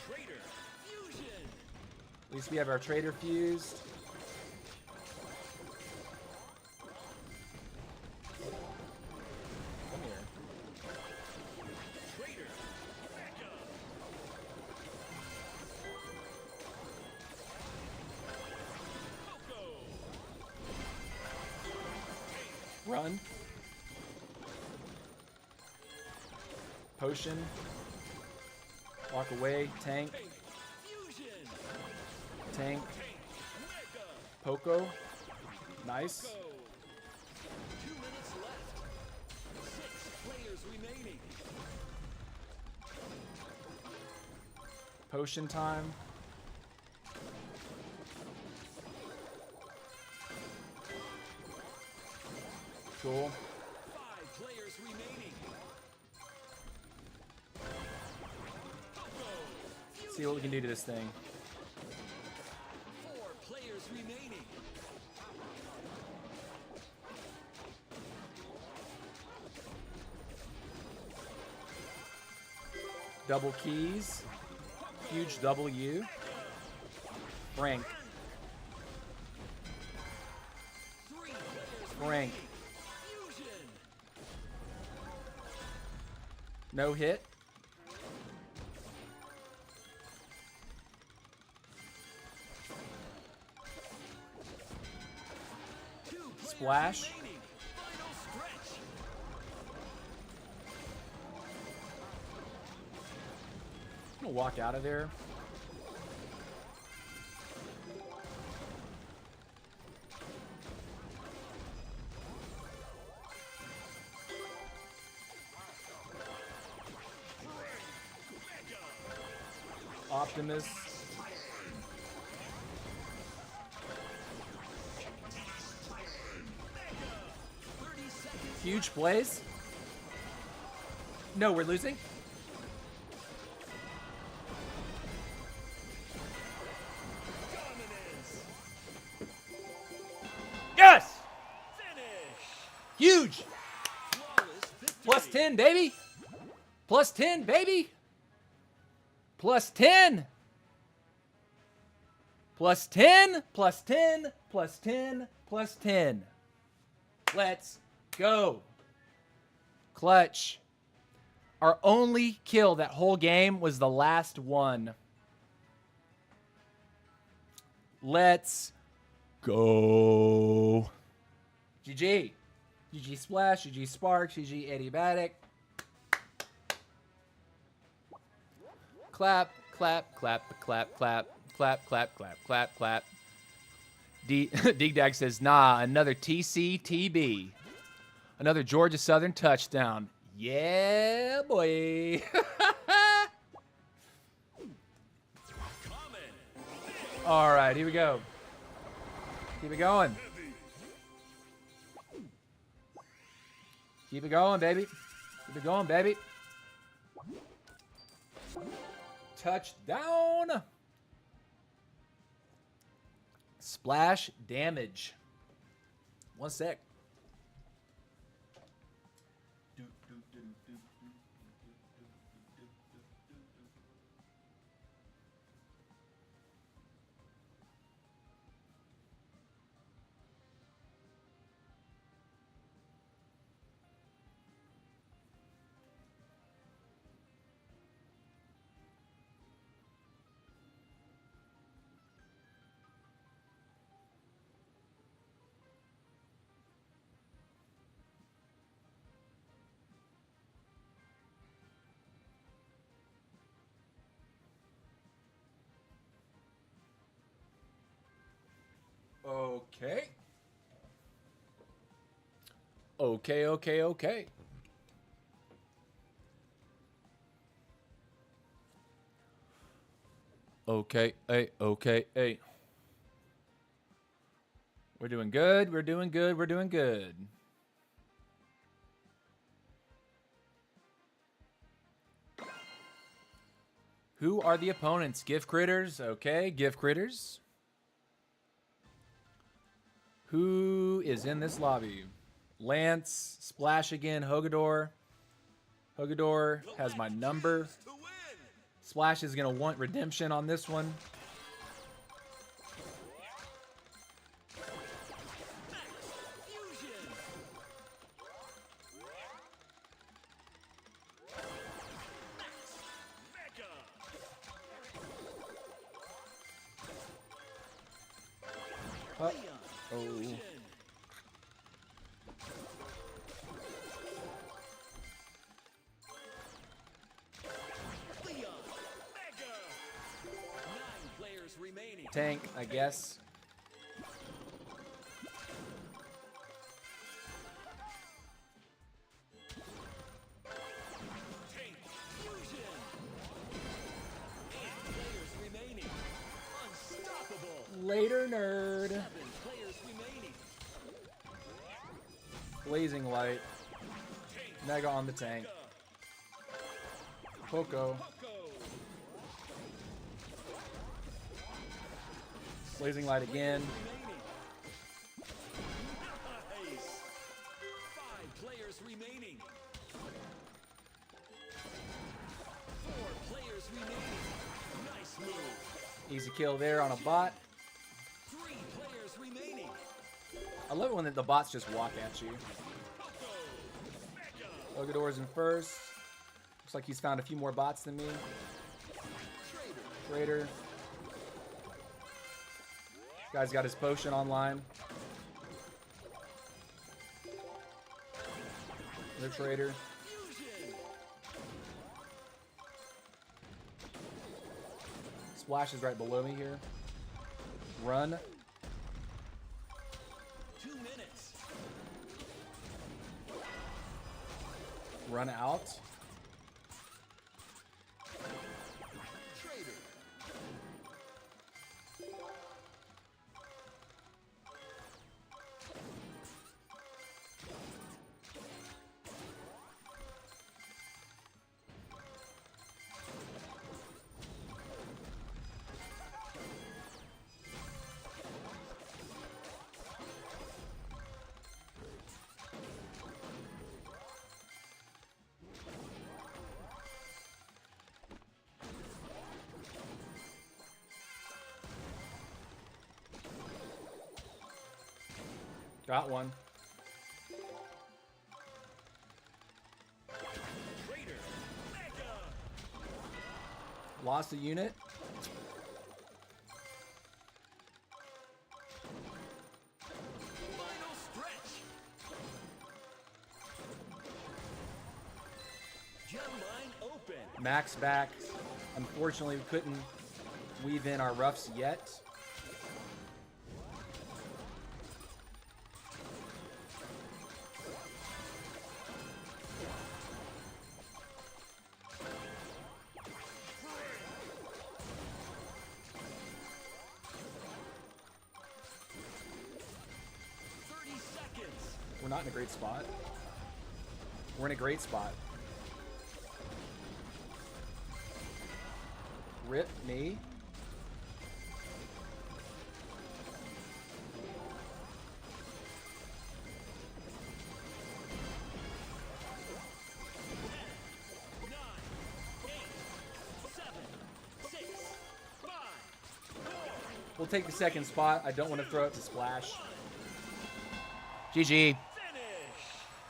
Trader. Fusion. At least we have our trader fused. Come here. Trader. Mega. Coco. Run. Potion. Walk away. Tank. Tank. Fusion. Tank. Tank. Mega. Poco. Nice. Go. 2 minutes left. 6 players remaining. Potion time. Cool. 5 players remaining. Coco. See what we can do to this thing. 4 players remaining. Double keys. Huge W. Frank. 3 players Frank. remaining. Fusion. No hit. Two players Splash. remaining. Final stretch. I'm gonna walk out of there. Optimus. Huge plays. No, we're losing. Dominance. Yes! Finish. Huge! Flawless victory. Plus 10, baby! Plus 10, baby! Plus 10! Plus 10, plus 10, plus 10, plus 10. Let's go. Clutch. Our only kill that whole game was the last one. Let's go. GG. GG Splash, GG Sparks, GG Adiabatic. Clap, clap, clap, clap, clap, clap, clap, clap, clap, clap. Digdag says, nah, another TCTB. Another Georgia Southern touchdown. Yeah, boy. All right, here we go. Keep it going. Keep it going, baby. Keep it going, baby. Touchdown. Splash damage. One sec. Okay. Okay, okay, okay. Okay, hey, okay, hey. We're doing good, we're doing good, we're doing good. Who are the opponents? Gift Critters, okay, Gift Critters. Who is in this lobby? Lance, Splash again, Hogador. Hogador has my number. Splash is going to want redemption on this one. Oh. Tank, I guess. Tank fusion. 8 players remaining. Unstoppable. Later, nerd. 7 players remaining. Blazing Light. Mega on the tank. Poco. Blazing Light again. Nice. 5 players remaining. 4 players remaining. Nice move. Easy kill there on a bot. 3 players remaining. I love it when the bots just walk at you. Hogador's in first. Looks like he's found a few more bots than me. Trader. Guy's got his potion online. The trader. Splash is right below me here. Run. 2 minutes. Run out. Trader. Got one. Raider. Mega. Lost a unit. Final stretch. Gem line open. Max back. Unfortunately, we couldn't weave in our roughs yet. We're not in a great spot. We're in a great spot. Rip me. We'll take the second spot. I don't want to throw it to Splash. GG.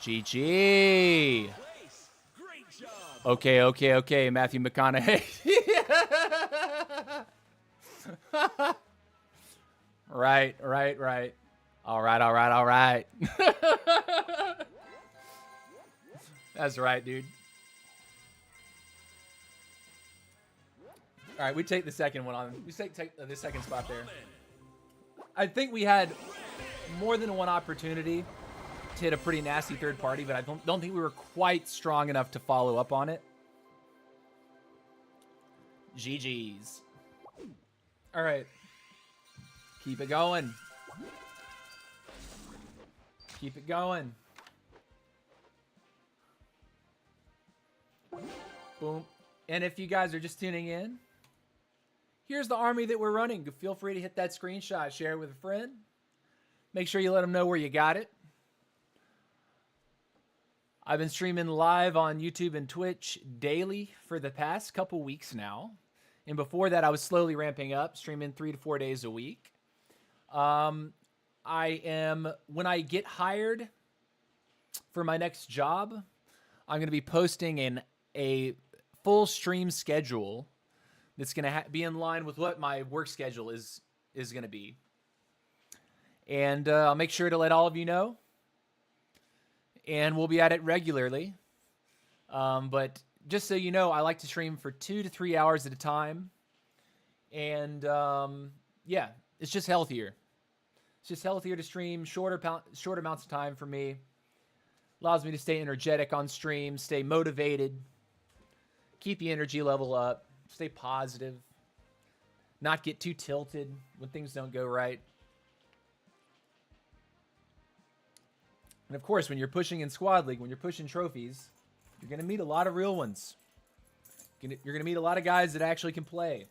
GG. Okay, Matthew McConaughey. Right. All right. That's right, dude. All right, we take the second one on. We take the second spot there. I think we had more than one opportunity to hit a pretty nasty third party, but I don't think we were quite strong enough to follow up on it. GG's. All right. Keep it going. Keep it going. Boom. And if you guys are just tuning in, here's the army that we're running. Feel free to hit that screenshot, share it with a friend. Make sure you let them know where you got it. I've been streaming live on YouTube and Twitch daily for the past couple weeks now. And before that, I was slowly ramping up, streaming 3 to 4 days a week. When I get hired for my next job, I'm going to be posting a full stream schedule that's going to be in line with what my work schedule is going to be. And I'll make sure to let all of you know. And we'll be at it regularly. But just so you know, I like to stream for 2 to 3 hours at a time. And yeah, it's just healthier. It's just healthier to stream short amounts of time for me. Allows me to stay energetic on stream, stay motivated, keep the energy level up, stay positive, not get too tilted when things don't go right. And of course, when you're pushing in Squad League, when you're pushing trophies, you're going to meet a lot of real ones. You're going to meet a lot of guys that actually can play.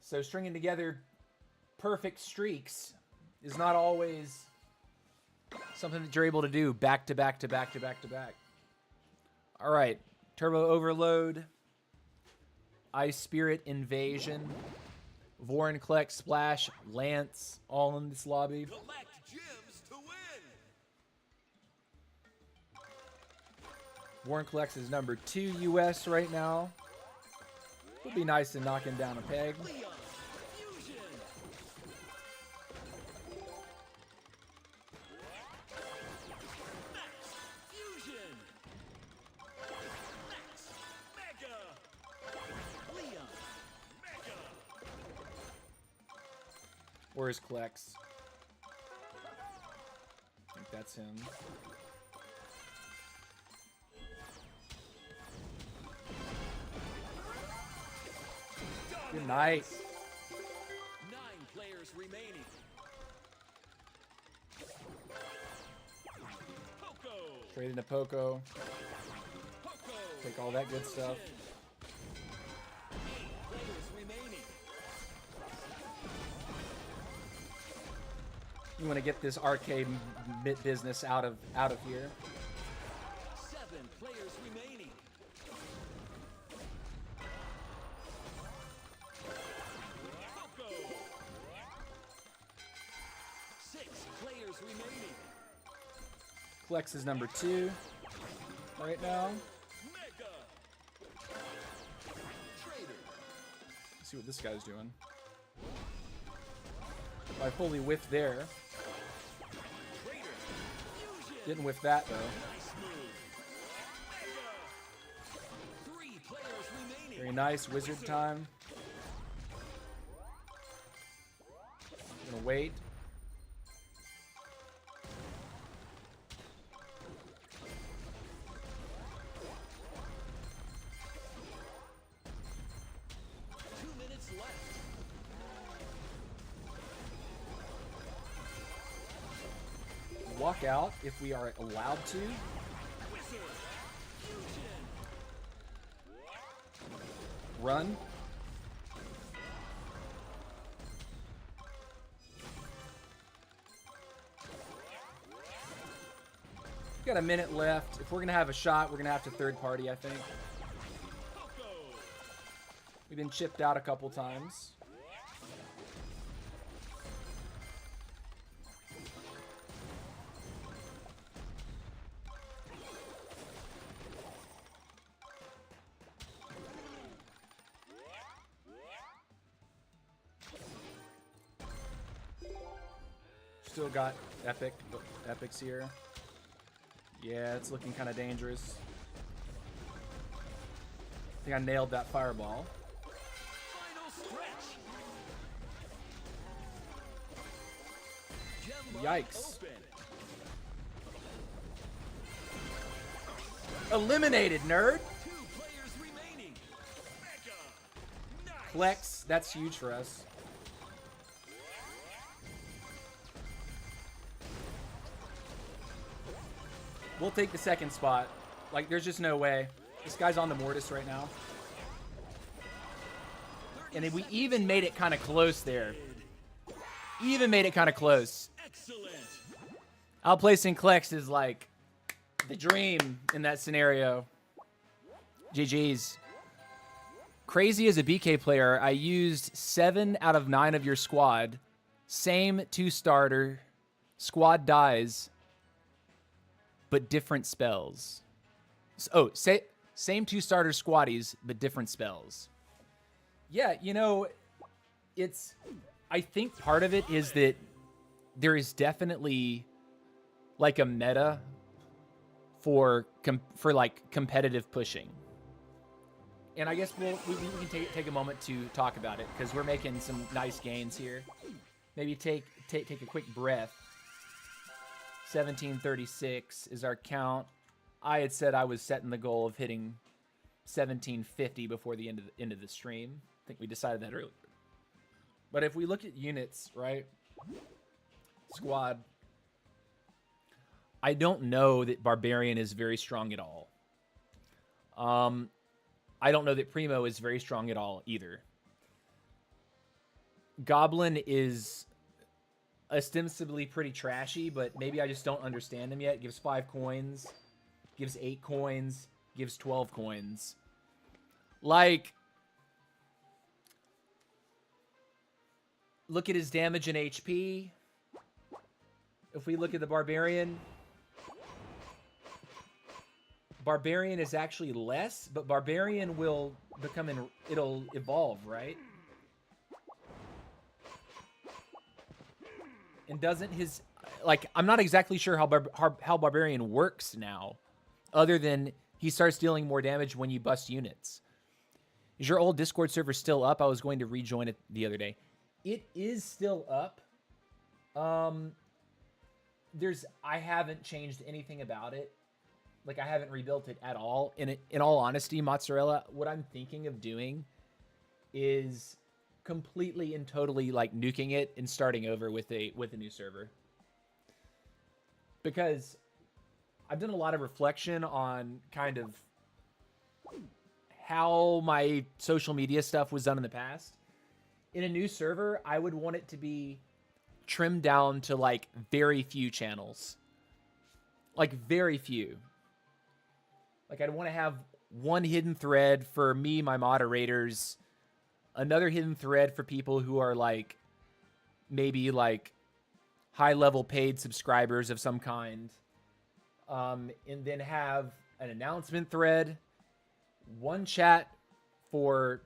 So stringing together perfect streaks is not always something that you're able to do back to back to back to back to back. All right. Turbo Overload. Ice Spirit Invasion. Vorinclex Splash. Lance. All in this lobby. Collect gems to win. Vorinclex is number 2 US right now. Would be nice to knock him down a peg. Leon. Fusion. Max. Fusion. Max. Mega. Leon. Mega. Where's Klex? I think that's him. Good night. 9 players remaining. Poco. Straight into Poco. Poco. Take all that good stuff. 8 players remaining. You want to get this arcade business out of here. 7 players remaining. Poco. players remaining. Flex is number 2 right now. Mega. Trader. Let's see what this guy's doing. I fully whiffed there. Trader. Fusion. Didn't whiff that though. Nice move. Mega. 3 players remaining. Very nice. Wizard time. Gonna wait. Walk out if we are allowed to. Run. Got a minute left. If we're gonna have a shot, we're gonna have to third party, I think. We've been chipped out a couple times. Still got epics here. Yeah, it's looking kind of dangerous. I think I nailed that fireball. Final stretch. Gem Yikes. open. Eliminated, nerd. 2 players remaining. Mega. Nice. Flex, that's huge for us. We'll take the second spot. Like, there's just no way. This guy's on the Mortis right now. And then we even made it kind of close there. Even made it kind of close. Excellent. Outplacing Klex is like the dream in that scenario. GG's. Crazy as a BK player, I used 7 out of 9 of your squad. Same 2-starter. Squad dies. But different spells. Oh, same 2-starter squaddies, but different spells. Yeah, you know, it's... I think part of it is that there is definitely like a meta for like competitive pushing. And I guess we can take a moment to talk about it because we're making some nice gains here. Maybe take a quick breath. 1736 is our count. I had said I was setting the goal of hitting 1750 before the end of the stream. I think we decided that earlier. But if we look at units, right? Squad. I don't know that Barbarian is very strong at all. I don't know that Primo is very strong at all either. Goblin is ostensibly pretty trashy, but maybe I just don't understand him yet. Gives 5 coins, gives 8 coins, gives 12 coins. Like, look at his damage and HP. If we look at the Barbarian, Barbarian is actually less, but Barbarian will become it'll evolve, right? And doesn't his, like, I'm not exactly sure how Barbarian works now, other than he starts dealing more damage when you bust units. Is your old Discord server still up? I was going to rejoin it the other day. It is still up. I haven't changed anything about it. Like, I haven't rebuilt it at all. In all honesty, Mozzarella, what I'm thinking of doing is completely and totally like nuking it and starting over with a new server. Because I've done a lot of reflection on kind of how my social media stuff was done in the past. In a new server, I would want it to be trimmed down to like very few channels. Like very few. Like, I'd want to have one hidden thread for me, my moderators, another hidden thread for people who are like maybe like high-level paid subscribers of some kind. And then have an announcement thread, one chat for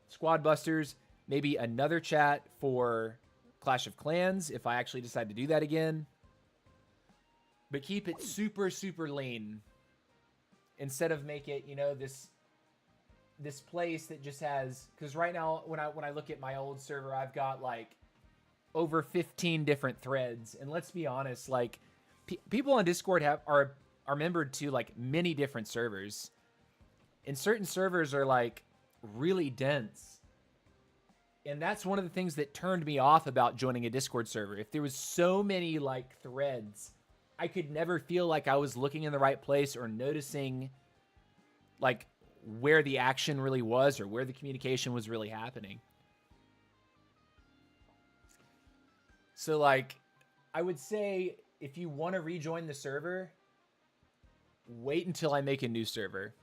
Squad Busters, maybe another chat for Clash of Clans if I actually decide to do that again. But keep it super, super lean. Instead of make it, you know, this place that just has, because right now when I look at my old server, I've got like over 15 different threads, and let's be honest, like people on Discord are membered to like many different servers, and certain servers are like really dense, and that's one of the things that turned me off about joining a Discord server. If there was so many like threads, I could never feel like I was looking in the right place or noticing like where the action really was or where the communication was really happening. So like, I would say if you want to rejoin the server, wait until I make a new server.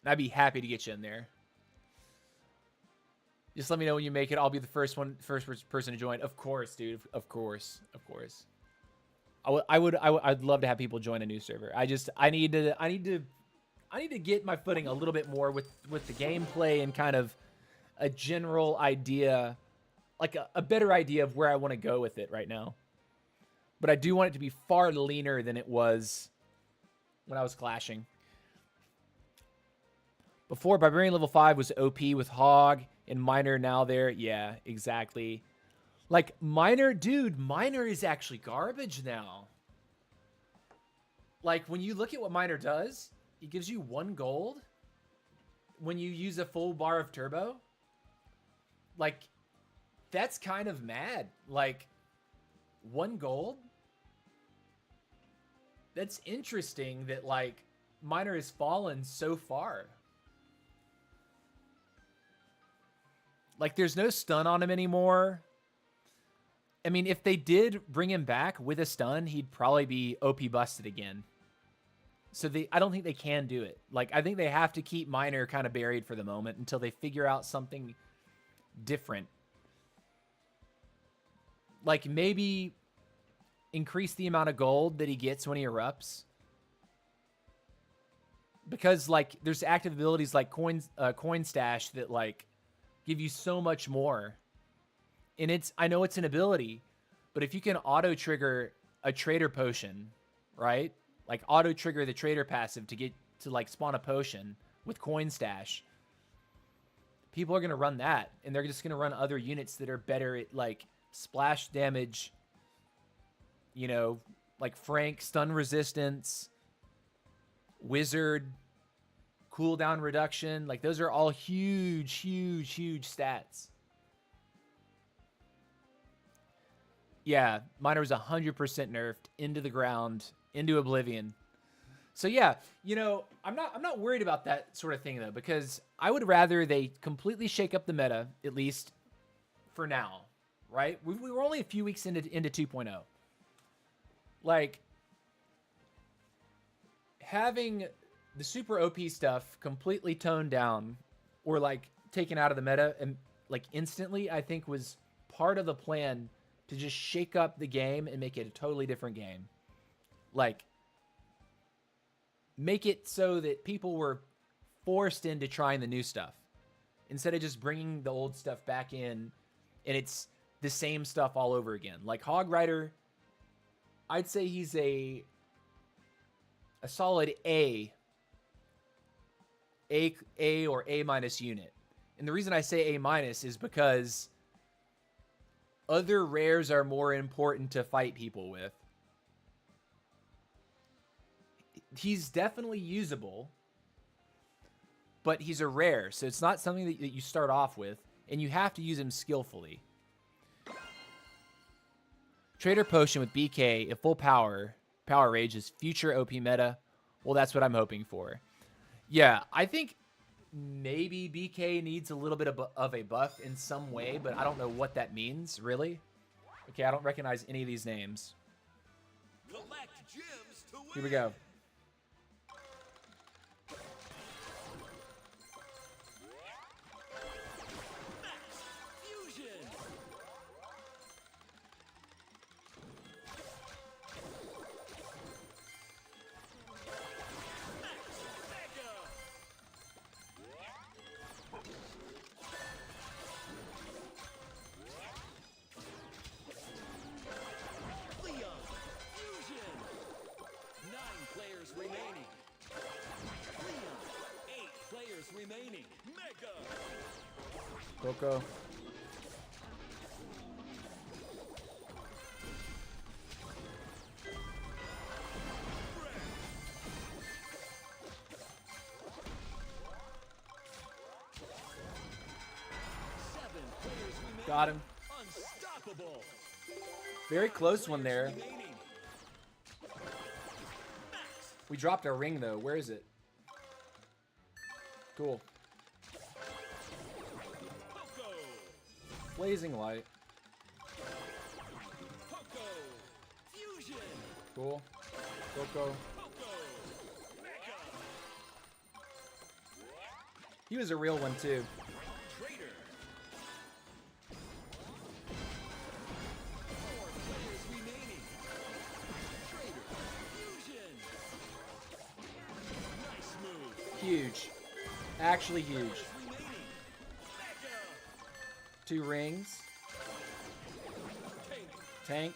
I'd be happy to get you in there. Just let me know when you make it. I'll be the first person to join. Of course, dude. Of course. I'd love to have people join a new server. I need to get my footing a little bit more with the gameplay and kind of a general idea, like a better idea of where I want to go with it right now. But I do want it to be far leaner than it was when I was clashing. Before, Barbarian level 5 was OP with Hog, and Miner now there. Yeah, exactly. Like, Miner, dude, Miner is actually garbage now. Like, when you look at what Miner does, it gives you 1 gold when you use a full bar of turbo. Like, that's kind of mad. Like, 1 gold? That's interesting that, like, Miner has fallen so far. Like, there's no stun on him anymore. I mean, if they did bring him back with a stun, he'd probably be OP busted again. So I don't think they can do it. Like, I think they have to keep Miner kind of buried for the moment until they figure out something different. Like, maybe increase the amount of gold that he gets when he erupts. Because, like, there's active abilities like Coin Stash that, like, give you so much more. And I know it's an ability, but if you can auto-trigger a Trader Potion, right? Like, auto-trigger the Trader passive to like, spawn a potion with Coin Stash, people are going to run that. And they're just going to run other units that are better at, like, splash damage, you know, like Frank, stun resistance, Wizard, cooldown reduction. Like, those are all huge, huge, huge stats. Yeah, Miner was 100% nerfed into the ground, into oblivion. So yeah, you know, I'm not worried about that sort of thing though, because I would rather they completely shake up the meta, at least for now, right? We were only a few weeks into 2.0. Like, having the super OP stuff completely toned down or like taken out of the meta and like instantly, I think was part of the plan to just shake up the game and make it a totally different game. Like, make it so that people were forced into trying the new stuff instead of just bringing the old stuff back in and it's the same stuff all over again. Like, Hog Rider, I'd say he's a solid A or A minus unit. And the reason I say A minus is because other rares are more important to fight people with. He's definitely usable, but he's a rare, so it's not something that you start off with, and you have to use him skillfully. Trader Potion with BK at full power rage is future OP meta. Well, that's what I'm hoping for. Yeah, I think maybe BK needs a little bit of a buff in some way, but I don't know what that means, really. Okay, I don't recognize any of these names. Collect gems to win. Here we go. Max Fusion. Coco. Got him. Unstoppable. Very close one there. We dropped our ring, though. Where is it? Cool. Blazing light. Cool. Coco. He was a real one, too. Huge. Actually huge. 2 rings. Tank.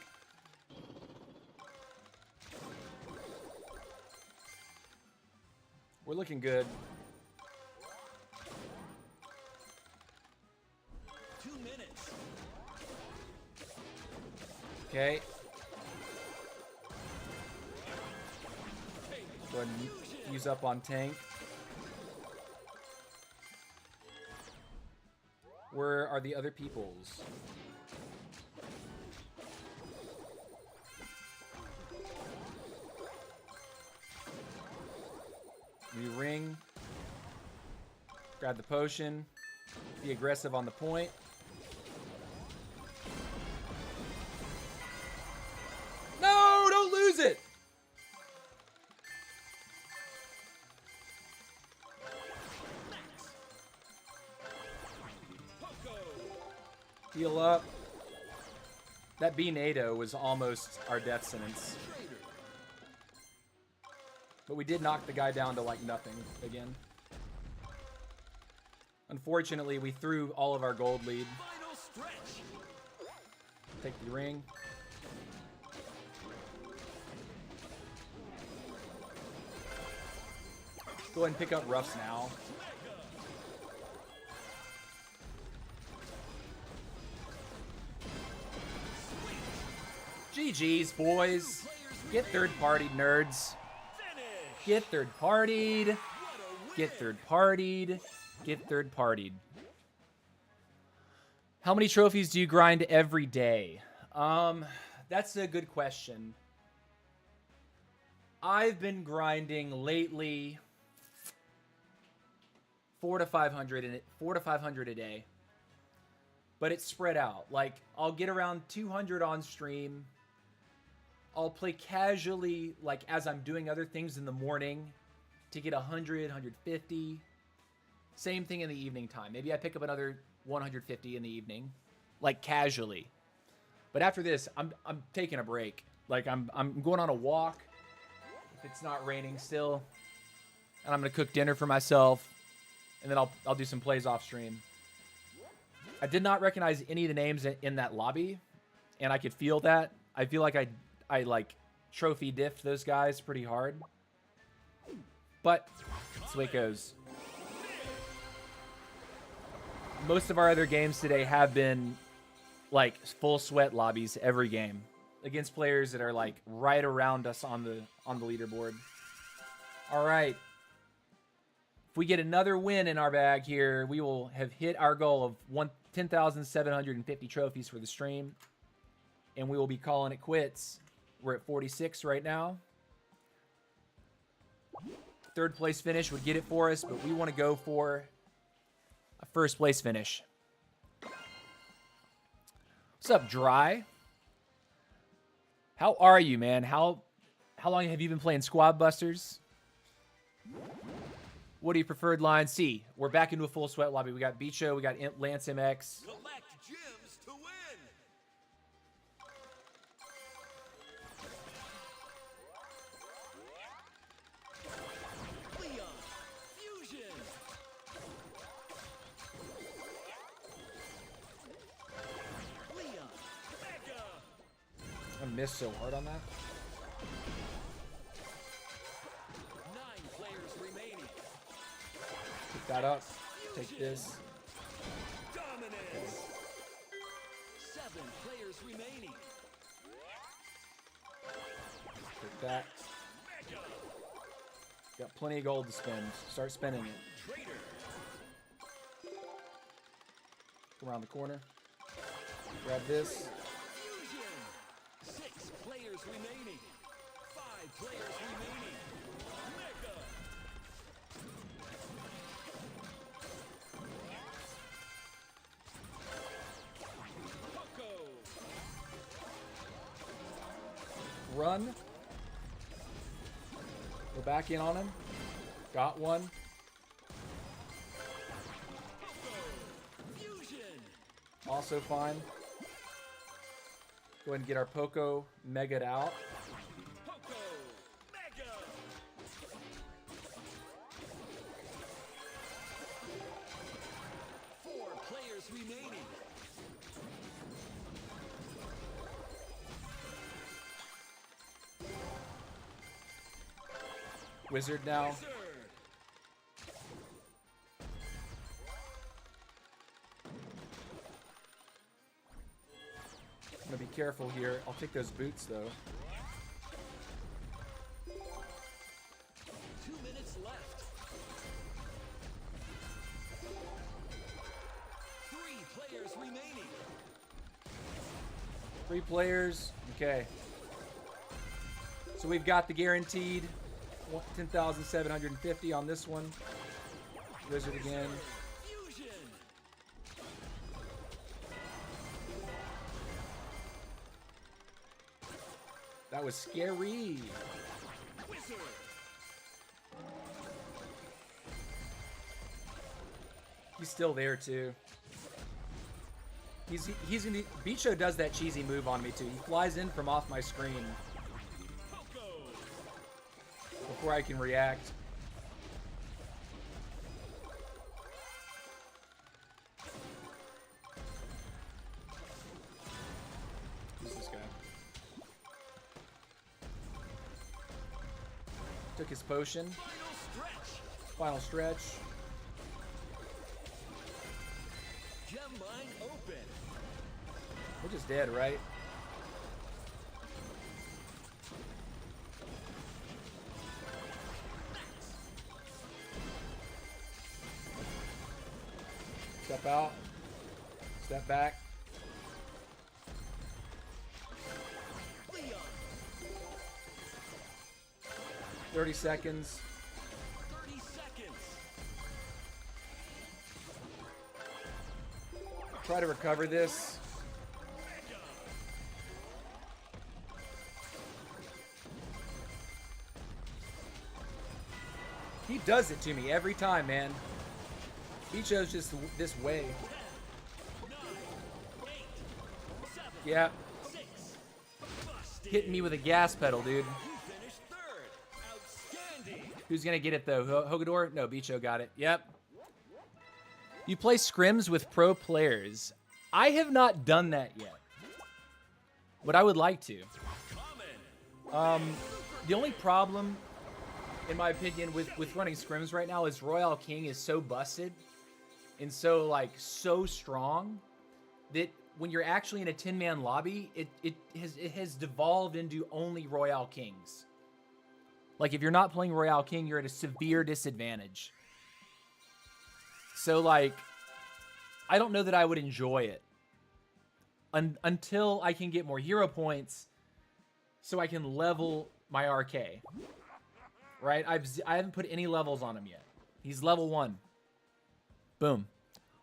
We're looking good. 2 minutes. Okay. Go ahead and use up on tank. Where are the other peoples? We ring. Grab the potion. Be aggressive on the point. No, don't lose it! Heal up. That B NATO was almost our death sentence. But we did knock the guy down to like nothing again. Unfortunately, we threw all of our gold lead. Take the ring. Go ahead and pick up roughs now. GG's, boys. Get third-partied, nerds. Get third-partied. Get third-partied. Get third-partied. How many trophies do you grind every day? That's a good question. I've been grinding lately 400 to 500 a day. But it's spread out. Like, I'll get around 200 on stream. I'll play casually, like, as I'm doing other things in the morning to get 100, 150. Same thing in the evening time. Maybe I pick up another 150 in the evening, like, casually. But after this, I'm taking a break. Like, I'm going on a walk, if it's not raining still. And I'm going to cook dinner for myself. And then I'll do some plays off stream. I did not recognize any of the names in that lobby. And I could feel that. I feel like I like trophy diffed those guys pretty hard. But that's the way it goes. Most of our other games today have been like full sweat lobbies every game against players that are like right around us on the leaderboard. All right. If we get another win in our bag here, we will have hit our goal of 10,750 trophies for the stream. And we will be calling it quits. We're at 46 right now. Third place finish would get it for us, but we want to go for a first place finish. What's up, Dry? How are you, man? How long have you been playing Squad Busters? What are your preferred lines? C. We're back into a full sweat lobby. We got Beacho, we got Lance MX. Collect gems to win. Leon, Fusion. Leon, Mega. I missed so hard on that. 9 players remaining. Pick that up. Take this. Dominate. dominance. 7 players remaining. Take that. Mega. Got plenty of gold to spend. Start spending it. Traitor. Go around the corner. Grab this. Fusion. 6 players remaining. 5 players remaining. Mega. Poco. Run. Go back in on him. Got one. Fusion. Also fine. Go ahead and get our Poco Mega'd out. Poco. Mega. 4 players remaining. Wizard now. Wizard. I'm gonna be careful here. I'll take those boots though. 2 minutes left. 3 players remaining. 3 players. Okay. So we've got the guaranteed 10,750 on this one. Wizard again. Fusion. That was scary. Wizard. He's still there too. He's gonna. Bicho does that cheesy move on me too. He flies in from off my screen Poco. before I can react. Who's this guy? Took his potion. Final stretch. Final stretch. Gem mine open. We're just dead, right? Step out. Step back. Leon. 30 seconds. 30 seconds. Try to recover this. Mega. He does it to me every time, man. He chose just this way. 10, 9, 8, 7, Yeah, 6. Busted. hitting me with a gas pedal, dude. You finished 3rd. Outstanding. Who's gonna get it though? Hogador? No, Bicho got it. Yep. You play scrims with pro players. I have not done that yet, but I would like to. Common. The only problem, in my opinion, with running scrims right now is Royale King is so busted and so so strong that when you're actually in a 10-man lobby, it has devolved into only Royale Kings. Like if you're not playing Royale King, you're at a severe disadvantage. So I don't know that I would enjoy it until I can get more hero points so I can level my RK. Right? I haven't put any levels on him yet. He's level 1. Boom.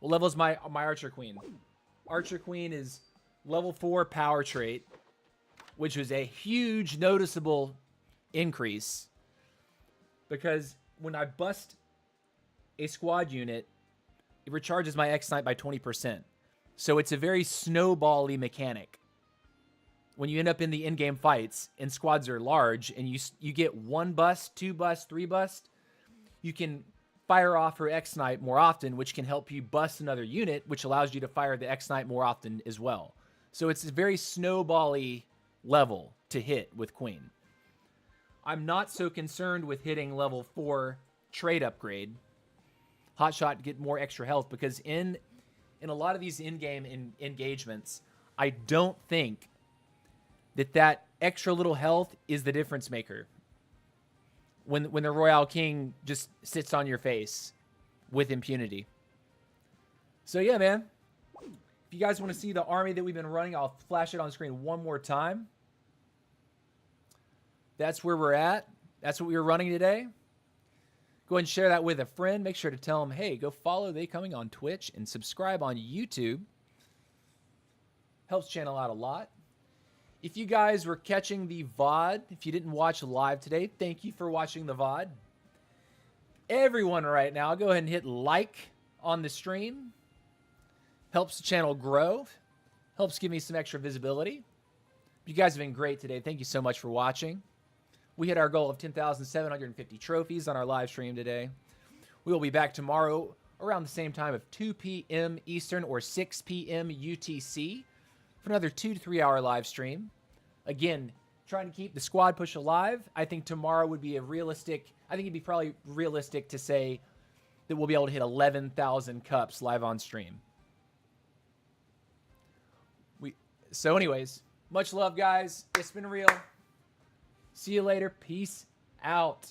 What level is my Archer Queen? Archer Queen is level 4 power trait, which was a huge noticeable increase because when I bust a squad unit, it recharges my X-Knight by 20%. So it's a very snowball-y mechanic. When you end up in the in-game fights and squads are large and you get 1 bust, 2 bust, 3 bust, you can fire off her X-Knight more often, which can help you bust another unit, which allows you to fire the X-Knight more often as well. So it's a very snowball-y level to hit with Queen. I'm not so concerned with hitting level 4 trade upgrade. Hotshot to get more extra health because in in a lot of these in-game engagements, I don't think that extra little health is the difference maker. When the Royale King just sits on your face with impunity. So yeah, man. If you guys want to see the army that we've been running, I'll flash it on screen one more time. That's where we're at. That's what we were running today. Go ahead and share that with a friend. Make sure to tell them, hey, go follow They Coming on Twitch and subscribe on YouTube. Helps channel out a lot. If you guys were catching the VOD, if you didn't watch live today, thank you for watching the VOD. Everyone right now, go ahead and hit like on the stream. Helps the channel grow. Helps give me some extra visibility. You guys have been great today. Thank you so much for watching. We hit our goal of 10,750 trophies on our live stream today. We will be back tomorrow around the same time of 2 p.m. Eastern or 6 p.m. UTC for another 2 to 3 hour live stream. Again, trying to keep the squad push alive. I think tomorrow would be it'd be probably realistic to say that we'll be able to hit 11,000 cups live on stream. So anyways, much love, guys. It's been real. See you later. Peace out.